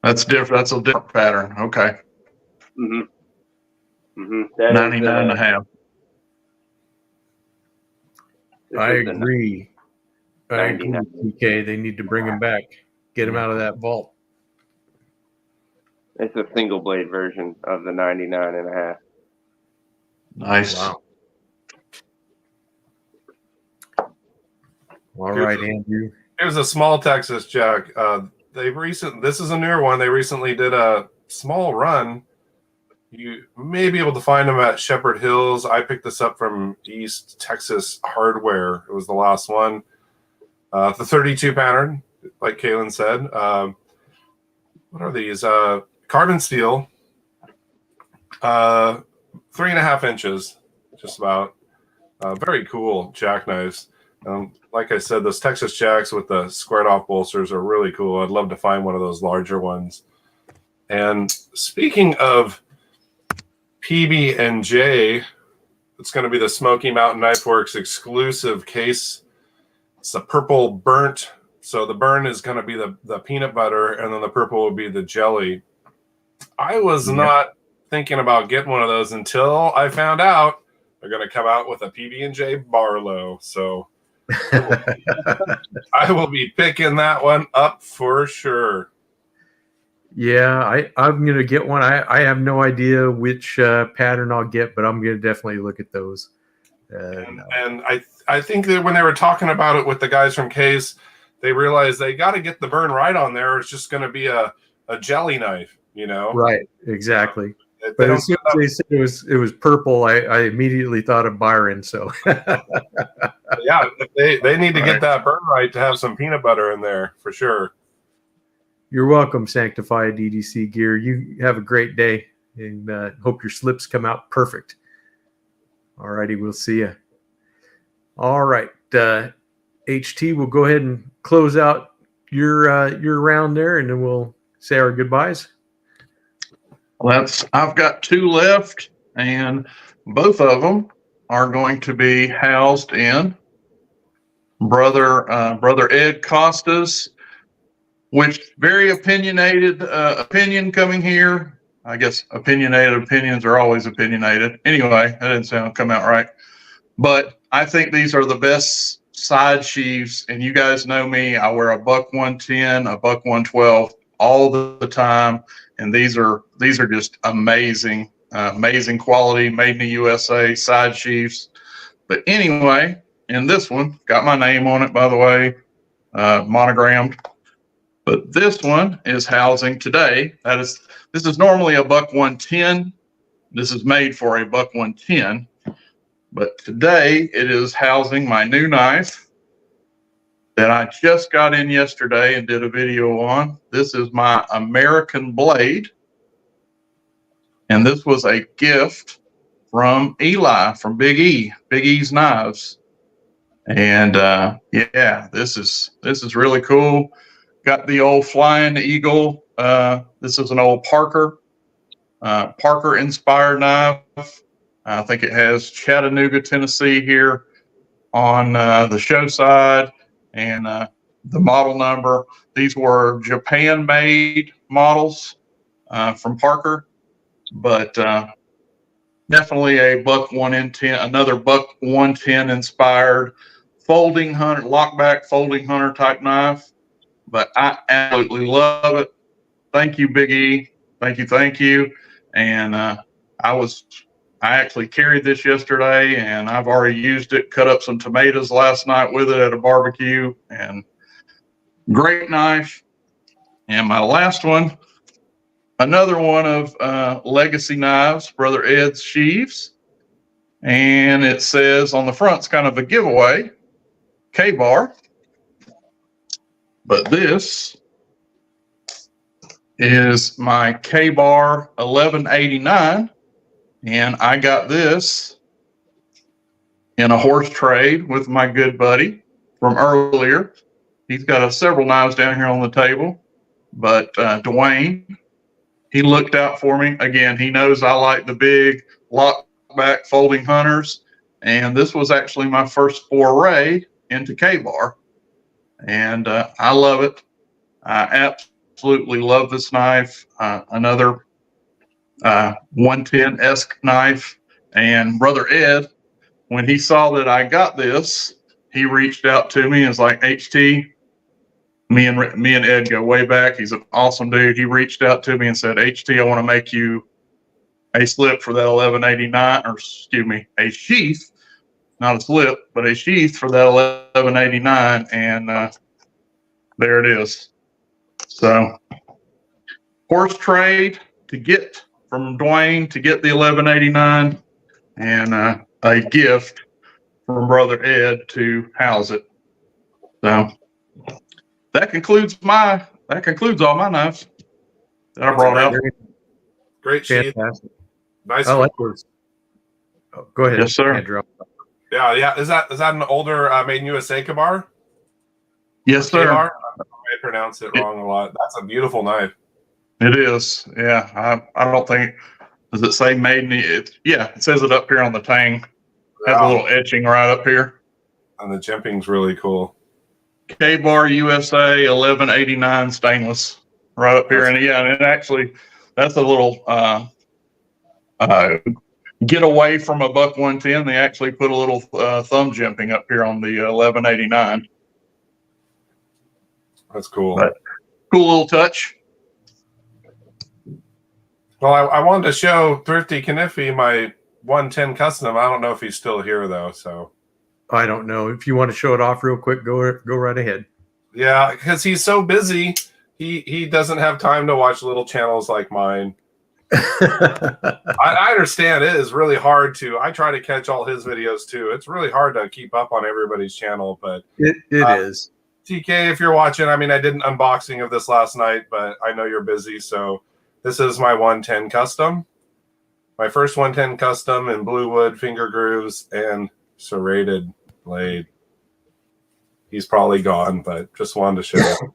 Speaker 2: That's different. That's a different pattern. Okay.
Speaker 3: Mm-hmm.
Speaker 2: 99 and a half.
Speaker 1: I agree. I agree with TK. They need to bring him back. Get him out of that vault.
Speaker 3: It's a single blade version of the 99 and a half.
Speaker 2: Nice.
Speaker 1: Wow. All right, Andrew.
Speaker 4: Here's a small Texas jack. This is a newer one. They recently did a small run. You may be able to find them at Shepherd Hills. I picked this up from East Texas Hardware. It was the last one. The 32 pattern, like Kaylin said. What are these? Carbon steel. 3.5 inches, just about. Very cool jackknives. Like I said, those Texas jacks with the squared off bolsters are really cool. I'd love to find one of those larger ones. And speaking of PB&J, it's going to be the Smoky Mountain Knife Works exclusive case. It's a purple burnt. So the burn is going to be the peanut butter, and then the purple will be the jelly. I was not thinking about getting one of those until I found out they're going to come out with a PB&J Barlo. So I will be picking that one up for sure.
Speaker 1: Yeah, I'm going to get one. I have no idea which pattern I'll get, but I'm going to definitely look at those.
Speaker 4: And I think that when they were talking about it with the guys from Case, they realized they got to get the burn right on there. It's just going to be a jelly knife, you know?
Speaker 1: Right, exactly. But as soon as they said it was purple, I immediately thought of Byron. So
Speaker 4: yeah, they need to get that burn right to have some peanut butter in there for sure.
Speaker 1: You're welcome, Sanctified DDC Gear. You have a great day, and hope your slips come out perfect. All righty, we'll see you. All right, HT, we'll go ahead and close out your round there, and then we'll say our goodbyes.
Speaker 2: I've got 2 left, and both of them are going to be housed in Brother Ed Costa's which very opinionated opinion coming here. I guess opinionated opinions are always opinionated. Anyway, that didn't come out right. But I think these are the best side sheaths. And you guys know me. I wear a buck 110, a buck 112 all the time. And these are just amazing, amazing quality, made in the USA side sheaths. But anyway, in this one, got my name on it, by the way, monogrammed. But this one is housing today. This is normally a buck 110. This is made for a buck 110. But today it is housing my new knife that I just got in yesterday and did a video on. This is my American blade. And this was a gift from Eli, from Big E, Big E's Knives. And yeah, this is really cool. Got the old Flying Eagle. This is an old Parker inspired knife. I think it has Chattanooga, Tennessee here on the show side, and the model number. These were Japan made models from Parker, but definitely a buck 110, another buck 110 inspired folding hunter, lockback folding hunter type knife. But I absolutely love it. Thank you, Big E. Thank you. And I actually carried this yesterday, and I've already used it, cut up some tomatoes last night with it at a barbecue, and great knife. And my last one, another one of Legacy Knives, Brother Ed's sheaves. And it says on the front, it's kind of a giveaway, K-bar. But this is my K-bar 1189. And I got this in a horse trade with my good buddy from earlier. He's got several knives down here on the table. But Dwayne, he looked out for me. Again, he knows I like the big lockback folding hunters. And this was actually my first foray into K-bar. And I love it. I absolutely love this knife. Another 110-esque knife. And Brother Ed, when he saw that I got this, he reached out to me and was like, HT, me and Ed go way back. He's an awesome dude. He reached out to me and said, HT, I want to make you a slip for that 1189, or excuse me, a sheath, not a slip, but a sheath for that 1189. And there it is. So horse trade to get from Dwayne to get the 1189, and a gift from Brother Ed to house it. So that concludes all my knives that I brought out.
Speaker 4: Great sheath.
Speaker 1: Fantastic.
Speaker 4: Nice.
Speaker 1: I like yours. Oh, go ahead.
Speaker 2: Yes, sir.
Speaker 1: Andrew.
Speaker 4: Yeah. Is that an older Made in USA K-bar?
Speaker 2: Yes, sir.
Speaker 4: K-bar? I may pronounce it wrong a lot. That's a beautiful knife.
Speaker 2: It is. Yeah. I don't think, does it say made in the, yeah, it says it up here on the tang. Has a little etching right up here.
Speaker 4: And the jimping's really cool.
Speaker 2: K-bar USA 1189 stainless right up here. And yeah, and it actually, that's a little get away from a buck 110. They actually put a little thumb jimping up here on the 1189.
Speaker 4: That's cool.
Speaker 2: But cool little touch.
Speaker 4: Well, I wanted to show Thrifty Kniffy my 110 custom. I don't know if he's still here though. So
Speaker 1: I don't know. If you want to show it off real quick, go right ahead.
Speaker 4: yeah, because he's so busy, he doesn't have time to watch little channels like mine. I understand it is really hard to. I try to catch all his videos too. It's really hard to keep up on everybody's channel, but
Speaker 1: it is.
Speaker 4: TK, if you're watching, I mean, I did an unboxing of this last night, but I know you're busy, so this is my 110 custom. My first 110 custom in blue wood, finger grooves, and serrated blade. He's probably gone, but just wanted to show you.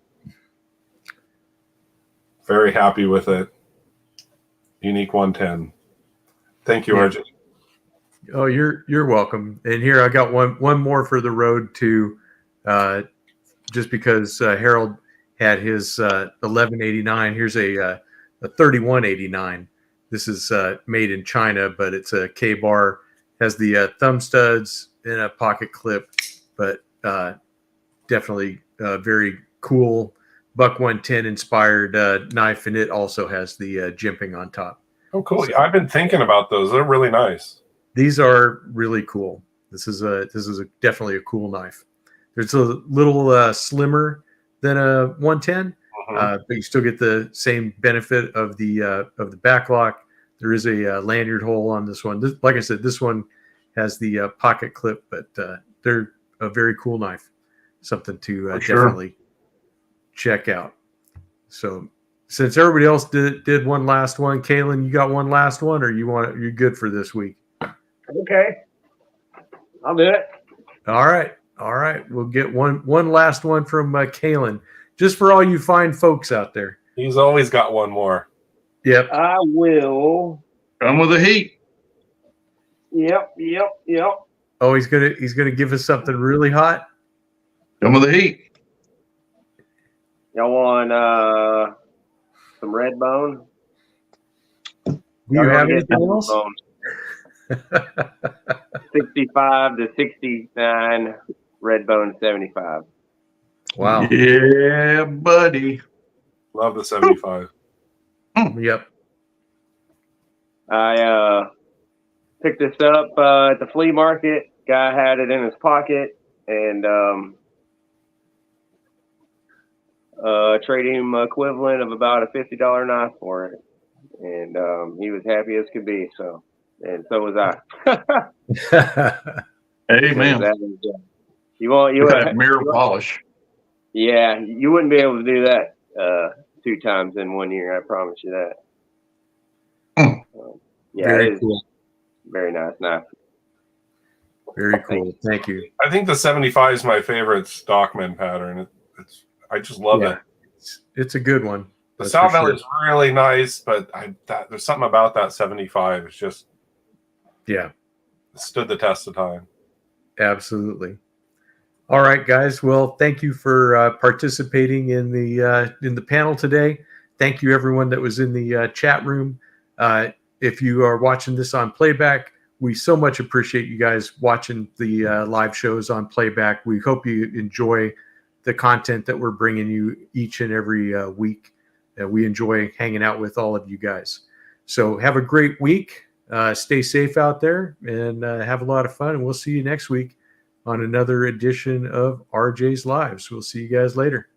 Speaker 4: Very happy with it. Unique 110. Thank you, RJ.
Speaker 1: Oh, you're welcome. And here I got one more for the road to, just because Harold, had his 1189. Here's a 3189. This is made in China, but it's a K-bar. Has the thumb studs and a pocket clip, but definitely very cool Buck 110 inspired knife, and it also has the jimping on top.
Speaker 4: Oh, cool. I've been thinking about those. They're really nice.
Speaker 1: These are really cool. This is definitely a cool knife. It's a little slimmer than a 110, but you still get the same benefit of the back lock. There is a lanyard hole on this one. Like I said, this one has the pocket clip, but they're a very cool knife. Something to definitely check out. So since everybody else did one last one, Kaylin, you got one last one, or you're good for this week?
Speaker 3: Okay, I'll do it.
Speaker 1: All right. We'll get one last one from Kaylin, just for all you fine folks out there.
Speaker 4: He's always got one more.
Speaker 1: Yep.
Speaker 3: I will.
Speaker 2: Come with the heat.
Speaker 3: Yep.
Speaker 1: Oh, he's gonna give us something really hot.
Speaker 2: Come with the heat.
Speaker 3: Y'all want some red bone?
Speaker 1: Do you have anything else?
Speaker 3: 65 to 69 red bone 75.
Speaker 1: Wow.
Speaker 2: Yeah, buddy.
Speaker 4: Love the 75.
Speaker 1: Yep.
Speaker 3: I picked this up at the flea market. Guy had it in his pocket, and trade him equivalent of about a $50 knife for it, and he was happy as could be. So, and so was I.
Speaker 2: Amen.
Speaker 3: You want
Speaker 2: That mirror polish.
Speaker 3: Yeah, you wouldn't be able to do that 2 times in 1 year. I promise you that. Yeah,
Speaker 1: Very
Speaker 3: it is
Speaker 1: cool.
Speaker 3: very nice knife.
Speaker 1: Very cool. Thank you.
Speaker 4: I think the 75 is my favorite Stockman pattern. I just love it.
Speaker 1: It's a good one.
Speaker 4: The Salvel is really nice, but there's something about that 75. It's just stood the test of time.
Speaker 1: Absolutely. All right, guys. Well, thank you for participating in the panel today. Thank you, everyone that was in the chat room. If you are watching this on playback, we so much appreciate you guys watching the live shows on playback. We hope you enjoy the content that we're bringing you each and every week. We enjoy hanging out with all of you guys. So have a great week. Stay safe out there and have a lot of fun. And we'll see you next week on another edition of RJ's Lives. We'll see you guys later.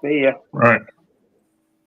Speaker 3: See ya.
Speaker 2: Right.